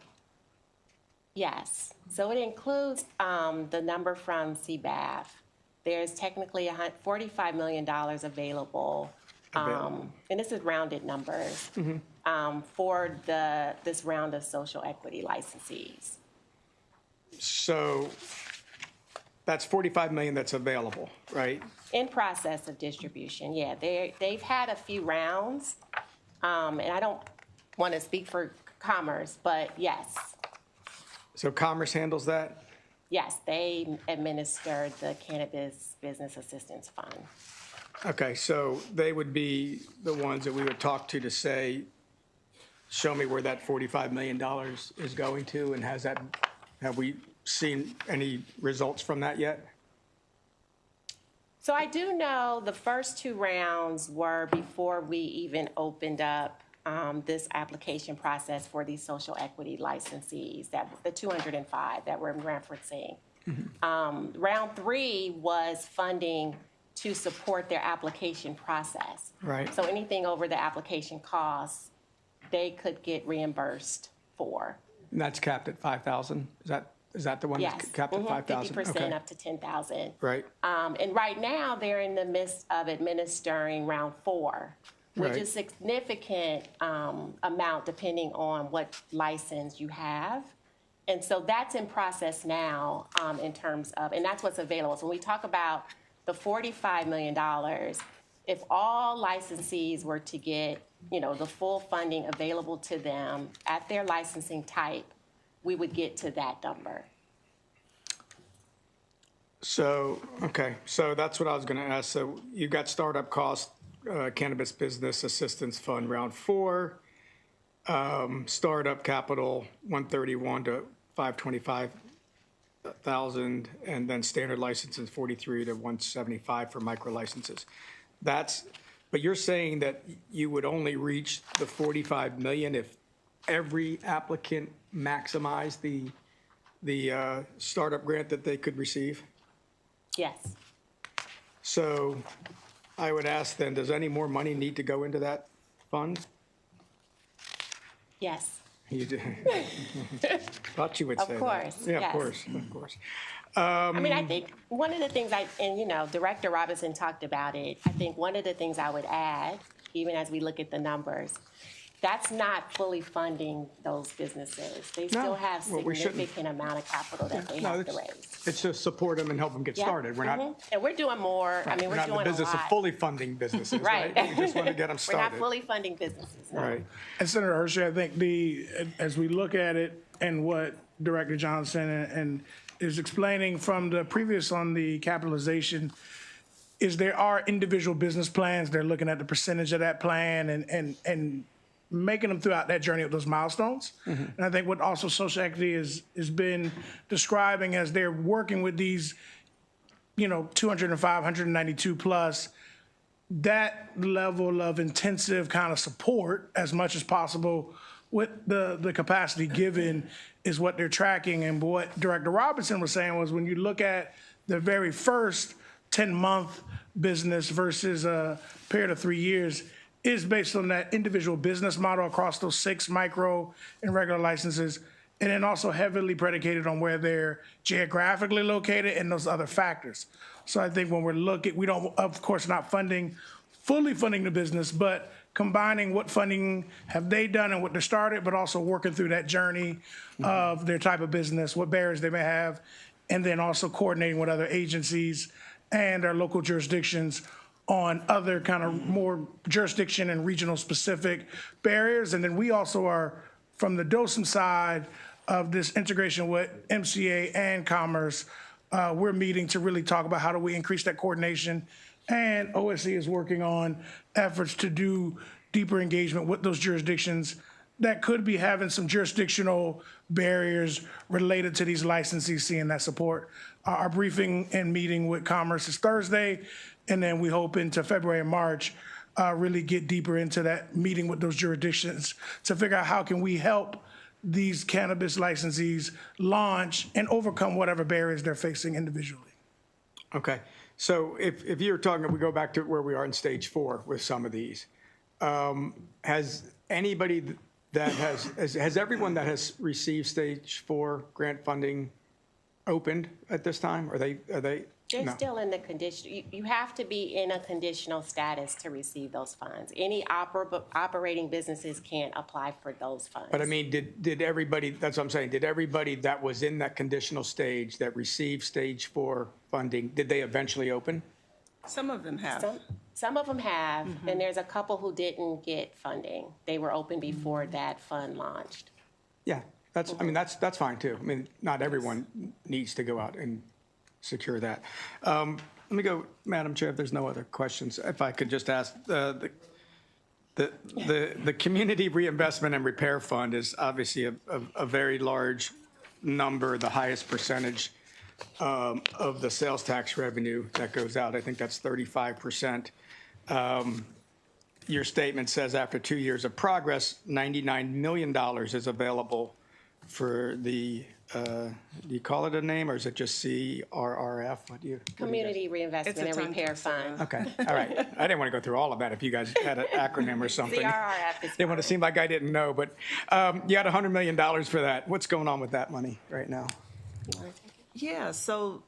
Yes. So it includes the number from CBAF. There's technically $45 million available. And this is rounded numbers for this round of social equity licensees. So that's $45 million that's available, right? In process of distribution, yeah. They've had a few rounds, and I don't want to speak for Commerce, but yes. So Commerce handles that? Yes, they administer the Cannabis Business Assistance Fund. Okay, so they would be the ones that we would talk to say, show me where that $45 million is going to, and have we seen any results from that yet? So I do know the first two rounds were before we even opened up this application process for these social equity licensees, the 205 that we're referencing. Round 3 was funding to support their application process. Right. So anything over the application costs, they could get reimbursed for. And that's capped at 5,000? Is that the one that's Yes. capped at 5,000? 50% Okay. up to 10,000. Right. And right now, they're in the midst of administering round 4, which Right. is significant amount depending on what license you have. And so that's in process now in terms of, and that's what's available. So when we talk about the $45 million, if all licensees were to get, the full funding available to them at their licensing type, we would get to that number. So, okay, so that's what I was going to ask. So you've got startup costs, Cannabis Business Assistance Fund, round 4, startup capital, 131 to 525,000, and then standard licenses, 43 to 175 for micro licenses. But you're saying that you would only reach the 45 million if every applicant maximized the startup grant that they could receive? Yes. So I would ask then, does any more money need to go into that fund? Yes. You do. Thought you would Of say that. course, Yeah, yes. of course, of course. I mean, I think one of the things Director Robinson talked about it. I think one of the things I would add, even as we look at the numbers, That's not fully funding those businesses. They still have well, we shouldn't. significant amount of capital that they No, have to it's, raise. it's just support them and help them get Yeah. started. We're not, And we're doing more, I mean, we're we're not in doing the a business of lot. fully funding businesses, right? Right. We just want to get them We're not started. fully funding businesses, no. Right. And Senator Hershey, I think as we look at it and what Director Johnson and is explaining from the previous on the capitalization, is there are individual business plans. They're looking at the percentage of that plan and making them throughout that journey of those milestones. And I think what also social equity has been describing as they're working with these, 205, 192 plus, that level of intensive kind of support as much as possible with the capacity given is what they're tracking. And what Director Robinson was saying was when you look at the very first 10-month business versus a period of 3 years, is based on that individual business model across those 6 micro and regular licenses, and then also heavily predicated on where they're geographically located and those other factors. So I think when we're looking, we don't, of course, not fully funding the business, but combining what funding have they done and what they started, but also working through that journey of their type of business, what barriers they may have, and then also coordinating with other agencies and our local jurisdictions on other kind of more jurisdiction and regional specific barriers. And then we also are, from the DOSM side of this integration with MCA and Commerce, we're meeting to really talk about how do we increase that coordination. And OSC is working on efforts to do deeper engagement with those jurisdictions that could be having some jurisdictional barriers related to these licensees seeing that support. Our briefing and meeting with Commerce is Thursday, and then we hope into February and March, really get deeper into that meeting with those jurisdictions to figure out how can we help these cannabis licensees launch and overcome whatever barriers they're facing individually. Okay. So if you're talking, we go back to where we are in stage 4 with some of these. Has anybody that has everyone that has received stage 4 grant funding opened at this time? Are they? They're No. still in the condition, you have to be in a conditional status to receive those funds. Any operating businesses can't apply for those funds. But I mean, did everybody, that's what I'm saying, did everybody that was in that conditional stage that received stage 4 funding, did they eventually open? Some of them have. Some of them have, and there's a couple who didn't get funding. They were open before that fund launched. Yeah, that's fine too. I mean, not everyone needs to go out and secure that. Let me go, Madam Chair, if there's no other questions, if I could just ask, the Community Reinvestment and Repair Fund is obviously a very large number, the highest percentage of the sales tax revenue that goes out. I think that's 35%. Your statement says after 2 years of progress, $99 million is available for the, do you call it a name or is it just CRRF? What do you? Community Reinvestment and Repair Fund. Okay, all right. I didn't want to go through all of that if you guys had an acronym or something. CRRF is Didn't want to seem like I didn't know, but you had $100 million for that. What's going on with that money right now? Yeah, so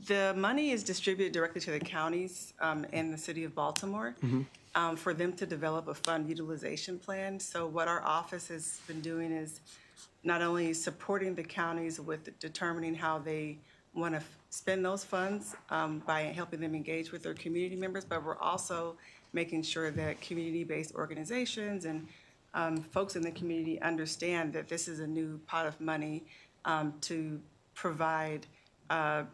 the money is distributed directly to the counties in the city of Baltimore for them to develop a fund utilization plan. So what our office has been doing is not only supporting the counties with determining how they want to spend those funds by helping them engage with their community members, but we're also making sure that community-based organizations and folks in the community understand that this is a new pot of money to provide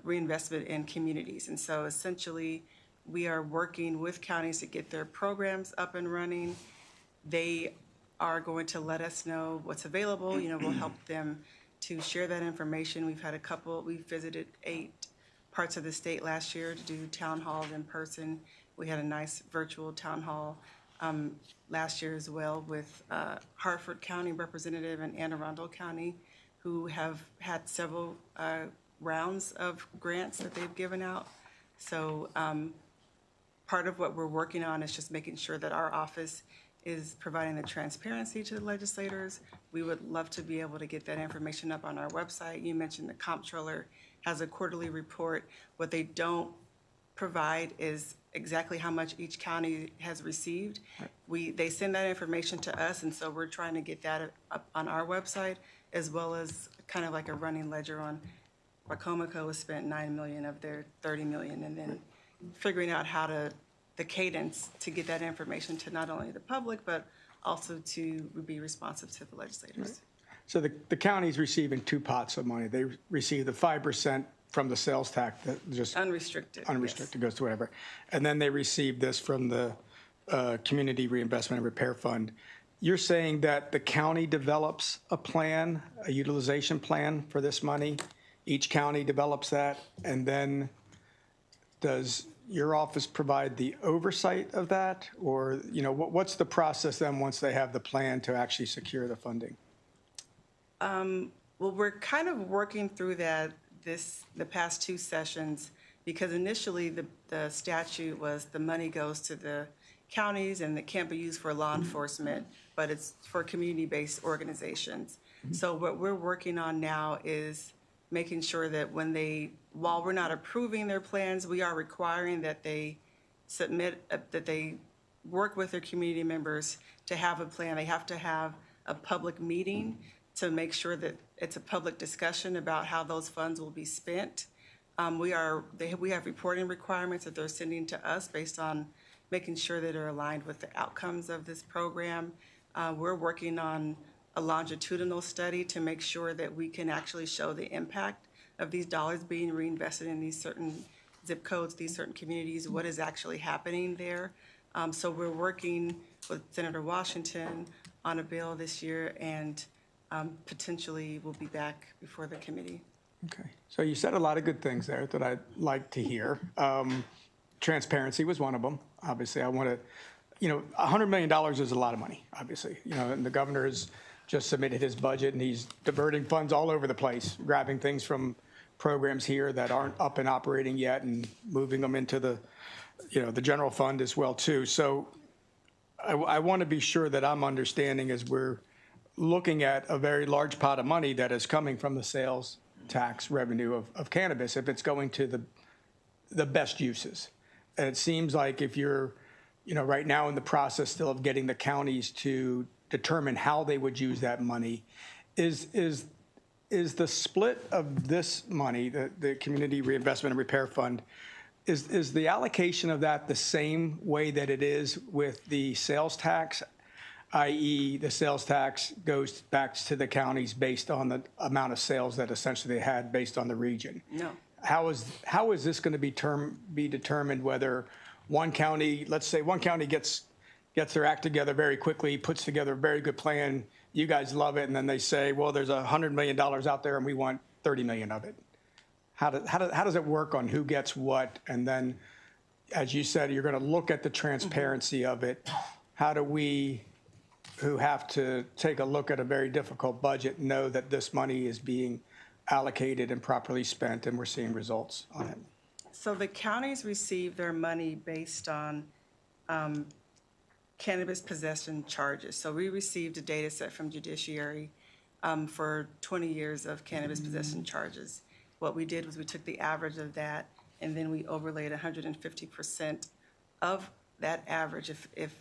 reinvestment in communities. And so essentially, we are working with counties to get their programs up and running. They are going to let us know what's available. We'll help them to share that information. We visited 8 parts of the state last year to do town halls in person. We had a nice virtual town hall last year as well with Hartford County Representative and Anne Arundel County, who have had several rounds of grants that they've given out. So part of what we're working on is just making sure that our office is providing the transparency to the legislators. We would love to be able to get that information up on our website. You mentioned the comptroller has a quarterly report. What they don't provide is exactly how much each county has received. They send that information to us, and so we're trying to get that up on our website, as well as kind of like a running ledger on Wacomico has spent $9 million of their $30 million, and then figuring out the cadence to get that information to not only the public, but also to be responsive to the legislators. So the county's receiving two pots of money. They receive the 5% from the sales tax that just Unrestricted. unrestricted goes to whatever. And then they receive this from the Community Reinvestment and Repair Fund. You're saying that the county develops a plan, a utilization plan for this money? Each county develops that, and then does your office provide the oversight of that? Or, what's the process then once they have the plan to actually secure the funding? Well, we're kind of working through that the past two sessions, because initially the statute was the money goes to the counties and it can't be used for law enforcement, but it's for community-based organizations. So what we're working on now is making sure that while we're not approving their plans, we are requiring that they submit, that they work with their community members to have a plan. They have to have a public meeting to make sure that it's a public discussion about how those funds will be spent. We have reporting requirements that they're sending to us based on making sure that they're aligned with the outcomes of this program. We're working on a longitudinal study to make sure that we can actually show the impact of these dollars being reinvested in these certain zip codes, these certain communities, what is actually happening there. So we're working with Senator Washington on a bill this year, and potentially we'll be back before the committee. Okay. So you said a lot of good things there that I'd like to hear. Transparency was one of them. Obviously, I want to, $100 million is a lot of money, obviously. And the governor has just submitted his budget, and he's diverting funds all over the place, grabbing things from programs here that aren't up and operating yet and moving them into the general fund as well, too. So I want to be sure that I'm understanding as we're looking at a very large pot of money that is coming from the sales tax revenue of cannabis, if it's going to the best uses. And it seems like if you're, right now in the process still of getting the counties to determine how they would use that money, is the split of this money, the Community Reinvestment and Repair Fund, is the allocation of that the same way that it is with the sales tax, i.e. the sales tax goes back to the counties based on the amount of sales that essentially they had based on the region? No. How is this going to be determined whether one county, let's say one county gets their act together very quickly, puts together a very good plan, you guys love it, and then they say, well, there's $100 million out there and we want 30 million of it. How does it work on who gets what? And then, as you said, you're going to look at the transparency of it. How do we, who have to take a look at a very difficult budget, know that this money is being allocated and properly spent and we're seeing results on it? So the counties receive their money based on cannabis possession charges. So we received a data set from Judiciary for 20 years of cannabis possession charges. What we did was we took the average of that, and then we overlaid 150% of that average. If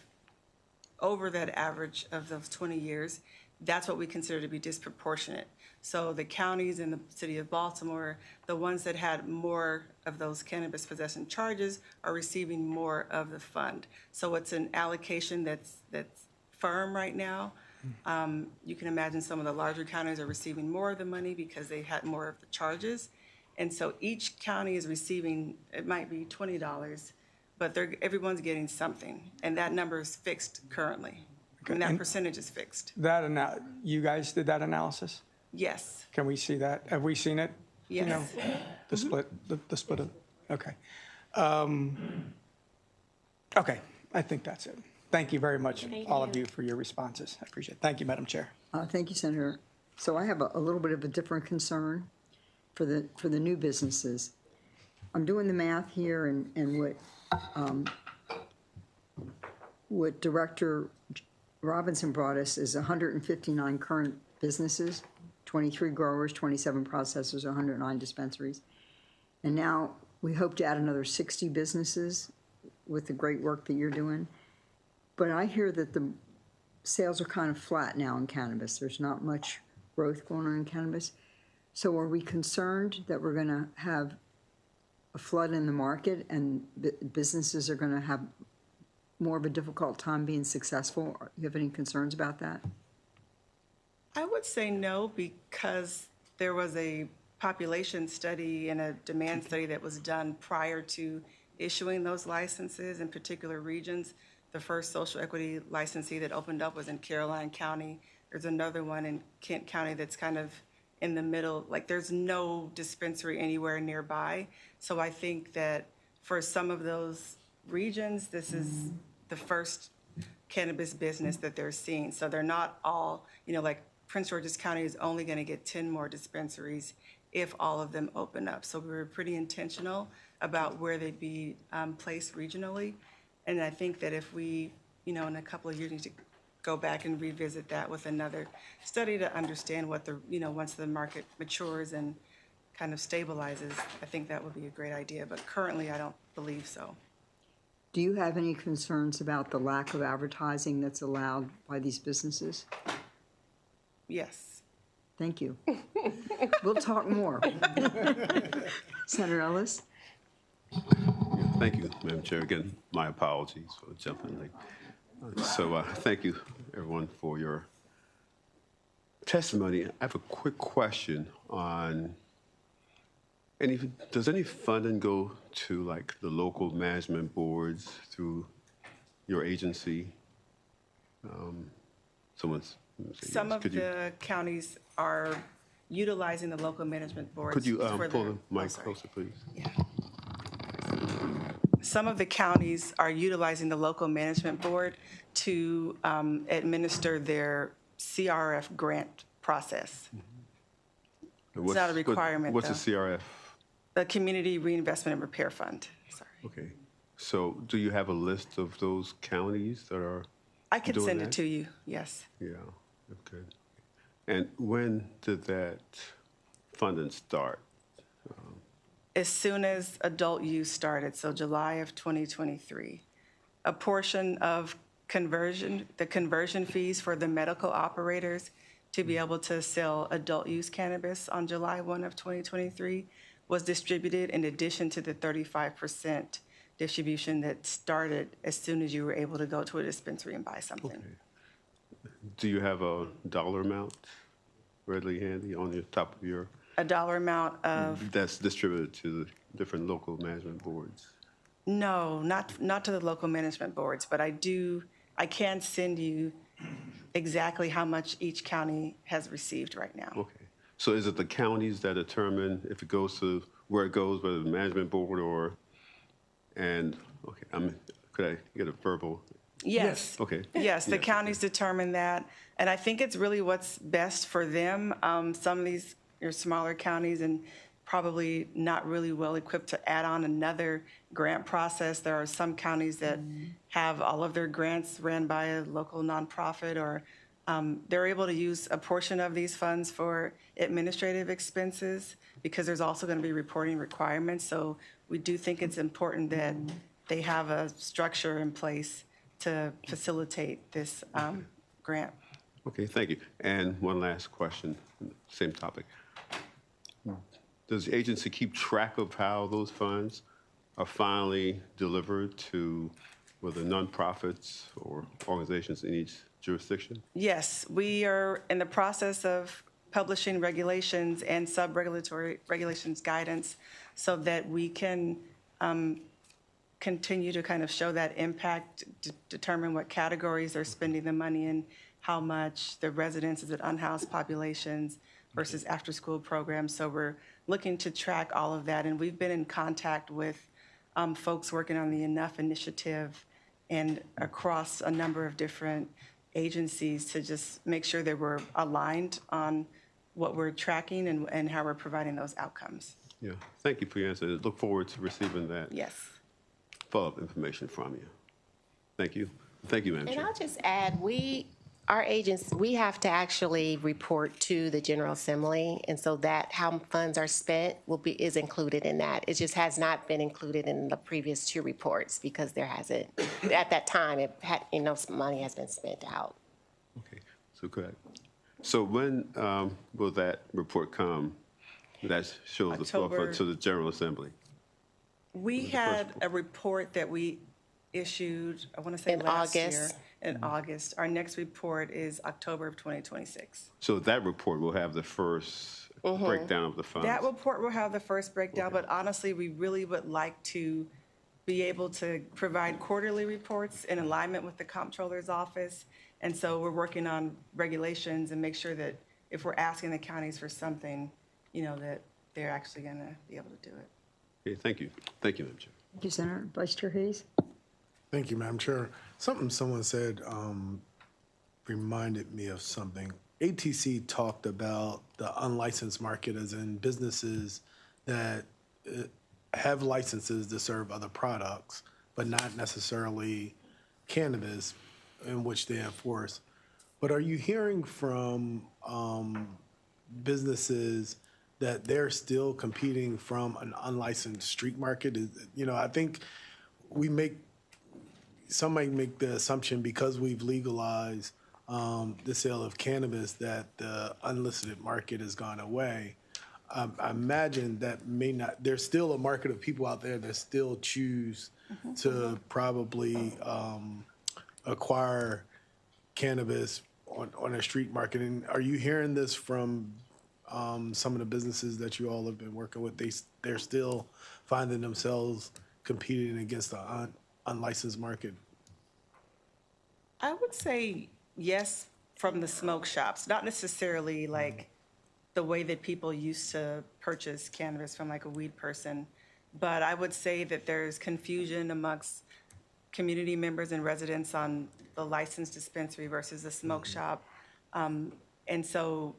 over that average of those 20 years, that's what we consider to be disproportionate. So the counties in the city of Baltimore, the ones that had more of those cannabis possession charges, are receiving more of the fund. So it's an allocation that's firm right now. You can imagine some of the larger counties are receiving more of the money because they had more of the charges. And so each county is receiving, it might be $20, but everyone's getting something. And that number is fixed currently. And that percentage is fixed. You guys did that analysis? Yes. Can we see that? Have we seen it? Yes. The split, the split of, okay. Okay, I think that's it. Thank you very much, all of you, for your responses. I appreciate it. Thank you, Madam Chair. Thank you, Senator. So I have a little bit of a different concern for the new businesses. I'm doing the math here, and what Director Robinson brought us is 159 current businesses, 23 growers, 27 processors, 109 dispensaries. And now we hope to add another 60 businesses with the great work that you're doing. But I hear that the sales are kind of flat now in cannabis. There's not much growth going on in cannabis. So are we concerned that we're going to have a flood in the market and businesses are going to have more of a difficult time being successful? You have any concerns about that? I would say no, because there was a population study and a demand study that was done prior to issuing those licenses in particular regions. The first social equity licensee that opened up was in Caroline County. There's another one in Kent County that's kind of in the middle. Like, there's no dispensary anywhere nearby. So I think that for some of those regions, this is the first cannabis business that they're seeing. So they're not all, like Prince George's County is only going to get 10 more dispensaries if all of them open up. So we were pretty intentional about where they'd be placed regionally. And I think that if we, in a couple of years, need to go back and revisit that with another study to understand what the, once the market matures and kind of stabilizes, I think that would be a great idea. But currently, I don't believe so. Do you have any concerns about the lack of advertising that's allowed by these businesses? Yes. Thank you. We'll talk more. Senator Ellis? Thank you, Madam Chair. Again, my apologies for jumping late. Thank you, everyone, for your testimony. I have a quick question on does any funding go to like the local management boards through your agency? Some of the counties are utilizing the local management boards. Could you for pull their- the mic closer, please? Some of the counties are utilizing the local management board to administer their CRF grant process. It's not a requirement, What's though. the CRF? The Community Reinvestment and Repair Fund. Sorry. Okay. So do you have a list of those counties that are I could doing send that? it to you, yes. Yeah, okay. And when did that funding start? As soon as adult use started, so July of 2023. A portion of the conversion fees for the medical operators to be able to sell adult use cannabis on July 1 of 2023 was distributed in addition to the 35% distribution that started as soon as you were able to go to a dispensary and buy something. Do you have a dollar amount readily handy on the top of your? A dollar amount of, That's distributed to the different local management boards. no, not to the local management boards, but I can send you exactly how much each county has received right now. Okay. So is it the counties that determine if it goes to where it goes, whether the management board could I get a verbal? Yes. Okay. Yes, the Yes. counties determine that, and I think it's really what's best for them. Some of these are smaller counties and probably not really well equipped to add on another grant process. There are some counties that have all of their grants ran by a local nonprofit, or they're able to use a portion of these funds for administrative expenses because there's also going to be reporting requirements. So we do think it's important that they have a structure in place to facilitate this grant. Okay, thank you. And one last question, same topic. Does the agency keep track of how those funds are finally delivered to whether nonprofits or organizations in each jurisdiction? Yes, we are in the process of publishing regulations and sub-regulatory regulations guidance so that we can continue to kind of show that impact, determine what categories they're spending the money in, how much, the residences at unhoused populations versus after-school programs. So we're looking to track all of that, and we've been in contact with folks working on the Enough initiative and across a number of different agencies to just make sure that we're aligned on what we're tracking and how we're providing those outcomes. Yeah, thank you for your answer. Look forward to receiving that Yes. follow-up information from you. Thank you. Thank you, Madam And Chair. I'll just add, we our agents, we have to actually report to the General Assembly, and so that how funds are spent is included in that. It just has not been included in the previous 2 reports because there hasn't, at that time, some money has been spent out. Okay, so good. So when will that report come? That shows the floor October. to the General Assembly? We had a report that we issued, I want to say In last year. August. In August. Our next report is October of 2026. So that report will have the first breakdown of the funds? That report will have the first breakdown, but honestly, we really would like to be able to provide quarterly reports in alignment with the Comptroller's Office. And so we're working on regulations and make sure that if we're asking the counties for something, that they're actually going to be able to do it. Okay, thank you. Thank you, Madam Chair. Thank you, Senator. Vice Chair Hayes? Thank you, Madam Chair. Something someone said reminded me of something. ATC talked about the unlicensed market as in businesses that have licenses to serve other products, but not necessarily cannabis, in which they enforce. But are you hearing from businesses that they're still competing from an unlicensed street market? I think some might make the assumption because we've legalized the sale of cannabis that the unlisted market has gone away. I imagine that may not. There's still a market of people out there that still choose to probably acquire cannabis on a street market. And are you hearing this from some of the businesses that you all have been working with? They're still finding themselves competing against the unlicensed market? I would say yes from the smoke shops, not necessarily like the way that people used to purchase cannabis from like a weed person. But I would say that there's confusion amongst community members and residents on the licensed dispensary versus the smoke shop. And so,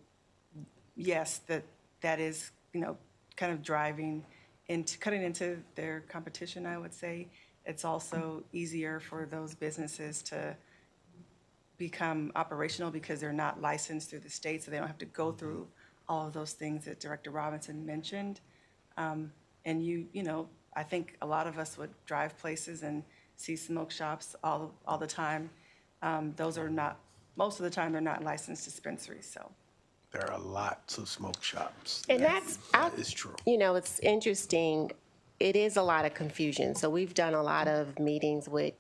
yes, that is, kind of driving cutting into their competition, I would say. It's also easier for those businesses to become operational because they're not licensed through the state, so they don't have to go through all of those things that Director Robinson mentioned. And I think a lot of us would drive places and see smoke shops all the time. Those are not, most of the time, they're not licensed dispensaries, so. There are lots of smoke shops. And that is true. It's interesting. It is a lot of confusion. So we've done a lot of meetings with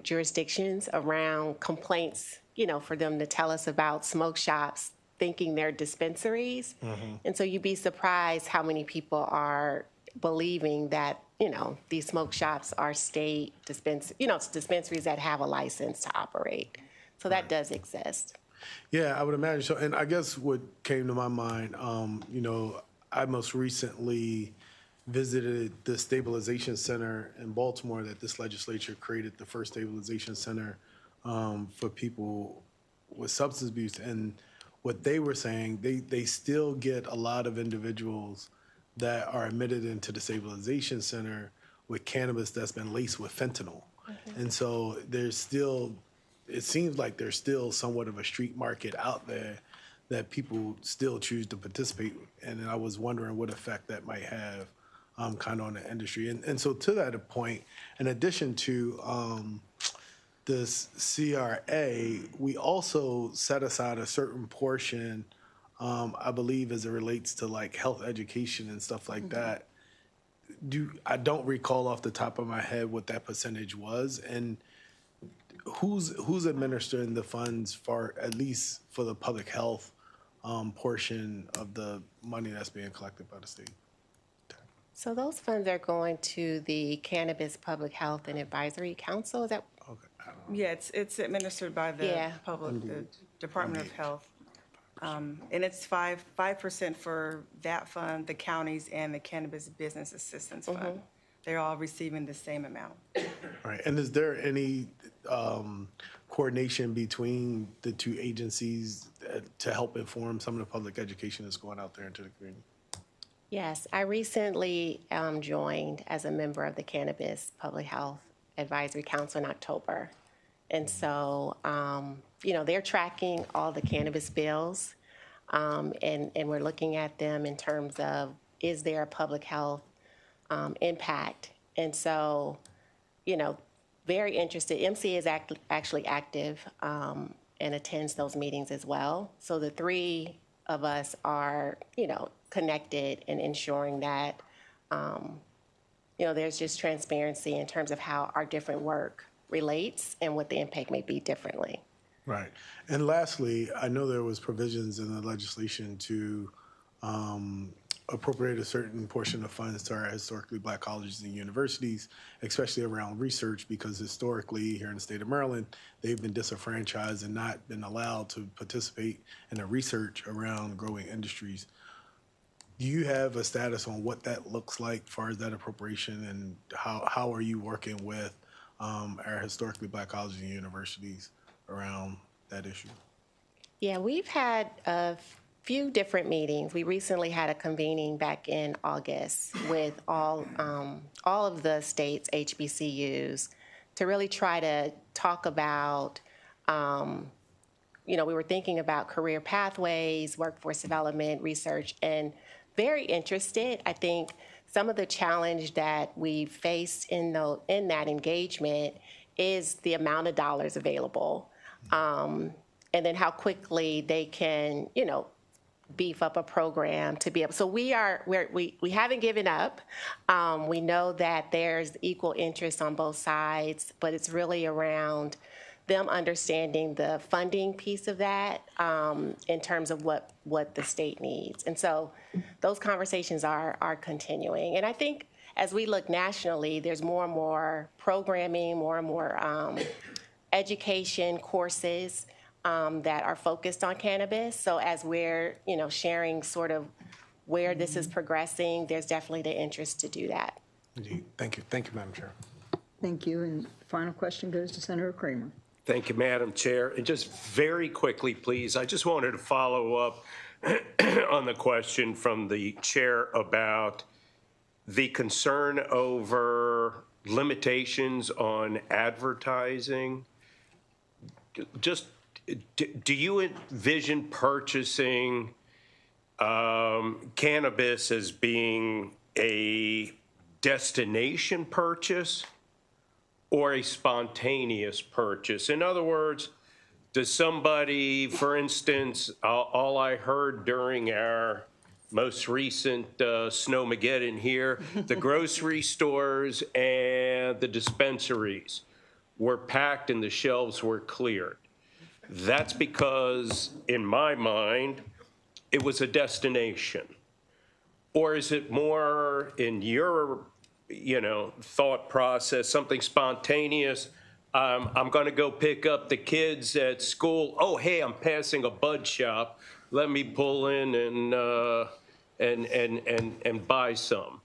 jurisdictions around complaints, for them to tell us about smoke shops thinking they're dispensaries. And so you'd be surprised how many people are believing that, these smoke shops are state dispensaries that have a license to operate. So that does exist. Yeah, I would imagine so. And I guess what came to my mind, I most recently visited the stabilization center in Baltimore that this legislature created, the first stabilization center for people with substance abuse. And what they were saying, they still get a lot of individuals that are admitted into the stabilization center with cannabis that's been laced with fentanyl. And so it seems like there's still somewhat of a street market out there that people still choose to participate in. And I was wondering what effect that might have kind of on the industry. And so to that point, in addition to this CRA, we also set aside a certain portion, I believe, as it relates to like health education and stuff like that. I don't recall off the top of my head what that percentage was. And who's administering the funds for, at least for the public health portion of the money that's being collected by the state? So those funds are going to the Cannabis Public Health and Advisory Council. Is that? Yeah, it's administered by the the Department of Health. And it's 5% for that fund, the counties, and the Cannabis Business Assistance Fund. They're all receiving the same amount. All right. And is there any coordination between the two agencies to help inform some of the public education that's going out there into the community? Yes, I recently joined as a member of the Cannabis Public Health Advisory Council in October. And so they're tracking all the cannabis bills, and we're looking at them in terms of, is there a public health impact? And so, very interested. MCA is actually active and attends those meetings as well. So the three of us are, connected and ensuring that, there's just transparency in terms of how our different work relates and what the impact may be differently. Right. And lastly, I know there was provisions in the legislation to appropriate a certain portion of funds to our historically black colleges and universities, especially around research, because historically here in the state of Maryland, they've been disenfranchised and not been allowed to participate in the research around growing industries. Do you have a status on what that looks like as far as that appropriation, and how are you working with our historically black colleges and universities around that issue? Yeah, we've had a few different meetings. We recently had a convening back in August with all of the state's HBCUs to really try to talk about, we were thinking about career pathways, workforce development, research, and very interested. I think some of the challenge that we faced in that engagement is the amount of dollars available, and then how quickly they can, beef up a program to be able. So we haven't given up. We know that there's equal interest on both sides, but it's really around them understanding the funding piece of that in terms of what the state needs. And so those conversations are continuing. And I think as we look nationally, there's more and more programming, more and more education courses that are focused on cannabis. So as we're, sharing sort of where this is progressing, there's definitely the interest to do that. Indeed. Thank you. Thank you, Madam Chair. Thank you. And final question goes to Senator Kramer. Thank you, Madam Chair. And just very quickly, please, I just wanted to follow up on the question from the chair about the concern over limitations on advertising. Just, do you envision purchasing cannabis as being a destination purchase or a spontaneous purchase? In other words, does somebody, for instance, all I heard during our most recent Snowmageddon here, the grocery stores and the dispensaries were packed and the shelves were cleared. That's because, in my mind, it was a destination. Or is it more in your thought process, something spontaneous? I'm going to go pick up the kids at school. Oh, hey, I'm passing a bud shop. Let me pull in and buy some.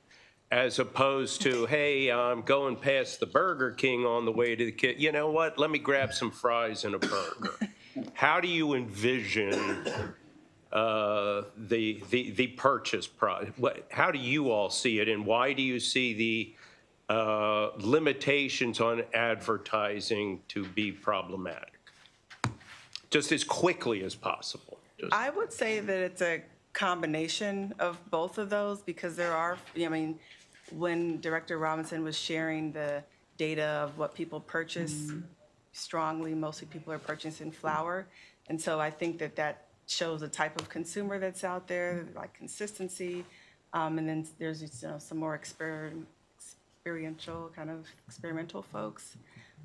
As opposed to, hey, I'm going past the Burger King on the way to the kid. You know what? Let me grab some fries and a burger. How do you envision the purchase process? How do you all see it, and why do you see the limitations on advertising to be problematic? Just as quickly as possible. I would say that it's a combination of both of those, because there are, when Director Robinson was sharing the data of what people purchase, strongly, mostly people are purchasing flower. And so I think that shows the type of consumer that's out there, like consistency. And then there's some more experimental folks.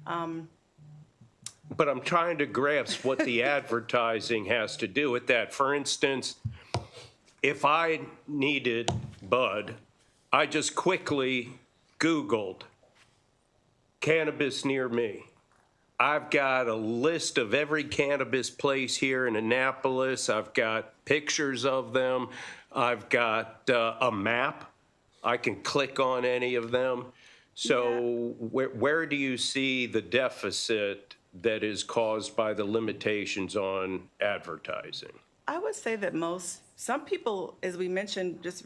But I'm trying to grasp what the advertising has to do with that. For instance, if I needed bud, I just quickly Googled cannabis near me. I've got a list of every cannabis place here in Annapolis. I've got pictures of them. I've got a map. I can click on any of them. So where do you see the deficit that is caused by the limitations on advertising? I would say that some people, as we mentioned, just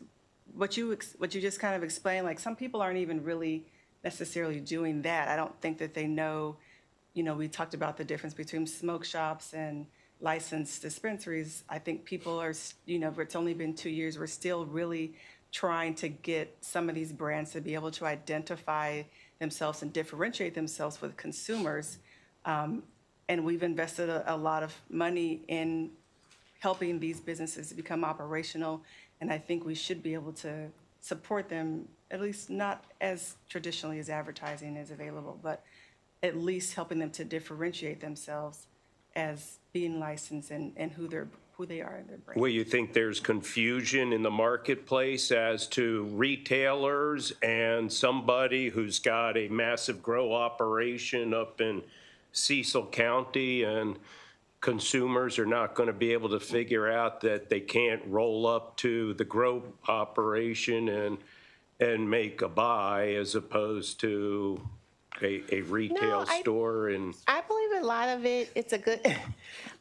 what you just kind of explained, like some people aren't even really necessarily doing that. I don't think that they know we talked about the difference between smoke shops and licensed dispensaries. I think people are, it's only been 2 years. We're still really trying to get some of these brands to be able to identify themselves and differentiate themselves with consumers. And we've invested a lot of money in helping these businesses to become operational. And I think we should be able to support them, at least not as traditionally as advertising is available, but at least helping them to differentiate themselves as being licensed and who they are in their brand. Well, you think there's confusion in the marketplace as to retailers and somebody who's got a massive grow operation up in Cecil County, and consumers are not going to be able to figure out that they can't roll up to the grow operation and make a buy as opposed to a retail store? And I believe a lot of it,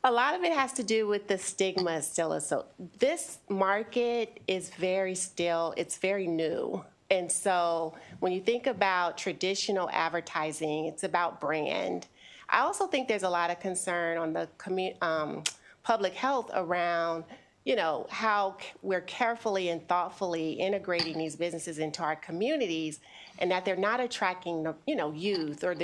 a lot of it has to do with the stigma still. So this market is it's very new. And so when you think about traditional advertising, it's about brand. I also think there's a lot of concern on the public health around, how we're carefully and thoughtfully integrating these businesses into our communities, and that they're not attracting the, youth or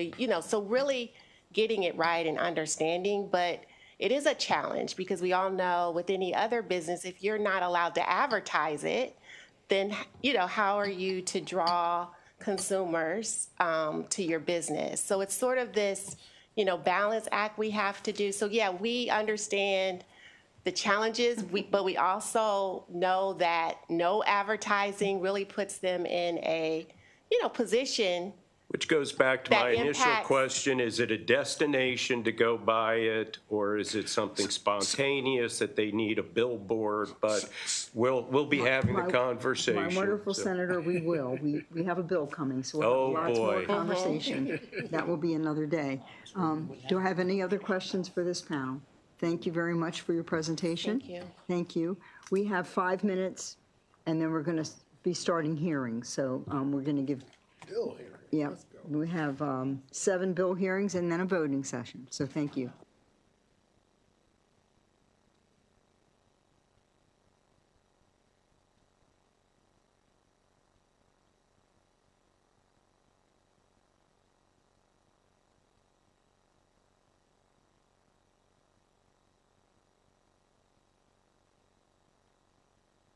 so really getting it right and understanding. But it is a challenge because we all know with any other business, if you're not allowed to advertise it, then, how are you to draw consumers to your business? So it's sort of this, balance act we have to do. So yeah, we understand the challenges, but we also know that no advertising really puts them in a, position. which goes back to That my initial impacts- question, is it a destination to go buy it, or is it something spontaneous that they need a billboard? But we'll be having the conversation. My wonderful so. senator, we will. We have a bill coming, so we'll Oh, have lots more boy. conversation. That will be another day. Do I have any other questions for this panel? Thank you very much for your presentation. Thank you. Thank you. We have 5 minutes, and then we're going to be starting hearings. So we're going to give. Bill here. Yeah, we have 7 bill hearings and then a voting session. So thank you.